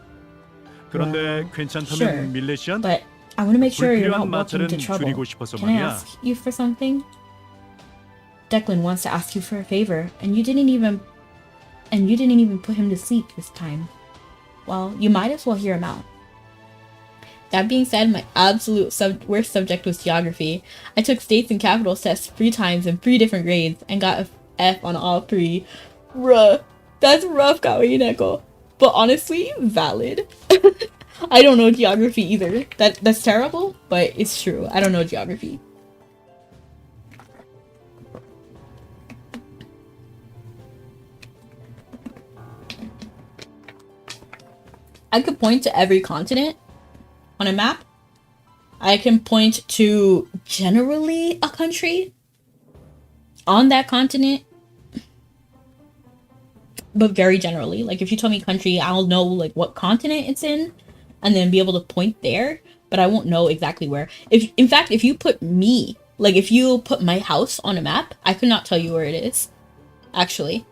그런데 Well, 괜찮다면 sure. 밀레시안? But I want to make sure you're 불필요한 not walking 마찰은 into trouble. 줄이고 싶어서 Can I 말이야. ask you for something? Declan wants to ask you for a favor, and you didn't even put him to sleep this time. Well, you might as well hear him out. That being said, my absolute worst subject was geography. I took states and capitals tests 3 times in 3 different grades and got a F on all 3. Bruh, that's rough, Neko. But honestly, valid. I don't know geography either. That's terrible, but it's true. I don't know geography. I could point to every continent on a map. I can point to generally a country on that continent, but very generally. Like if you tell me country, I'll know like what continent it's in and then be able to point there, but I won't know exactly where. In fact, if you put me, like if you put my house on a map, I could not tell you where it is. Actually,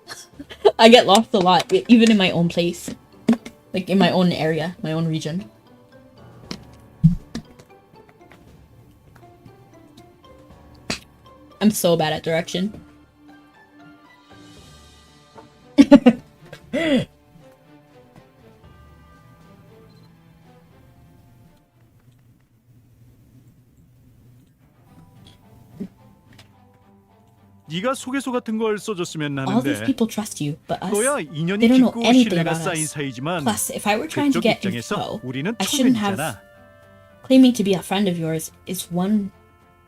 I get lost a lot, even in my own place. Like in my own area, my own region. I'm so bad at direction. 네가 소개서 같은 걸 써줬으면 All these 하는데. people trust you, but us, 너야 they 인연이 don't know 깊고 anything 신뢰가 about 쌓인 us. 사이지만 Plus, if I were trying to 그쪽 get 입장에서 info, 우리는 I shouldn't have. 초면이잖아. Claiming to be a friend of yours is one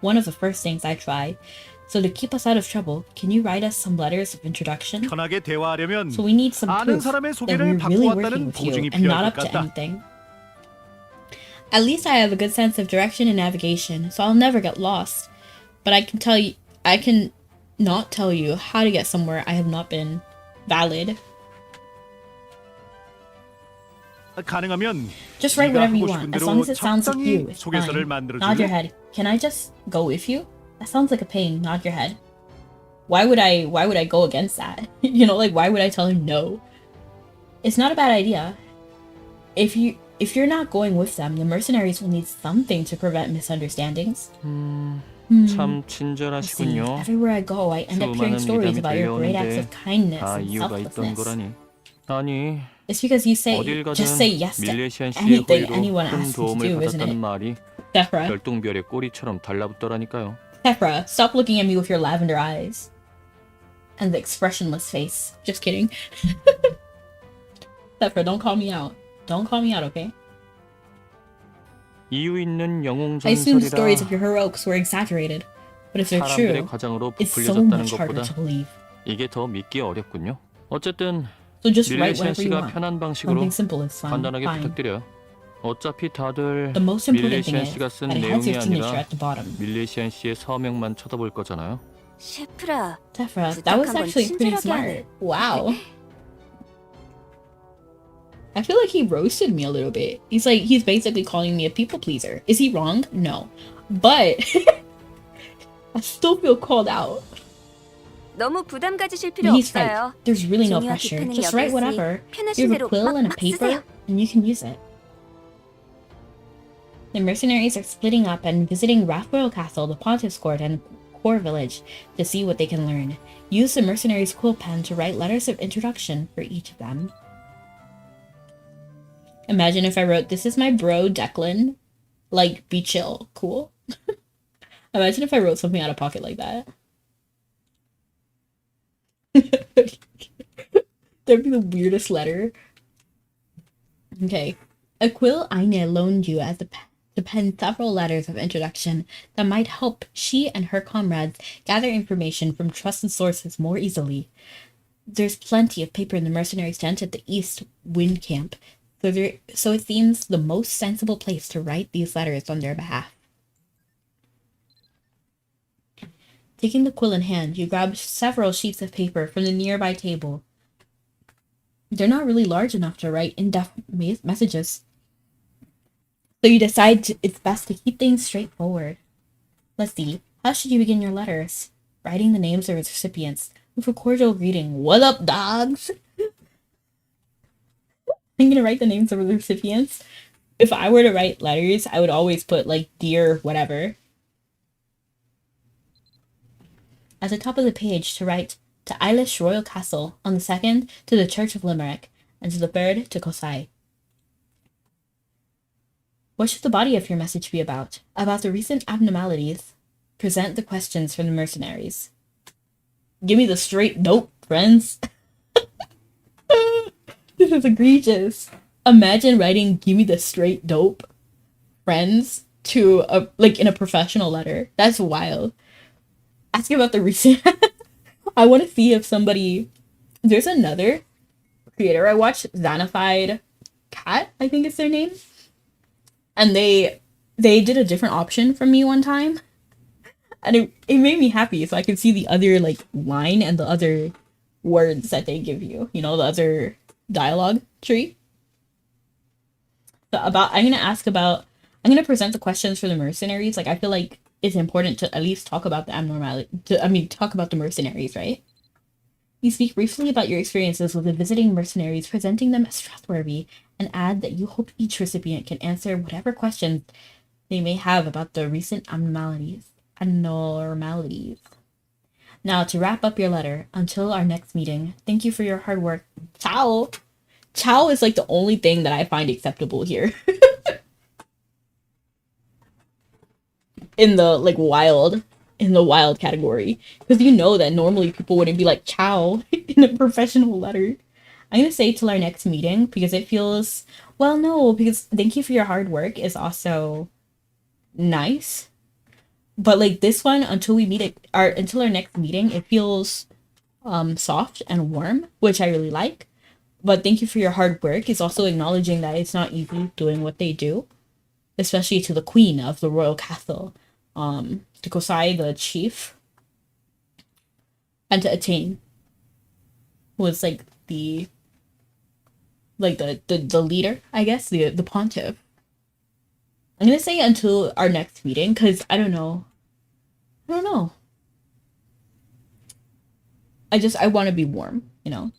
of the first things I try. So to keep us out of trouble, can you write us some letters of introduction? 편하게 대화하려면 So we need some 아는 proof 사람의 that 소개를 we're really 받고 working 왔다는 with you 보증이 and not 필요할 up 것 to 같다. anything. At least I have a good sense of direction and navigation, so I'll never get lost. But I can not tell you how to get somewhere I have not been. Valid. 가능하면 Just write 네가 whatever you 하고 want, 싶은 as 대로 long as it sounds like 적당히 you. It's 소개서를 fine. 만들어 Nod your 줄래? head. Can I just go with you? That sounds like a pain. Nod your head. Why would I go against that? You know, like why would I tell her no? It's not a bad idea. If you're not going with them, the mercenaries will need something to prevent misunderstandings. 참 I see. 친절하시군요. Everywhere I go, I end up hearing 수많은 stories 미담이 about your great acts 들려오는데 of kindness 다 and 이유가 있던 selflessness. 거라니. 아니, It's because you 어딜 just 가든 say yes to 밀레시안 씨의 anything 호의로 anyone 큰 asks you to 도움을 do, isn't 받았다는 it? 말이 Sephra. 별똥별의 꼬리처럼 달라붙더라니까요. Sephra, stop looking at me with your lavender eyes. And the expressionless face. Just kidding. Sephra, don't call me out. Don't call me out, okay? 이유 있는 영웅 I assume the stories of 전설이라 your heroics were exaggerated. But if they're 사람들의 true, 과장으로 it's so 부풀려졌다는 much harder 것보다 to believe. 이게 더 믿기 어렵군요. 어쨌든 So just write 밀레시안 whatever you 씨가 want. 편한 방식으로 Something simple is fine. 간단하게 Fine. 부탁드려요. 어차피 다들 The most important thing 밀레시안 is 씨가 쓴 that it has 내용이 your signature 아니라 at the bottom. 밀레시안 씨의 서명만 쳐다볼 거잖아요. 셰프라, Sephra, that was 부탁한 건 actually pretty 친절하게 smart. 하네. Wow. I feel like he roasted me a little bit. He's basically calling me a people pleaser. Is he wrong? No. But I still feel called out. 너무 부담 가지실 필요 He's 없어요. right. There's really no 종이와 pressure. 뒷판은 Just 여기 write 있으니 whatever. You 편하신 have a 대로 quill and a 막 paper, 쓰세요. and you can use it. The mercenaries are splitting up and visiting Rathroyal Castle, the Pontiff's Court, and Core Village to see what they can learn. Use the mercenaries' quill pen to write letters of introduction for each of them. Imagine if I wrote, "This is my bro, Declan. Like, be chill. Cool." Imagine if I wrote something out of pocket like that. That'd be the weirdest letter. Okay. A quill Aine loaned you as to pen several letters of introduction that might help she and her comrades gather information from trusted sources more easily. There's plenty of paper in the mercenaries' tent at the East Wind Camp. So it seems the most sensible place to write these letters on their behalf. Taking the quill in hand, you grab several sheets of paper from the nearby table. They're not really large enough to write in-depth messages. So you decide it's best to keep things straightforward. Let's see, how should you begin your letters? Writing the names of its recipients with a cordial greeting. What up, dogs? I'm gonna write the names of the recipients. If I were to write letters, I would always put like dear whatever. At the top of the page to write to Eilish Royal Castle, on the second to the Church of Limerick, and to the third to Kosai. What should the body of your message be about? About the recent abnormalities. Present the questions from the mercenaries. Give me the straight dope, friends. This is egregious. Imagine writing "Give me the straight dope, friends" to in a professional letter. That's wild. Ask about the recent. I want to see if somebody. There's another creator I watched, Xanified Cat, I think is their name, and they did a different option from me one time, and it made me happy. So I could see the other like line and the other words that they give you. You know, the other dialogue tree. So I'm gonna present the questions for the mercenaries. Like I feel like it's important to at least talk about the talk about the mercenaries, right? You speak briefly about your experiences with the visiting mercenaries, presenting them as trustworthy, and add that you hope each recipient can answer whatever questions they may have about the recent abnormalities. Now, to wrap up your letter, until our next meeting, thank you for your hard work. Ciao! Ciao is like the only thing that I find acceptable here. in the wild category, because you know that normally people wouldn't be like ciao in a professional letter. I'm gonna say till our next meeting because it feels because thank you for your hard work is also nice, but like this one, until our next meeting, it feels soft and warm, which I really like. But thank you for your hard work is also acknowledging that it's not easy doing what they do, especially to the queen of the royal castle, to Kosai, the chief, and to Attain, who was like the leader, I guess, the pontiff. I'm gonna say until our next meeting, because I don't know. I want to be warm, you know.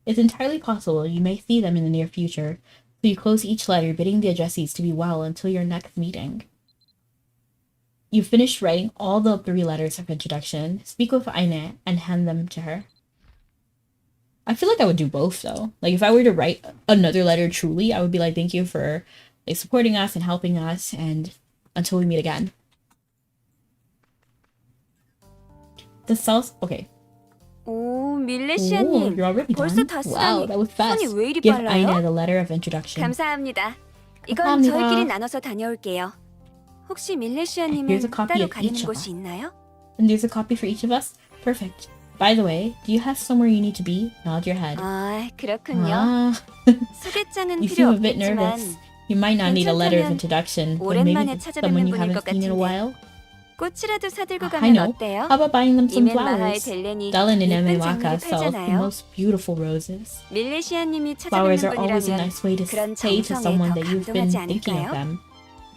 It's entirely possible you may see them in the near future, so you close each letter bidding the addressees to be well until your next meeting. You finish writing all the 3 letters of introduction, speak with Aine, and hand them to her. I feel like I would do both, though. Like, if I were to write another letter truly, I would be like, thank you for like supporting us and helping us, and until we meet again. Okay. 오, Oh, 밀레시아님. you're already 벌써 done? 다 Wow, 쓰다니 that was fast. 손이 왜 이리 Give 빨라요? Aine the letter of introduction. 감사합니다. 이건 감사합니다. 저희끼리 나눠서 다녀올게요. 혹시 Here's a 밀레시아님은 copy 따로 of 가는 each of 곳이 us. 있나요? And there's a copy for each of us? Perfect. By the way, do you have somewhere you need to be? Nod your head. 아, 그렇군요. Ah, 소개장은 you 필요 seem a bit 없겠지만 nervous. You might not need a letter of 괜찮다면 introduction, but 오랜만에 maybe 찾아뵙는 someone you 분일 haven't 것 seen in a 같은데. while? 꽃이라도 사들고 I 가면 know. 어때요? How about buying them some 이멘 마하의 flowers? 델렌이 Dallin and 예쁜 Emiwaka 장미를 sell the 팔잖아요. most beautiful roses. 밀레시아님이 Flowers 찾아뵙는 are always a 분이라면 nice way to 그런 say to 정성에 someone 더 that you've been 감동하지 thinking of 않을까요? them.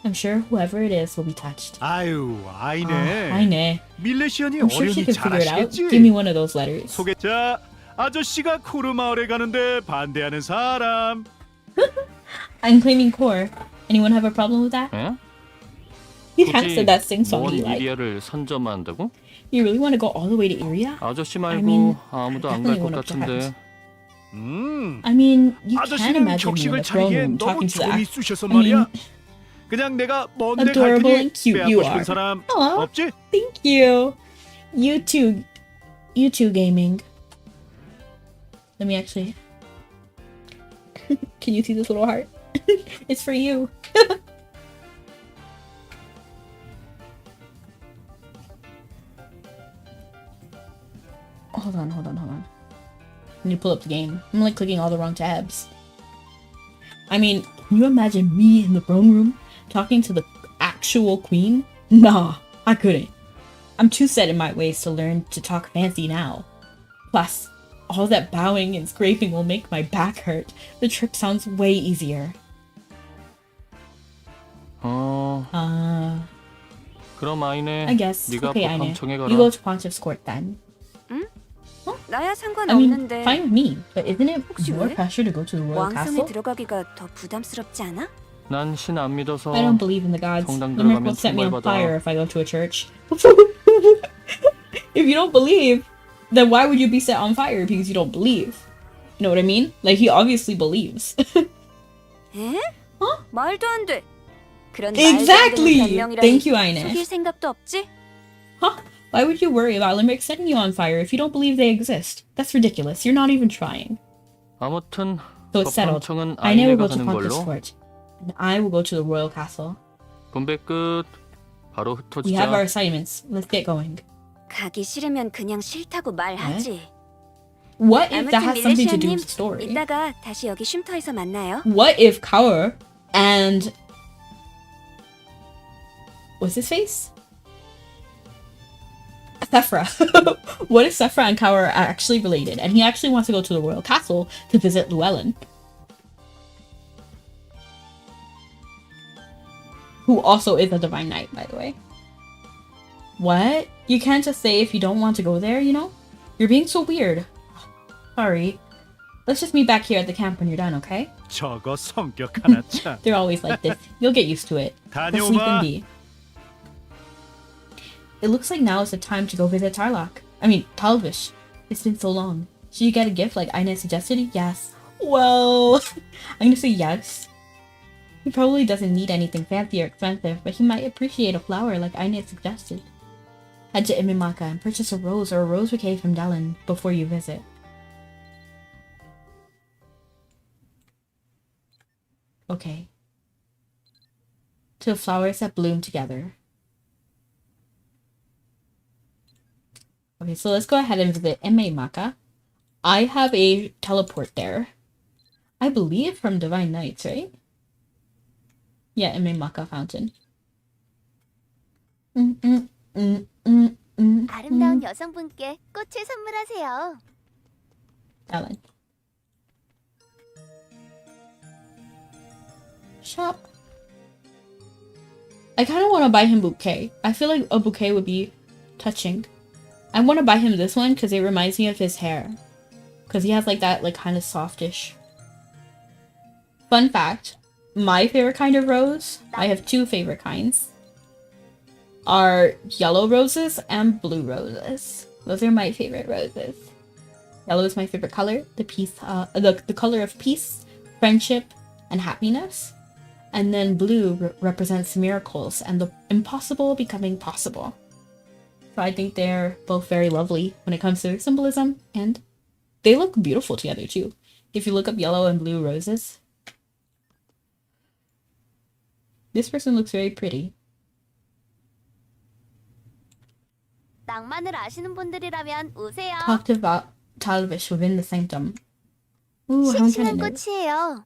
I'm sure whoever it is will be touched. 아유, 아이네. Aine. 밀레시안이 I'm sure she 어련히 can figure it out. 잘하시겠지. Give me one of those letters. 자, 아저씨가 코르 마을에 가는데 반대하는 사람. I'm claiming core. Anyone have a problem with that? 에? You have said that sing song 먼 you like. 이리아를 선점한다고? You really want to go all the way to Iria? 아저씨 말고 I mean, 아무도 I 안 갈 definitely 것 went up to 같은데. I mean, you can 아저씨는 imagine me in 격식을 the throne 차리기에 room 너무 talking to 정이 that. 쑤셔서 I mean, 말이야. 그냥 내가 먼데 갈 adorable 테니 and cute 빼앗고 you 싶은 are. 사람 Aw. 없지? Thank you. You too gaming. Let me actually. Can you see this little heart? It's for you. Hold on. I need to pull up the game. I'm like clicking all the wrong tabs. I mean, can you imagine me in the throne room talking to the actual queen? Nah, I couldn't. I'm too set in my ways to learn to talk fancy now. Plus, all that bowing and scraping will make my back hurt. The trip sounds way easier. 그럼 아이네. I guess. 네가 Okay, 법함 Aine. 청해가라. You go to Pontiff's Court then. 나야 I mean, 상관없는데 fine with me. But isn't it 혹시 more 왜? pressure to go to the royal 왕성에 castle? 들어가기가 더 부담스럽지 않아? 난 신 안 믿어서 I don't believe in the gods. 성당 The Merc 들어가면 will set me on 총벌 fire 받아. if I go to a church. If you don't believe, then why would you be set on fire because you don't believe? You know what I mean? Like, he obviously believes. 에? 말도 안 돼. 그런 Exactly! 말도 안 되는 변명이라니 Thank you, Aine. 속일 생각도 없지? Huh? Why would you worry about Limerick setting you on fire if you don't believe they exist? That's ridiculous. You're not even trying. 아무튼 So it's settled. 법함청은 Aine will 아이네가 go to 가는 Pontiff's 걸로. Court. And I will go to the royal castle. 분배 끝. 바로 We have our 흩어지자. assignments. Let's get going. 가기 싫으면 그냥 싫다고 말하지. What if that 아무튼 has something to do 밀레시아님, with the story? 이따가 다시 여기 쉼터에서 만나요. What if Kaur and what's his face? Sephra. What if Sephra and Kaur are actually related and he actually wants to go to the royal castle to visit Llewellyn? Who also is a divine knight, by the way. What? You can't just say if you don't want to go there, you know? You're being so weird. Sorry. Let's just meet back here at the camp when you're done, okay? 저거 성격 하나 참. They're always like this. You'll get used to it. Let's sleep and 다녀오마. be. It looks like now is the time to go visit Tarlock. I mean, Talvish. It's been so long. Should you get a gift like Aine suggested? Yes. Well, I'm gonna say yes. He probably doesn't need anything fancy or expensive, but he might appreciate a flower like Aine suggested. Head to Imimaka and purchase a rose or a rose bouquet from Dallin before you visit. Okay. To flowers that bloom together. Okay, so let's go ahead and visit Imimaka. I have a teleport there. I believe from Divine Knights, right? Yeah, Imimaka Fountain. 아름다운 여성분께 꽃을 선물하세요. Ellen. Shop. I kind of want to buy him bouquet. I feel like a bouquet would be touching. I want to buy him this one because it reminds me of his hair. Because he has like that like kind of softish. Fun fact, my favorite kind of rose, I have two favorite kinds, are yellow roses and blue roses. Those are my favorite roses. Yellow is my favorite color, the color of peace, friendship, and happiness. And then blue represents miracles and the impossible becoming possible. So I think they're both very lovely when it comes to symbolism, and they look beautiful together too. If you look up yellow and blue roses, this person looks very pretty. 낭만을 아시는 분들이라면 오세요. Talked about Talvish within the sanctum. Ooh, I'm trying 싱싱한 to know. 꽃이에요.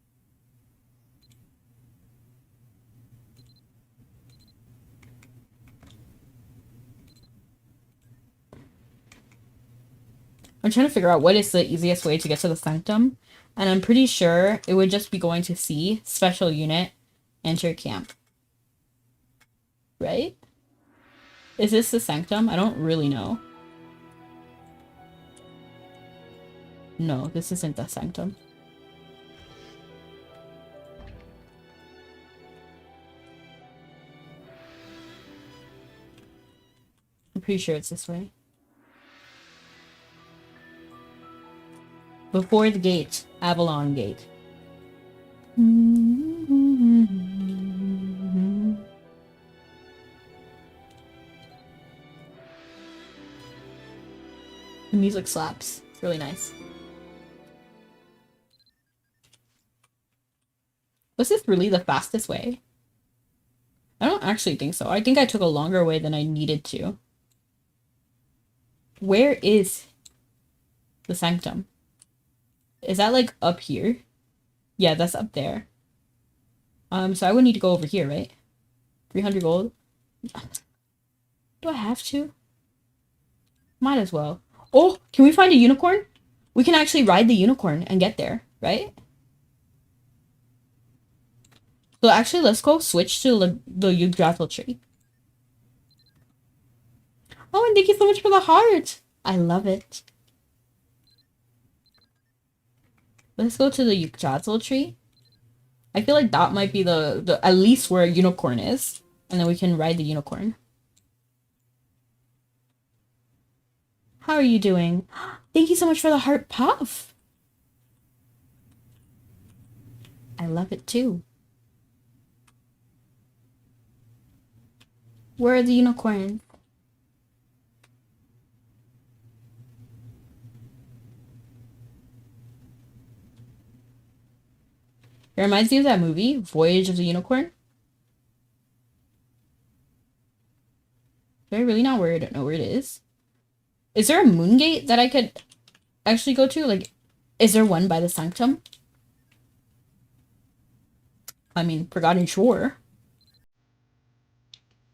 I'm trying to figure out what is the easiest way to get to the sanctum, and I'm pretty sure it would just be going to C, special unit, enter camp. Right? Is this the sanctum? I don't really know. No, this isn't the sanctum. I'm pretty sure it's this way. Before the gate, Avalon Gate. The music slaps. It's really nice. Was this really the fastest way? I don't actually think so. I think I took a longer way than I needed to. Where is the sanctum? Is that like up here? Yeah, that's up there. So I would need to go over here, right? 300 gold. Do I have to? Might as well. Oh, can we find a unicorn? We can actually ride the unicorn and get there, right? So actually, let's go switch to the Yggdrasil tree. Oh, and thank you so much for the heart. I love it. Let's go to the Yggdrasil tree. I feel like that might be the at least where a unicorn is. And then we can ride the unicorn. How are you doing? Thank you so much for the heart puff. I love it too. Where are the unicorns? It reminds me of that movie, Voyage of the Unicorn. Do I really not where I don't know where it is? Is there a moon gate that I could actually go to? Like, is there one by the sanctum? I mean, Forgotten Shore.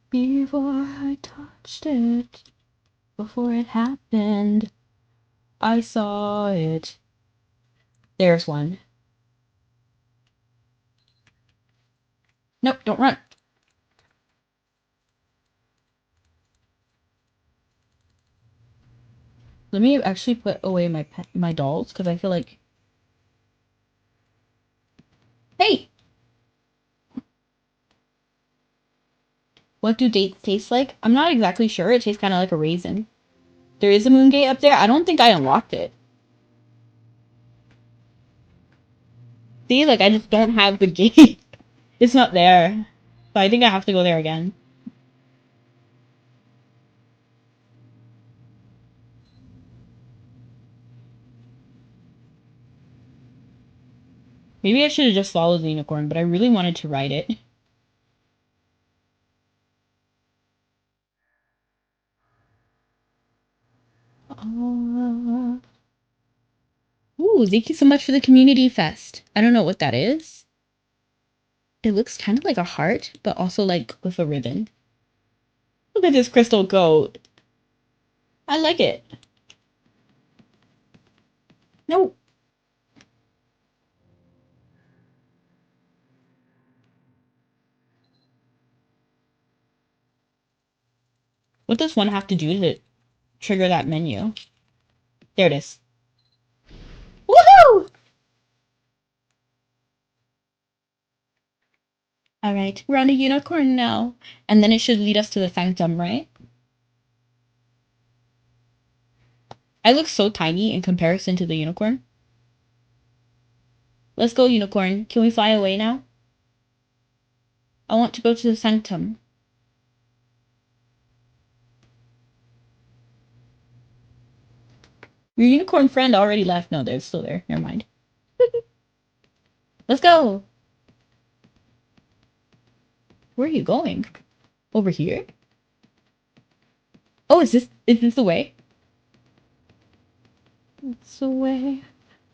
Before I touched it, before it happened, I saw it. There's one. Nope, don't run. Let me actually put away my dolls because I feel like. Hey, what do dates taste like? I'm not exactly sure. It tastes kind of like a raisin. There is a moon gate up there. I don't think I unlocked it. See, like I just don't have the gate. It's not there. So I think I have to go there again. Maybe I should have just followed the unicorn, but I really wanted to ride it. Uh, Ooh, thank you so much for the community fest. I don't know what that is. It looks kind of like a heart, but also like with a ribbon. Look at this crystal goat. I like it. No. What does one have to do to trigger that menu? There it is. Woohoo! Alright, we're on a unicorn now. And then it should lead us to the sanctum, right? I look so tiny in comparison to the unicorn. Let's go, unicorn. Can we fly away now? I want to go to the sanctum. Your unicorn friend already left. No, they're still there. Never mind. Let's go. Where are you going? Over here? Oh, is this the way? It's the way.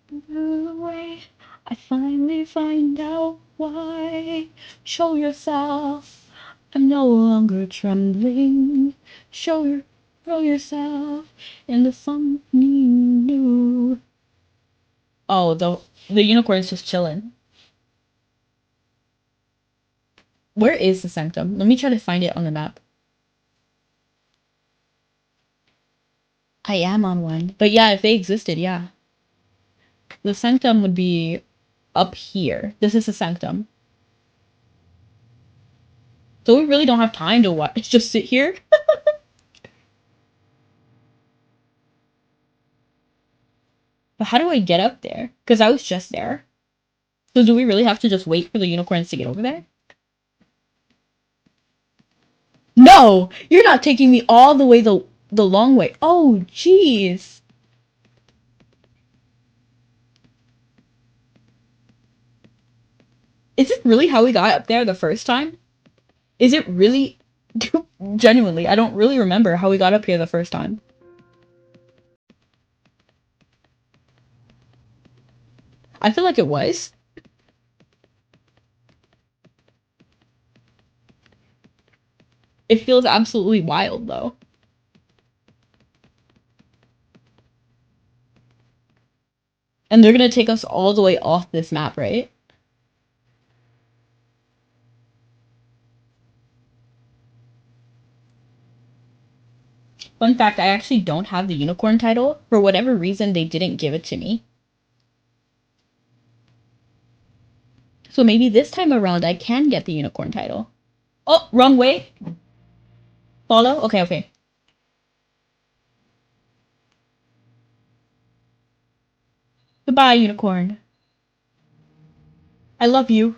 The way. I finally find out why. Show yourself. I'm no longer trembling. Show yourself into something new. Oh, the unicorn's just chilling. Where is the sanctum? Let me try to find it on the map. I am on one. But yeah, if they existed, yeah. The sanctum would be up here. This is the sanctum. So we really don't have time to watch. Just sit here. But how do I get up there? Because I was just there. So do we really have to just wait for the unicorns to get over there? No! You're not taking me all the way the long way. Oh, jeez. Is this really how we got up there the first time? Is it really? Genuinely, I don't really remember how we got up here the first time. I feel like it was. It feels absolutely wild, though. And they're gonna take us all the way off this map, right? Fun fact, I actually don't have the unicorn title. For whatever reason, they didn't give it to me. So maybe this time around I can get the unicorn title. Oh, wrong way. Follow? Okay, okay. Goodbye, unicorn. I love you.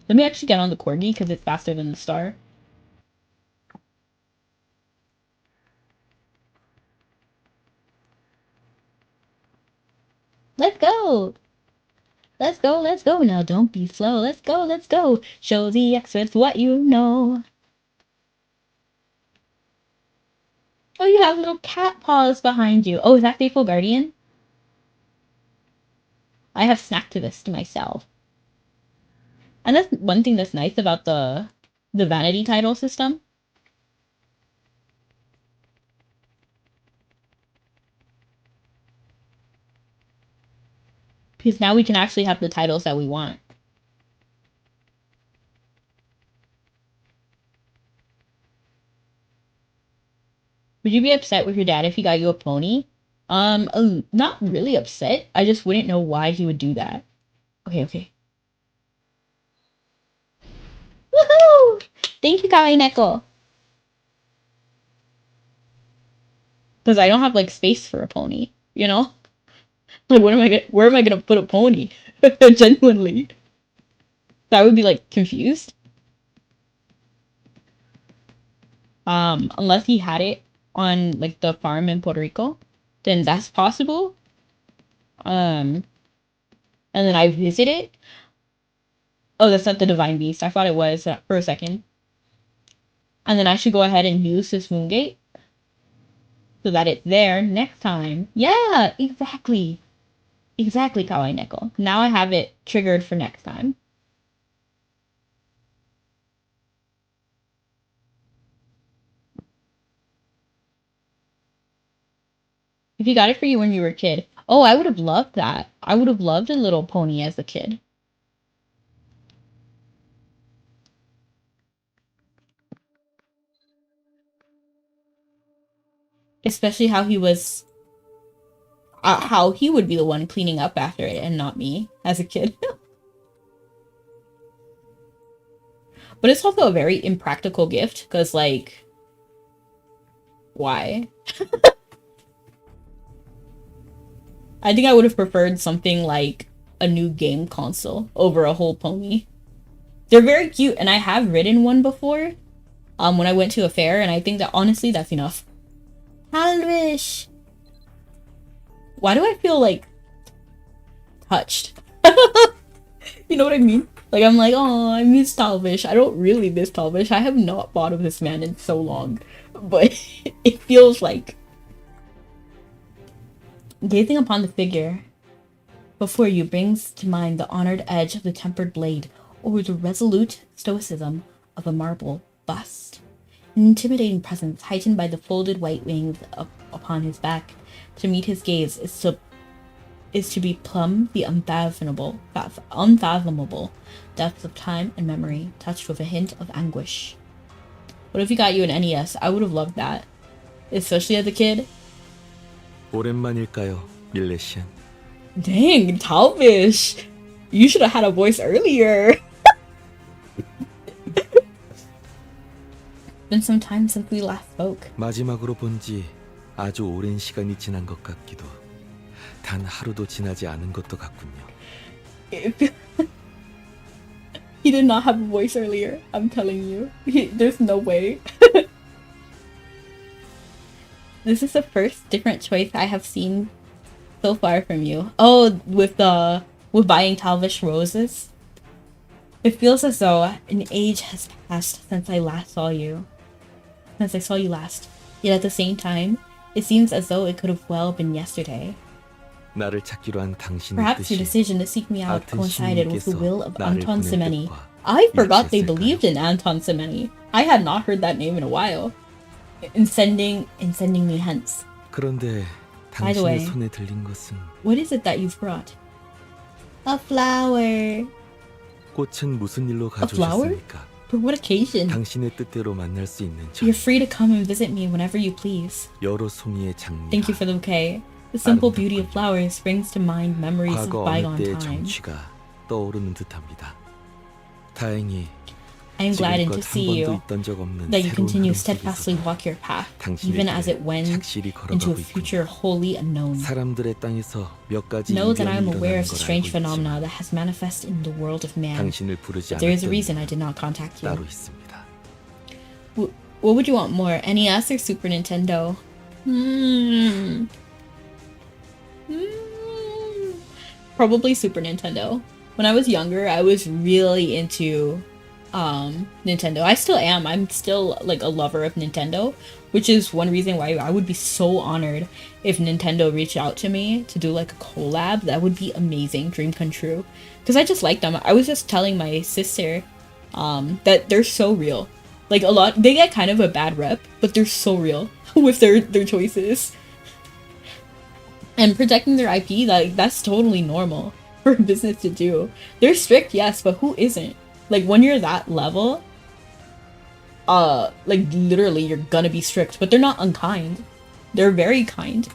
Let me actually get on the corgi because it's faster than the star. Let's go! Let's go, let's go. Now don't be slow. Let's go, let's go. Show the experts what you know. Oh, you have little cat paws behind you. Oh, is that Faithful Guardian? I have Snacktivist myself. And that's one thing that's nice about the vanity title system. Because now we can actually have the titles that we want. Would you be upset with your dad if he got you a pony? Not really upset. I just wouldn't know why he would do that. Okay, okay. Woohoo! Thank you, Kawaii Neko. Because I don't have like space for a pony, you know? Like where am I gonna put a pony? Genuinely. I would be like confused. Unless he had it on like the farm in Puerto Rico, then that's possible. And then I visit it. Oh, that's not the Divine Beast. I thought it was for a second. And then I should go ahead and use this Moongate so that it's there next time. Yeah, exactly. Exactly, Kawaii Neko. Now I have it triggered for next time. If he got it for you when you were a kid. Oh, I would have loved that. I would have loved a little pony as a kid. Especially how he was... how he would be the one cleaning up after it and not me as a kid. But it's also a very impractical gift because, like... Why? I think I would have preferred something like a new game console over a whole pony. They're very cute, and I have ridden one before when I went to a fair, and I think that honestly that's enough. Halvish! Why do I feel like touched? You know what I mean? Like I'm like, oh, I miss Talvish. I don't really miss Talvish. I have not thought of this man in so long. But it feels like gazing upon the figure before you brings to mind the honored edge of the tempered blade or the resolute stoicism of a marble bust. An intimidating presence heightened by the folded white wings upon his back. To meet his gaze is to be plumb the unfathomable depths of time and memory, touched with a hint of anguish. What if he got you an NES? I would have loved that. Especially as a kid. 오랜만일까요, 밀레시안? Dang, Talvish! You should have had a voice earlier! Been some time since we last spoke. 마지막으로 본지 아주 오랜 시간이 지난 것 같기도, 단 하루도 지나지 않은 것도 같군요. He did not have a voice earlier, I'm telling you. There's no way. This is the first different choice I have seen so far from you. Oh, with buying Talvish roses? It feels as though an age has passed since I saw you last. Yet at the same time, it seems as though it could have well been yesterday. 나를 찾기로 한 당신의 Perhaps your 뜻이 decision to seek me out 같은 coincided with the 신님께서 will of 나를 Anton 보낼 Semeni, 뜻과 I forgot they 일치했을까요? believed in Anton Semeni. I had not heard that name in a while. In sending me hence. 그런데 By the 당신의 way, 손에 들린 것은 what is it that you've brought? A flower. 꽃은 무슨 일로 A flower? 가져오셨습니까? For what occasion? 당신의 뜻대로 만날 수 있는 저 You're free to come and visit me whenever you please. 여러 송이의 장미. Thank you for the bouquet. The simple beauty of flowers brings to mind memories of 과거 어느 bygone 때의 time. 정취가 떠오르는 듯합니다. 다행히 I am glad 지금껏 to 한 see 번도 you, 있던 적 없는 that you 새로운 continue 흐름 steadfastly 속에서 walk your path, 당신의 even as it 길에 wends 착실히 into a 걸어가고 future 있군요. wholly unknown. 사람들의 땅에서 몇 가지 Know that I am 이변이 aware 일어나는 of the 걸 strange 알고 phenomena 있지만 that has manifested in the world of man. 당신을 부르지 But there is a 않았던 reason I 이유는 did not contact 따로 you. 있습니다. What would you want more, NES or Super Nintendo? Probably Super Nintendo. When I was younger, I was really into Nintendo. I still am. I'm still like a lover of Nintendo, which is one reason why I would be so honored if Nintendo reached out to me to do like a collab. That would be amazing, dream come true. Because I just like them. I was just telling my sister that they're so real. Like a lot, they get kind of a bad rep, but they're so real with their choices. And protecting their IP, that's totally normal for a business to do. They're strict, yes, but who isn't? Like when you're that level, like literally you're gonna be strict, but they're not unkind. They're very kind.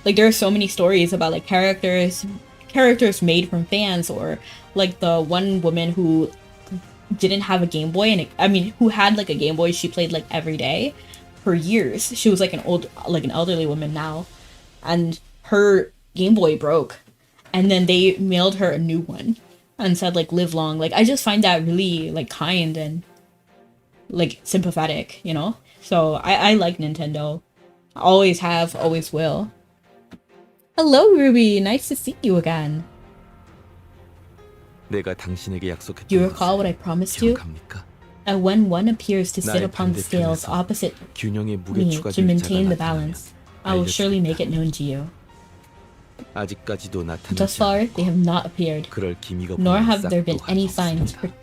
Like there are so many stories about like characters made from fans, or like the one woman who didn't have a Game Boy, and who had like a Game Boy she played like every day for years. She was like an elderly woman now, and her Game Boy broke, and then they mailed her a new one and said like live long. Like I just find that really like kind and like sympathetic, you know? So I like Nintendo. Always have, always will. Hello Ruby, nice to see you again. 내가 당신에게 약속했던 Do you recall what I 것을 promised you? 기억합니까? And when one appears to sit 나의 upon the scales 반대편에서 opposite 균형의 me 무게추가 to 될 maintain 자가 the 나타나면 balance, I will surely make it 알려주겠다. known to you. 아직까지도 Thus 나타나지 far, 않았고 they have not appeared, 그럴 기미가 nor 보이는 have there been 싹도 any 하나도 signs 없습니다.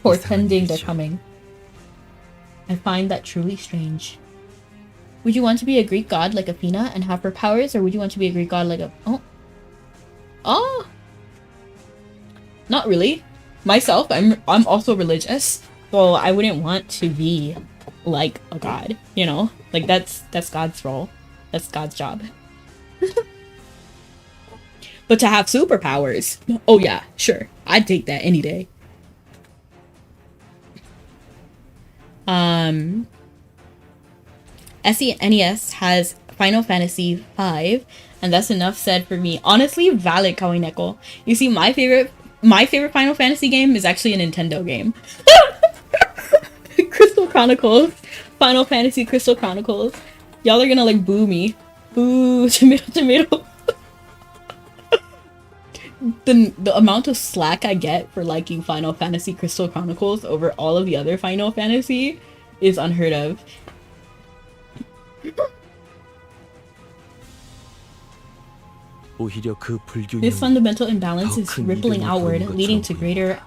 portending their 이상한 일이죠. coming. I find that truly strange. Would you want to be a Greek god like Athena and have her powers, or would you want to be a Greek god like Oh! Not really. Myself, I'm also religious, so I wouldn't want to be like a god, you know? Like that's God's role. That's God's job. But to have superpowers, oh yeah, sure. I'd take that any day. SNES has Final Fantasy V, and that's enough said for me. Honestly, valid Kawineko. You see, my favorite Final Fantasy game is actually a Nintendo game. Crystal Chronicles. Final Fantasy Crystal Chronicles. Y'all are gonna like boo me. Boo, tomato. The amount of slack I get for liking Final Fantasy Crystal Chronicles over all of the other Final Fantasy is unheard of. 오히려 그 불균형 This fundamental imbalance 더 is 큰 rippling 이변이 outward, 보이는 leading to 것처럼 greater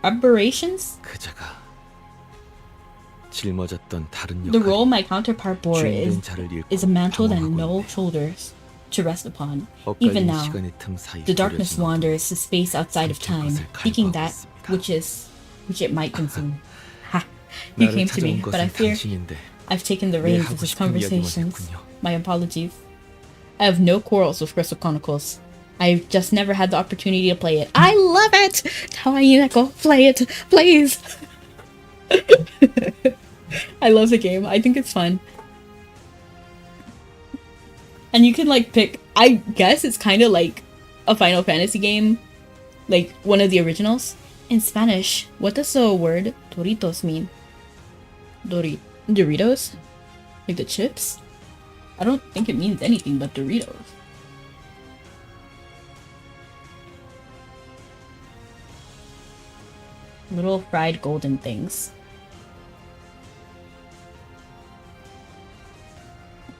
aberrations. 그자가 짊어졌던 다른 The role 역할이 my counterpart bore 주인된 자를 잃고 is a mantle that 당황하고 no 있네. shoulders to rest upon. Even 엇갈린 now, 시간의 틈 사이 the darkness 버려진 wanders to space outside of time, seeking that which it might consume. Ha! You 나를 came to me, 찾아온 but I 것은 fear 당신인데 I've taken the 내 reins 하고 of this 싶은 이야기만 conversations. 했군요. My apologies. I have no quarrels with Crystal Chronicles. I've just never had the opportunity to play it. I love it! Tawaineko, play it, please! I love the game. I think it's fun. And you can like pick, I guess it's kind of like a Final Fantasy game, like one of the originals. In Spanish, what does the word Doritos mean? Doritos? Like the chips? I don't think it means anything but Doritos. Little fried golden things.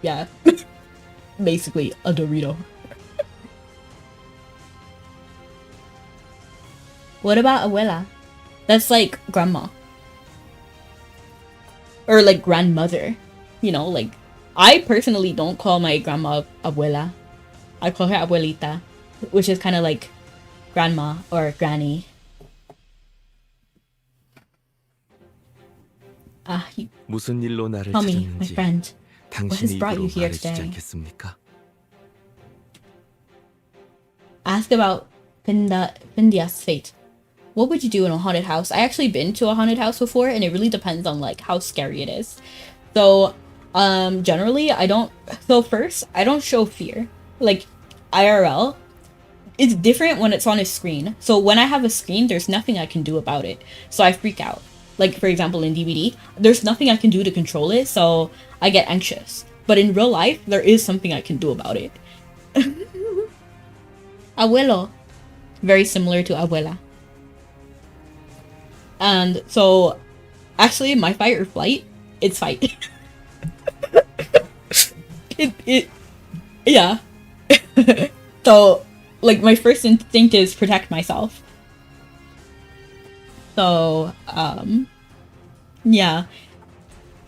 Yeah. Basically a Dorito. What about abuela? That's like grandma. Or like grandmother. You know, like I personally don't call my grandma abuela. I call her abuelita, which is kind of like grandma or granny. 무슨 일로 나를 Tell me, my 찾았는지 friend, what has 당신의 brought 입으로 you here 말해주지 today? 않겠습니까? Ask about Findia's fate. What would you do in a haunted house? I actually been to a haunted house before, and it really depends on like how scary it is. So, generally I don't. So first, I don't show fear. Like IRL, it's different when it's on a screen. So when I have a screen, there's nothing I can do about it. So I freak out. Like for example in DVD, there's nothing I can do to control it, so I get anxious. But in real life, there is something I can do about it. Abuelo. Very similar to abuela. And so, actually, my fight or flight, it's fight. Yeah. So, like, my first instinct is protect myself. So, yeah.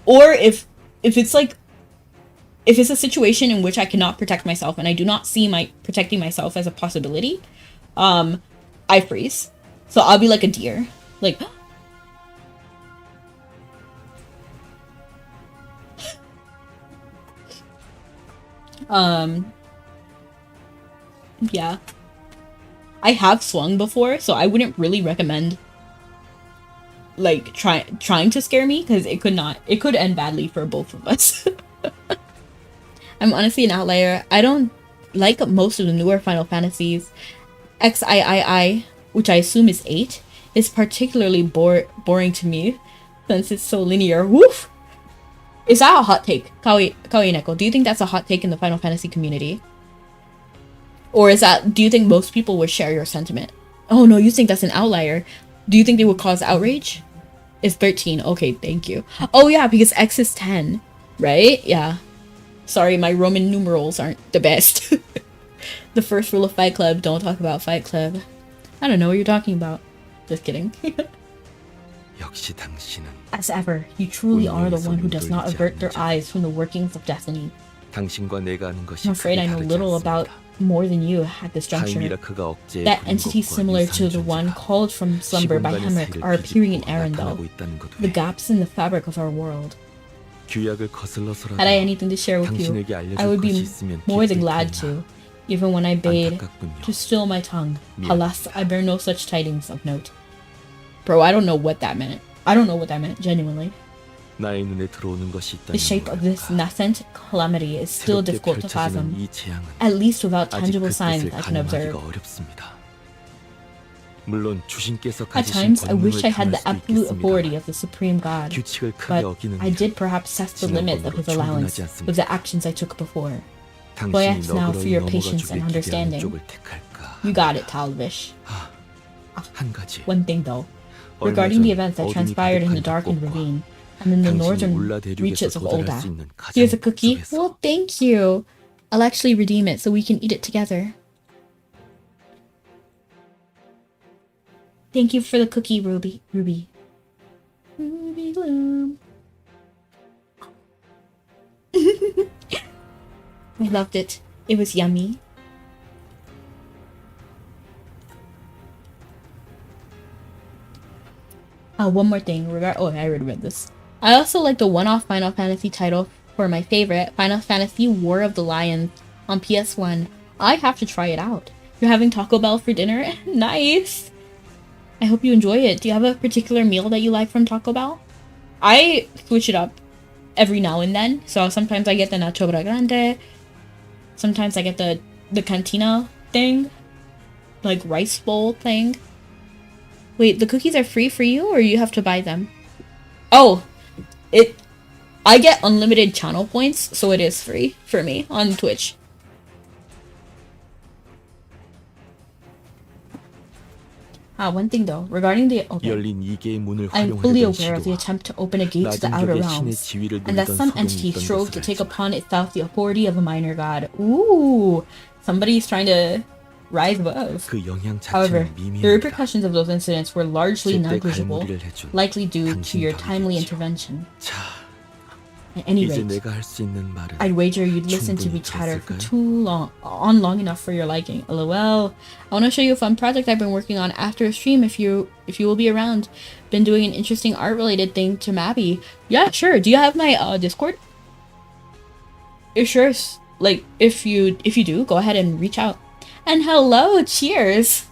Or if it's like, if it's a situation in which I cannot protect myself and I do not see my protecting myself as a possibility, I freeze. So I'll be like a deer. Like, yeah. I have swung before, so I wouldn't really recommend like trying to scare me, because it could end badly for both of us. I'm honestly an outlier. I don't like most of the newer Final Fantasies. XIII, which I assume is 8, is particularly boring to me since it's so linear. Woof! Is that a hot take? Kawi Neko, do you think that's a hot take in the Final Fantasy community? Or do you think most people would share your sentiment? Oh no, you think that's an outlier. Do you think they would cause outrage? It's 13. Okay, thank you. Oh yeah, because X is 10, right? Yeah. Sorry, my Roman numerals aren't the best. The first rule of Fight Club, don't talk about Fight Club. I don't know what you're talking about. Just kidding. 역시 당신은 As ever, you truly are the one who does not avert their eyes from the workings of destiny. 당신과 내가 아는 것이 I'm afraid I know 크게 다르지 little about 않습니다. more than you at this juncture. 타이미라크가 억제해 That 부린 entity 것과 similar to the 유사한 one 존재가 called from slumber by 시공간의 Hemrick 사이를 are appearing in 비집고 Arendelle, 나타나고 있다는 것 the 외에 gaps in the fabric of our world. 규약을 거슬러서라도 Had I anything to share with you, 당신에게 알려줄 I would 것이 be 있으면 more than 기쁠 glad 테나. to, even when I bade 안타깝군요. to still my tongue. 미안합니다. Alas, I bear no such tidings of note. Bro, I don't know what that meant. I don't know what that meant, genuinely. 나의 눈에 들어오는 것이 The 있다면 shape of this nascent calamity is still 새롭게 difficult to 펼쳐지는 fathom, 이 재앙은 at least without 아직 tangible 그 signs 뜻을 I can observe. 가늠하기가 어렵습니다. 물론 주신께서 At 가지신 times, I 권능을 wish I had 당할 the 수도 absolute authority 있겠습니다만 of the supreme God, 규칙을 크게 but 어기는 I did perhaps test the 지난 limits of 걸로 his allowance 충분하지 with the 않습니다. actions I took before. So I 당신이 ask now for 너그러이 your 넘어가 patience and 주길 기대하는 understanding. 쪽을 택할까? You got it, Talvish. 한 가지 One thing though, 얼마 regarding 전 the events that 어둠이 transpired in the 가득한 darkened 벚꽃과 ravine and in the 당신이 northern 울라 대륙에서 reaches of 도달할 Olda. 수 있는 가장 Here's a cookie. 북쪽에서 Well, thank you. I'll actually redeem it so we can eat it together. Thank you for the cookie, Ruby. Ruby Gloom. I loved it. It was yummy. One more thing. I already read this. I also like the one-off Final Fantasy title for my favorite, Final Fantasy War of the Lions on PS1. I have to try it out. You're having Taco Bell for dinner? Nice! I hope you enjoy it. Do you have a particular meal that you like from Taco Bell? I switch it up every now and then. So sometimes I get the Nacho Grande. Sometimes I get the cantina thing. Like rice bowl thing. Wait, the cookies are free for you or you have to buy them? Oh, I get unlimited channel points, so it is free for me on Twitch. One thing though, regarding the 열린 이 개의 문을 I'm fully 활용하려던 aware of the 시도와 attempt to open a gate to the 낮은 outer 격의 신의 realms, 지위를 and that 누리던 some 소동이 entity 있던 strove 것을 to take 알지만 upon itself the authority of a minor god. Ooh, somebody's trying to rise above. 그 영향 However, 자체는 the 미미합니다. repercussions of those incidents were largely 제때 negligible, 갈무리를 해준 likely due to 당신 your timely 덕이겠죠. intervention. 자, At any 이제 rate, 내가 할 수 있는 말은 I'd wager you'd listen to 충분히 me chatter for 들었을까요? long enough for your liking. LOL. I want to show you a fun project I've been working on after a stream if you will be around. Been doing an interesting art related thing to Mabby. Yeah, sure. Do you have my Discord? Sure. Like if you do, go ahead and reach out. And hello, cheers.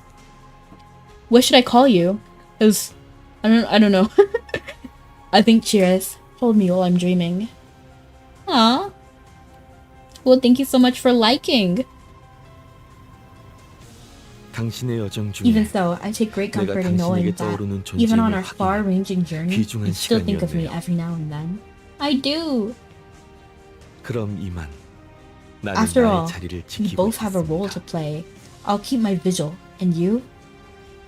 What should I call you? Cause I don't know. I think cheers. Hold me while I'm dreaming. Aw. Well, thank you so much for liking. 당신의 여정 중에 Even so, I take great 내가 comfort in knowing 당신에게 that 떠오르는 even on 존재임을 our far-ranging journey, 귀중한 you still think of me 시간이었네요. every now and then. I do. 그럼 이만 나는 After 나의 all, 자리를 we 지키고 both have a role to 있겠습니다. play. I'll keep my vigil. And you?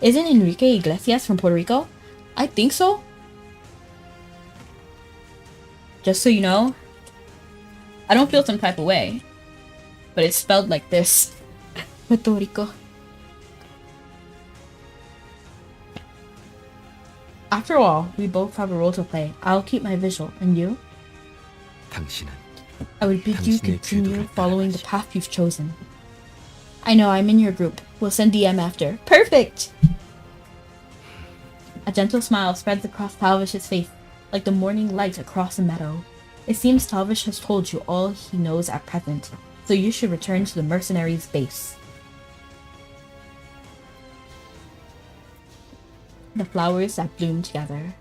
Isn't Enrique Iglesias from Puerto Rico? I think so. Just so you know, I don't feel some type of way, but it's spelled like this. Puerto Rico. After all, we both have a role to play. I'll keep my vigil. And you? 당신은 I would bid you 당신의 continue 궤도를 following the 따라가시오. path you've chosen. I know, I'm in your group. We'll send DM after. Perfect! A gentle smile spreads across Talvish's face, like the morning light across a meadow. It seems Talvish has told you all he knows at present, so you should return to the mercenaries' base. The flowers that bloom together.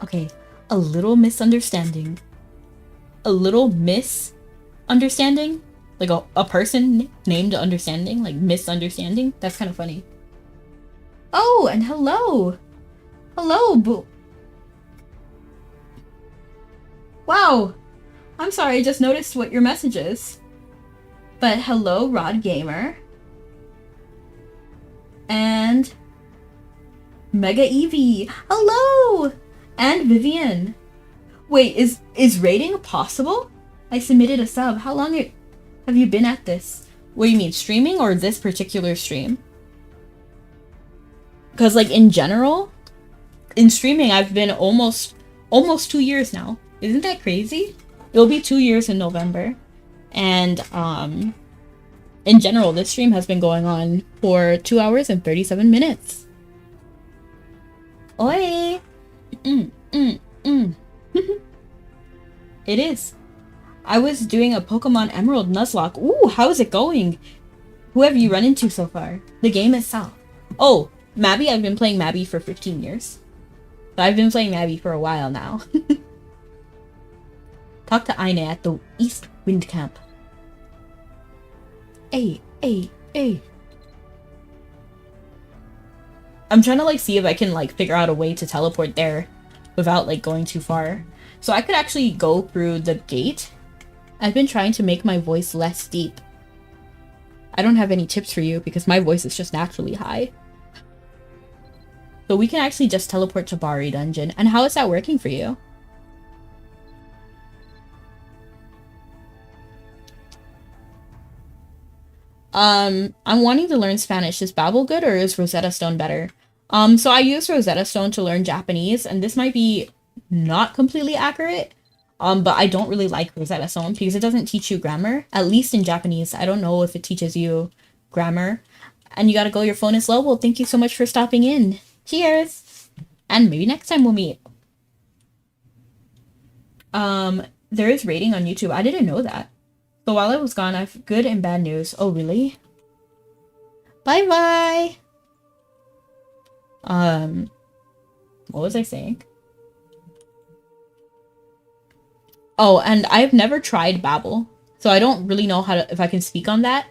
Okay, a little misunderstanding. A little misunderstanding? Like a person named Understanding? Like misunderstanding? That's kind of funny. Oh, and hello! Hello, boo. Wow! I'm sorry, I just noticed what your message is. But hello, Rod Gamer. And Mega Evie. Hello! And Vivian. Wait, is rating possible? I submitted a sub. How long have you been at this? What do you mean, streaming or this particular stream? Because like in general, in streaming I've been almost 2 years now. Isn't that crazy? It'll be 2 years in November. And in general, this stream has been going on for 2 hours and 37 minutes. Oi! It is. I was doing a Pokemon Emerald Nuzlocke. Ooh, how is it going? Who have you run into so far? The game itself. Oh, Mabby, I've been playing Mabby for 15 years. So I've been playing Mabby for a while now. Talk to Aine at the East Wind Camp. Hey. I'm trying to like see if I can like figure out a way to teleport there without like going too far. So I could actually go through the gate. I've been trying to make my voice less deep. I don't have any tips for you because my voice is just naturally high. So we can actually just teleport to Bari Dungeon. And how is that working for you? I'm wanting to learn Spanish. Is Babbel good or is Rosetta Stone better? So I use Rosetta Stone to learn Japanese, and this might be not completely accurate. But I don't really like Rosetta Stone because it doesn't teach you grammar, at least in Japanese. I don't know if it teaches you grammar. And you gotta go, your phone is low. Well, thank you so much for stopping in. Cheers! And maybe next time we'll meet. There is rating on YouTube. I didn't know that. So while I was gone, I've good and bad news. Oh, really? Bye-bye! What was I saying? Oh, and I've never tried Babbel, so I don't really know if I can speak on that.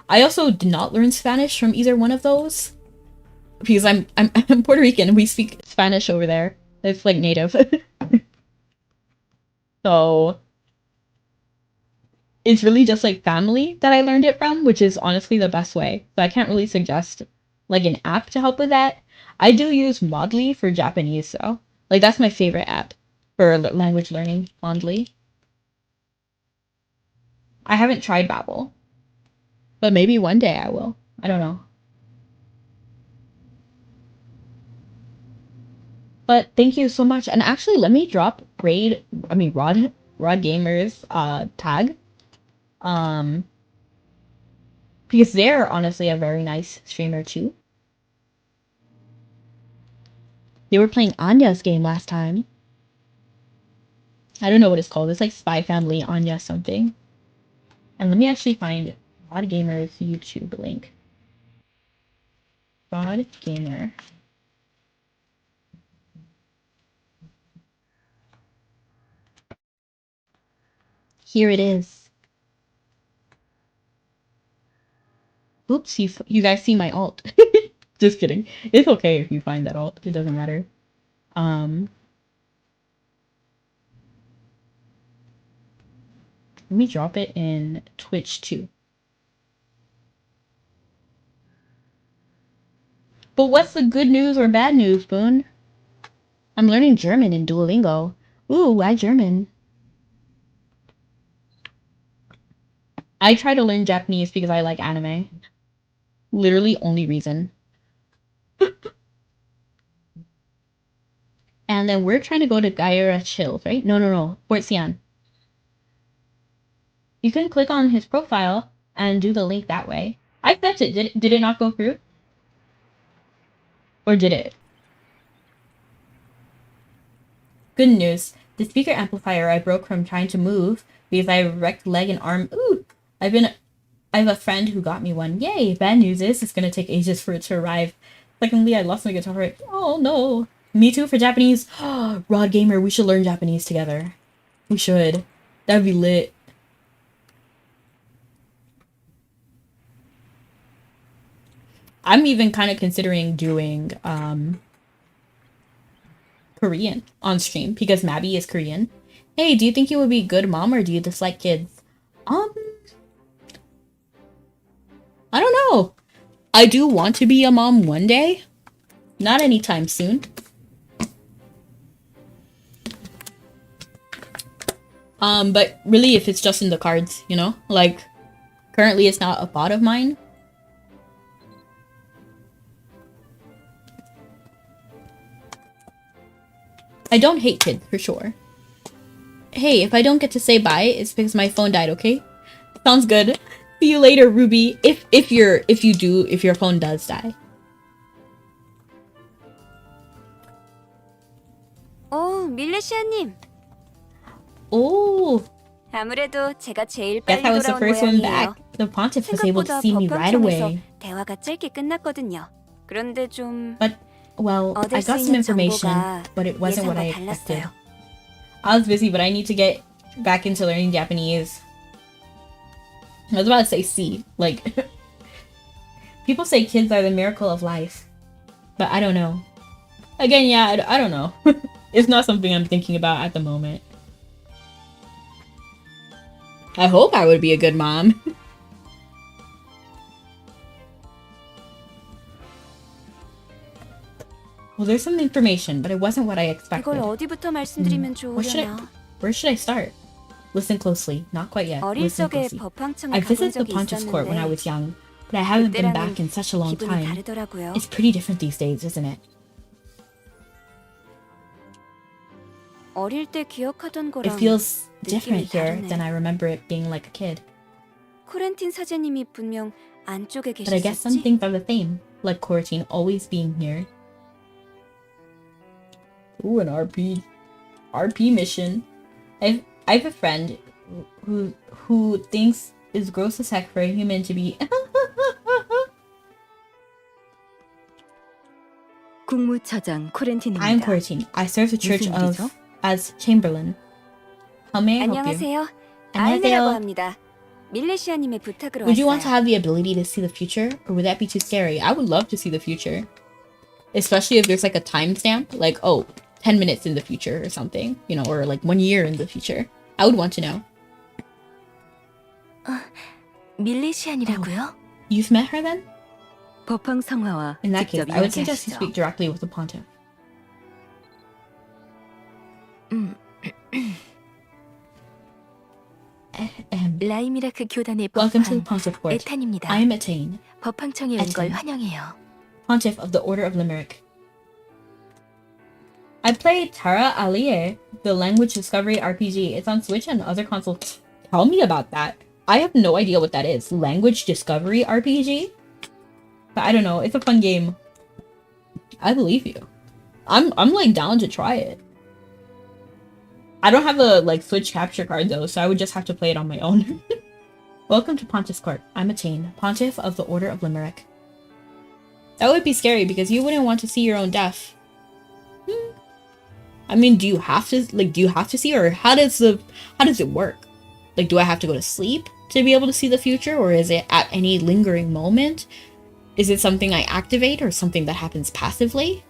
I also did not learn Spanish from either one of those because I'm Puerto Rican and we speak Spanish over there. It's like native. So it's really just like family that I learned it from, which is honestly the best way. So I can't really suggest like an app to help with that. I do use Modly for Japanese, though. Like that's my favorite app for language learning. Modly. I haven't tried Babbel, but maybe one day I will. I don't know. But thank you so much. And actually, let me drop Rod Gamer's tag. Um, because they're honestly a very nice streamer too. They were playing Anya's game last time. I don't know what it's called. It's like Spy Family Anya something. And let me actually find Rod Gamer's YouTube link. Rod Gamer. Here it is. Oops, you guys see my alt. Just kidding. It's okay if you find that alt. It doesn't matter. Let me drop it in Twitch too. But what's the good news or bad news, Boone? I'm learning German in Duolingo. Ooh, why German? I try to learn Japanese because I like anime. Literally only reason. And then we're trying to go to Gaira Chills, right? No. Fort Sian. You can click on his profile and do the link that way. I sent it. Did it not go through? Or did it? Good news. The speaker amplifier I broke from trying to move because I wrecked leg and arm. Ooh! I have a friend who got me one. Yay! Bad news is it's gonna take ages for it to arrive. Secondly, I lost my guitar. Oh no! Me too for Japanese. Rod Gamer, we should learn Japanese together. We should. That'd be lit. I'm even kind of considering doing Korean on stream because Mabby is Korean. Hey, do you think you would be a good mom or do you dislike kids? I don't know. I do want to be a mom one day. Not anytime soon. But really if it's just in the cards, you know? Like, currently it's not a thought of mine. I don't hate kids, for sure. Hey, if I don't get to say bye, it's because my phone died, okay? Sounds good. See you later, Ruby. If your phone does die. 밀레시아님. Oh, 아무래도 제가 제일 guess 빨리 I was the 돌아온 first one 모양이에요. back. The pontiff was able to 생각보다 see me right 법황청에서 away. 대화가 짧게 끝났거든요. 그런데 좀 But, well, I 얻을 수 got some 있는 information, 정보가 but it wasn't what I 예상과 expected. 달랐어요. I was busy, but I need to get back into learning Japanese. I was about to say C. Like, people say kids are the miracle of life. But I don't know. Again, yeah, I don't know. It's not something I'm thinking about at the moment. I hope I would be a good mom. Well, there's some information, but it wasn't what I expected. 이걸 어디부터 말씀드리면 좋으려나? Where should I start? Listen closely. Not quite yet. 어릴 Listen 적에 closely. 법황청에 I 가본 visited the 적이 pontiff's court when I 있었는데 was young, but I haven't been 그때랑은 back in such a long 기분이 time. 다르더라고요. It's pretty different these days, isn't it? 어릴 때 기억하던 It 거랑 feels different 느낌이 here 다르네. than I remember it being like a kid. 코렌틴 사제님이 분명 안쪽에 But I guess some 계셨었지? things are the same, like Courtine always being here. Ooh, an RP mission. I have a friend who thinks it's gross as heck for a human to be. 국무처장 코렌틴입니다. I'm Courtine. I serve the Church 무슨 of 일이죠? as Chamberlain. How may I help you? 안녕하세요. 안녕하세요. 아이네라고 합니다. 밀레시아님의 부탁으로 Would you want to 왔어요. have the ability to see the future, or would that be too scary? I would love to see the future. Especially if there's like a timestamp, like, oh, 10 minutes in the future or something, you know, or like 1 year in the future. I would want to know. 밀레시안이라고요? You've met her then? 법황 성화와 In that case, 직접 I would suggest you 이야기하시죠. speak directly with the pontiff. 라이미라크 교단의 Welcome to the 법황 pontiff court. 에탄입니다. I am Etain, 법황청에 온 걸 에탄. 환영해요. pontiff of the Order of Limerick. I played Tara Alie, the language discovery RPG. It's on Switch and other consoles. Tell me about that. I have no idea what that is. Language discovery RPG? But I don't know. It's a fun game. I believe you. I'm like down to try it. I don't have a like Switch capture card though, so I would just have to play it on my own. Welcome to Pontiff's Court. I'm Etain, pontiff of the Order of Limerick. That would be scary because you wouldn't want to see your own death. I mean, do you have to see, or how does it work? Like, do I have to go to sleep to be able to see the future, or is it at any lingering moment? Is it something I activate or something that happens passively?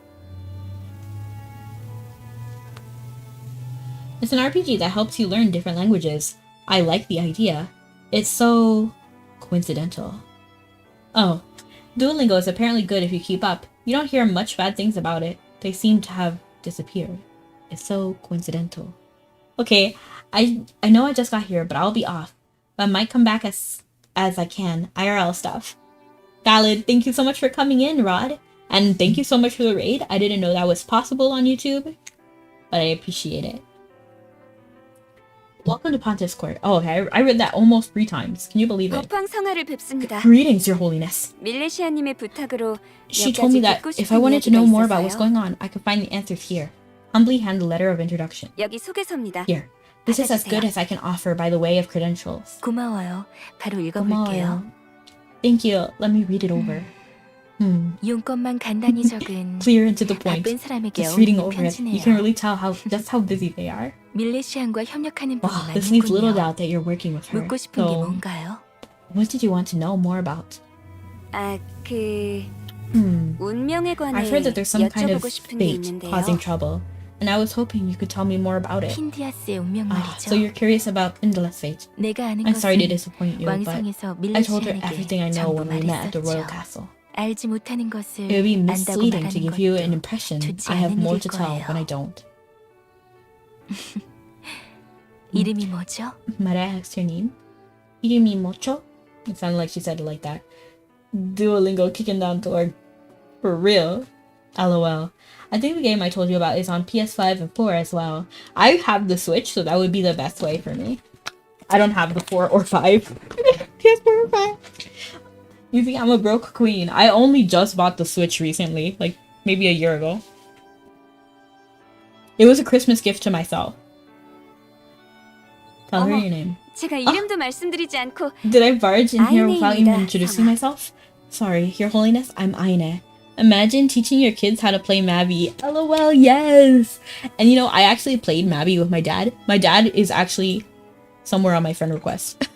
It's an RPG that helps you learn different languages. I like the idea. It's so coincidental. Oh, Duolingo is apparently good if you keep up. You don't hear much bad things about it. They seem to have disappeared. It's so coincidental. Okay, I know I just got here, but I'll be off. But I might come back as I can. IRL stuff. Valid. Thank you so much for coming in, Rod. And thank you so much for the raid. I didn't know that was possible on YouTube, but I appreciate it. Welcome to Pontiff's Court. Oh, okay. I read that almost 3 times. Can you believe it? 법황 성화를 뵙습니다. Greetings, Your Holiness. 밀레시아님의 부탁으로 She 몇 told me 가지 that 듣고 if I 싶은 wanted to 이야기가 know more about what's 있어서요. going on, I could find the answers here. Humbly hand the letter of introduction. 여기 소개서입니다. Here. This is as 받아주세요. good as I can offer by the way of credentials. 고마워요. 바로 읽어볼게요. 고마워요. Thank you. Let me read it over. 용건만 간단히 적은 Clear and to the point. 바쁜 사람에게 Just reading 어울리는 over it, you can 편지네요. really tell just how busy they are. 밀레시안과 협력하는 분이 Wow, this leaves little 많군요. doubt that you're working with her. 묻고 싶은 게 So, 뭔가요? what did you want to know more about? 운명에 관해 I've heard that there's some kind of 여쭤보고 싶은 게 fate 있는데요. causing trouble, and I was hoping you could tell me more about it. 힌디아스의 운명 So 말이죠. you're curious about Indala's fate. 내가 아는 I'm sorry to 것은 disappoint you, but 왕성에서 I told her everything I 밀레시안에게 know 전부 when we met at the royal 말했었죠. castle. 알지 못하는 것을 It would be 안다고 misleading to 말하는 give you an 것도 impression 좋지 I have 않은 more 일일 to tell when I 거예요. don't. 이름이 뭐죠? Might I ask your name? 이름이 뭐죠? It sounded like she said it like that. Duolingo kicking down door. For real. LOL. I think the game I told you about is on PS5 and 4 as well. I have the Switch, so that would be the best way for me. I don't have the 4 or 5. PS4 or 5. You think I'm a broke queen? I only just bought the Switch recently, like maybe a year ago. It was a Christmas gift to myself. Tell her 어머. your name. 제가 이름도 말씀드리지 않고 Did I barge in here without even 아이네입니다, introducing 상아. myself? Sorry, Your Holiness, I'm Aine. Imagine teaching your kids how to play Mabby. LOL, yes! And you know, I actually played Mabby with my dad. My dad is actually somewhere on my friend request.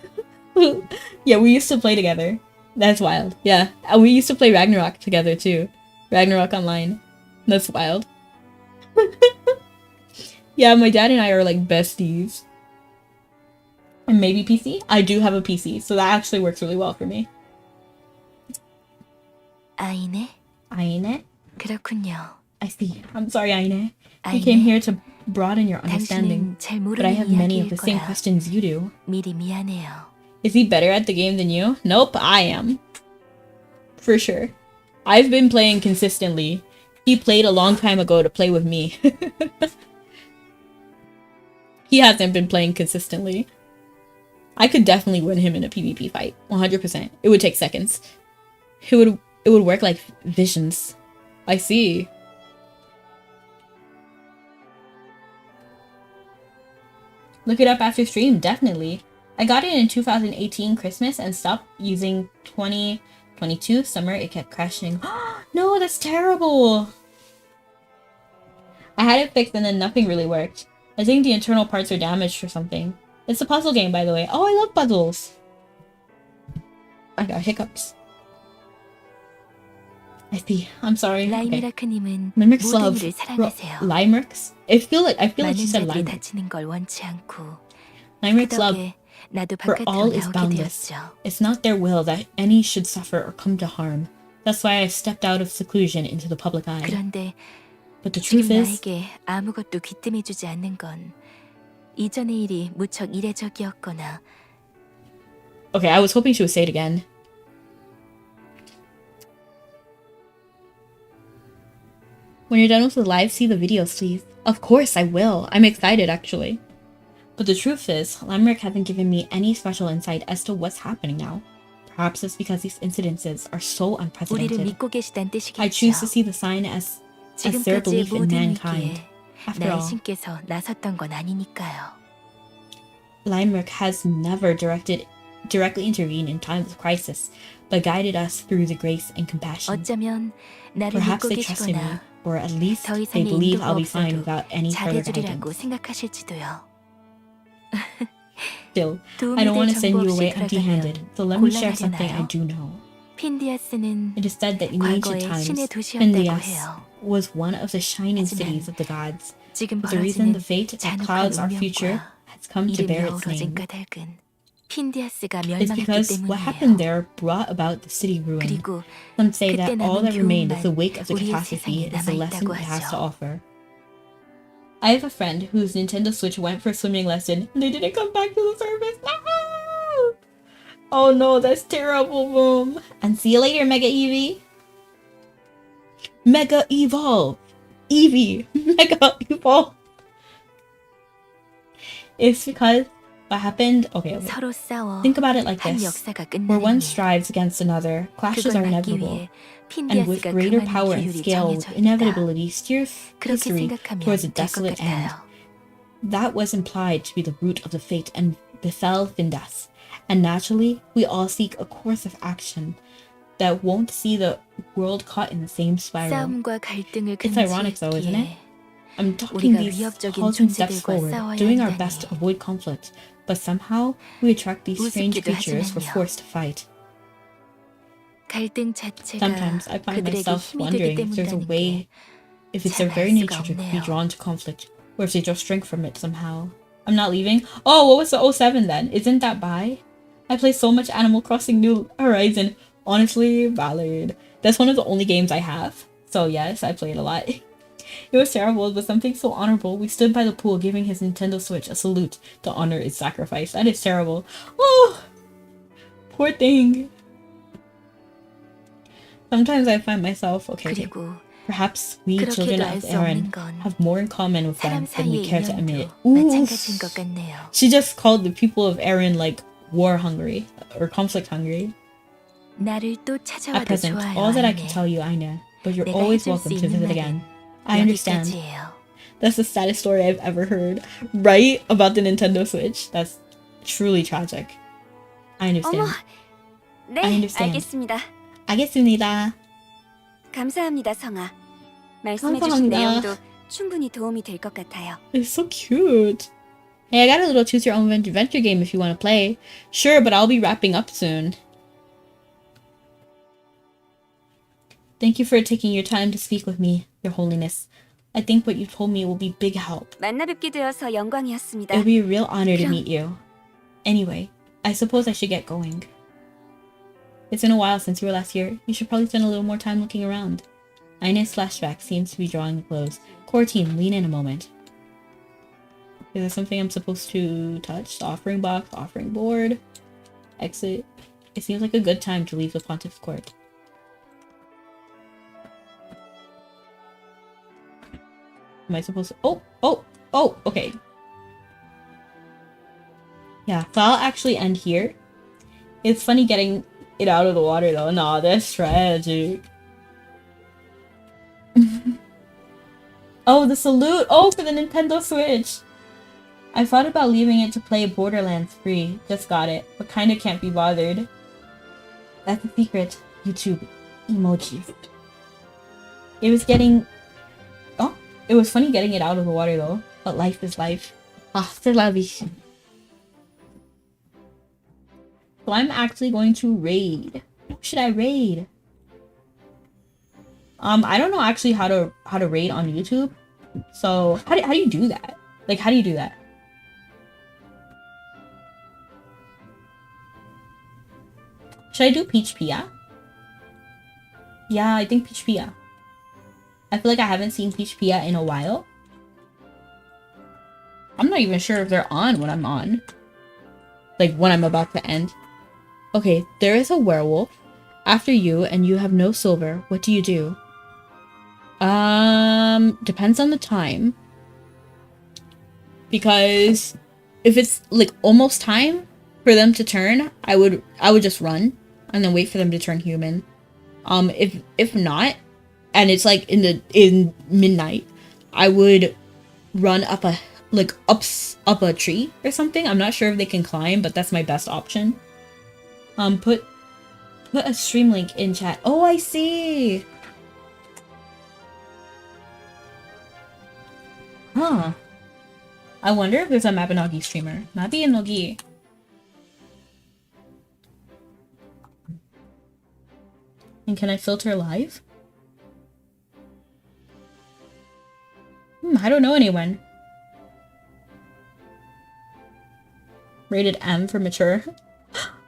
Yeah, we used to play together. That's wild. Yeah, and we used to play Ragnarok together too. Ragnarok Online. That's wild. Yeah, my dad and I are like besties. And maybe PC? I do have a PC, so that actually works really well for me. 아이네? Aine? 그렇군요. I see. I'm sorry, Aine. You 아이네, came here to broaden your understanding, 당신은 잘 but I 모르는 have many of 이야기일 the same 거야. questions you do. 미리 미안해요. Is he better at the game than you? Nope, I am. For sure. I've been playing consistently. He played a long time ago to play with me. He hasn't been playing consistently. I could definitely win him in a PvP fight. 100%. It would take seconds. It would work like visions. I see. Look it up after stream, definitely. I got it in 2018 Christmas and stopped using 2022 summer. It kept crashing. No, that's terrible. I had it fixed and then nothing really worked. I think the internal parts are damaged or something. It's a puzzle game, by the way. Oh, I love puzzles. I got hiccups. I see. I'm sorry. Okay. 라이미라크님은 Limerick's 모든 love. 일을 사랑하세요. Limericks? I feel like she 많은 said 자들이 Limerick. 다치는 걸 원치 않고 Limerick's 그 love 덕에 나도 for all 바깥으로 is 나오게 boundless. 되었죠. It's not their will that any should suffer or come to harm. That's why I stepped out of seclusion into the public eye. 그런데 But the 지금 truth is, 나에게 아무것도 귀뜸해주지 않는 건 이전의 일이 무척 이례적이었거나 okay, I was hoping she would say it again. When you're done with the live, see the videos, please. Of course, I will. I'm excited, actually. But the truth is, Limerick hasn't given me any special insight as to what's happening now. Perhaps it's because these incidences are so 우리를 unprecedented. 믿고 계시단 I choose to 뜻이겠죠. see the sign as their 지금까지의 belief in 모든 mankind. 위기에 After 나의 all, 신께서 나섰던 건 아니니까요. Limerick has never directly intervened in times of crisis, but guided us through the grace and compassion. 어쩌면 나를 Perhaps 믿고 they trust in me, 계시거나 or at least 더 they 이상의 believe 인도가 I'll be fine 없어도 without any further 잘해주리라고 guidance. 생각하실지도요. Still, I 도움이 don't want 될 to send 정보 you 없이 away empty-handed, so let me share something I 곤란하려나요? do know. 핀디아스는 It is said that in ancient 과거에 times, 신의 도시였다고 Phindias 해요. was one of the shining 하지만 cities of the gods. 지금 But the reason 벌어지는 the fate that 잔혹한 clouds our future 운명과 has come to 이름이 bear its 어우러진 name 까닭은 핀디아스가 is 멸망했기 because what happened 때문이에요. there brought about the city ruin. 그리고 Some say 그때 that all 남은 that remained of the 교훈만 wake of the 우리의 catastrophe 세상에 is the lesson 남아있다고 it has to 하죠. offer. I have a friend whose Nintendo Switch went for a swimming lesson and they didn't come back to the service. No! Oh no, that's terrible, Boom. And see you later, Mega Eevee. Mega Evolve. Eevee. Mega Evolve. It's because what happened. Okay. 서로 싸워 Think about it like 한 this. 역사가 Where one 끝나는 일. strives against another, clashes 그걸 are 막기 inevitable. 위해 And with 핀디아스가 greater 그만한 power and 규율이 scale, with 정해져 있다. inevitability steers 그렇게 history 생각하면 towards a 될 것 desolate end. 같아요. That was implied to be the root of the fate and befell Findas. And naturally, we all seek a course of action that won't see the world caught in the same spiral. 싸움과 갈등을 It's ironic though, isn't it? 금지했기에 I'm talking 우리가 these 위협적인 halting steps 존재들과 forward, 싸워야 doing our 한다니. best to avoid conflict, but somehow we attract these strange 우습기도 creatures we're 하지만요. forced to fight. 갈등 자체가 Sometimes I find 그들에게 myself 힘이 되기 wondering if there's a 때문이라는 way, if it's their 잘 very 알 nature 수가 to be 없네요. drawn to conflict, or if they draw strength from it somehow. I'm not leaving. Oh, what was the 07 then? Isn't that bye? I play so much Animal Crossing New Horizon. Honestly, valid. That's one of the only games I have. So yes, I played a lot. It was terrible, but something so honorable. We stood by the pool giving his Nintendo Switch a salute to honor its sacrifice. That is terrible. Oh, poor thing. Sometimes I find myself, okay, 그리고 perhaps we children 그렇게도 알 of 수 Aaron 없는 건 have more in common with them 사람 than we 사이의 care to admit. 인연도 마찬가지인 것 같네요. She just called the people of Aaron like war hungry or conflict hungry. 나를 또 At 찾아와도 present, 좋아요. all that I can 아니네. tell you, I know, but you're 내가 always 해줄 welcome 수 to 있는 visit 말은 again. I understand. 여기까지예요. That's the saddest story I've ever heard, right? About the Nintendo Switch. That's truly tragic. I understand. 어머, 네, I understand. 알겠습니다. 알겠습니다. 감사합니다, 성아. 말씀해주신 감사합니다. 내용도 충분히 도움이 될 것 같아요. It's so cute. Hey, I got a little choose your own adventure game if you want to play. Sure, but I'll be wrapping up soon. Thank you for taking your time to speak with me, Your Holiness. I think what you told me will be big help. 만나 뵙게 되어서 영광이었습니다. It'll be a real honor to 그럼- meet you. Anyway, I suppose I should get going. It's been a while since you were last here. You should probably spend a little more time looking around. Ina's flashback seems to be drawing close. Core team, lean in a moment. Is there something I'm supposed to touch? The offering box, offering board, exit. It seems like a good time to leave the Pontiff's Court. Am I supposed to? Oh, okay. Yeah, so I'll actually end here. It's funny getting it out of the water though. Nah, that's tragic. Oh, the salute! Oh, for the Nintendo Switch! I thought about leaving it to play Borderlands free. Just got it, but kinda can't be bothered. That's the secret. YouTube emojis. It was getting... Oh, it was funny getting it out of the water though. But life is life. Ah, c'est la vie. So I'm actually going to raid. Who should I raid? I don't know actually how to raid on YouTube. So how do you do that? Like, how do you do that? Should I do Peach Pia? Yeah, I think Peach Pia. I feel like I haven't seen Peach Pia in a while. I'm not even sure if they're on when I'm on. Like, when I'm about to end. Okay, there is a werewolf after you and you have no silver. What do you do? Depends on the time. Because if it's like almost time for them to turn, I would just run and then wait for them to turn human. If not, and it's like in midnight, I would run up a up a tree or something. I'm not sure if they can climb, but that's my best option. Put a stream link in chat. Oh, I see. Huh. I wonder if there's a Mabinogi streamer. Mabinogi. And can I filter live? I don't know anyone. Rated M for mature.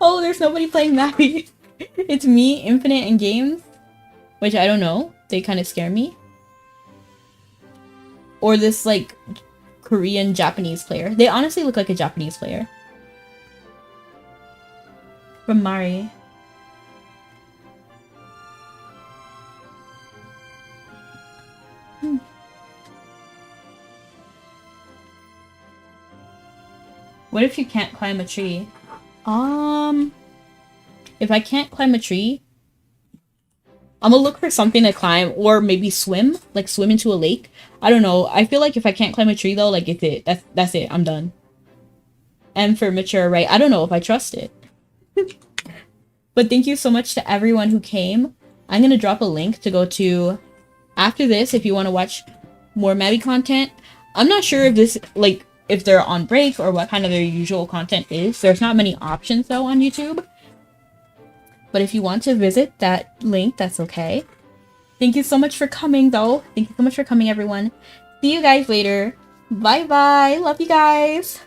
Oh, there's nobody playing Mappy. It's me, Infinite, and Games. Which I don't know. They kind of scare me. Or this, like, Korean Japanese player. They honestly look like a Japanese player. From Mari. What if you can't climb a tree? If I can't climb a tree, I'm gonna look for something to climb, or maybe swim, like swim into a lake. I don't know. I feel like if I can't climb a tree though, like it's it. That's it. I'm done. And for mature, right? I don't know if I trust it. But thank you so much to everyone who came. I'm gonna drop a link to go to after this if you want to watch more Maddie content. I'm not sure if this like if they're on break or what kind of their usual content is. There's not many options though on YouTube. But if you want to visit that link, that's okay. Thank you so much for coming though. Thank you so much for coming, everyone. See you guys later. Bye bye. Love you guys.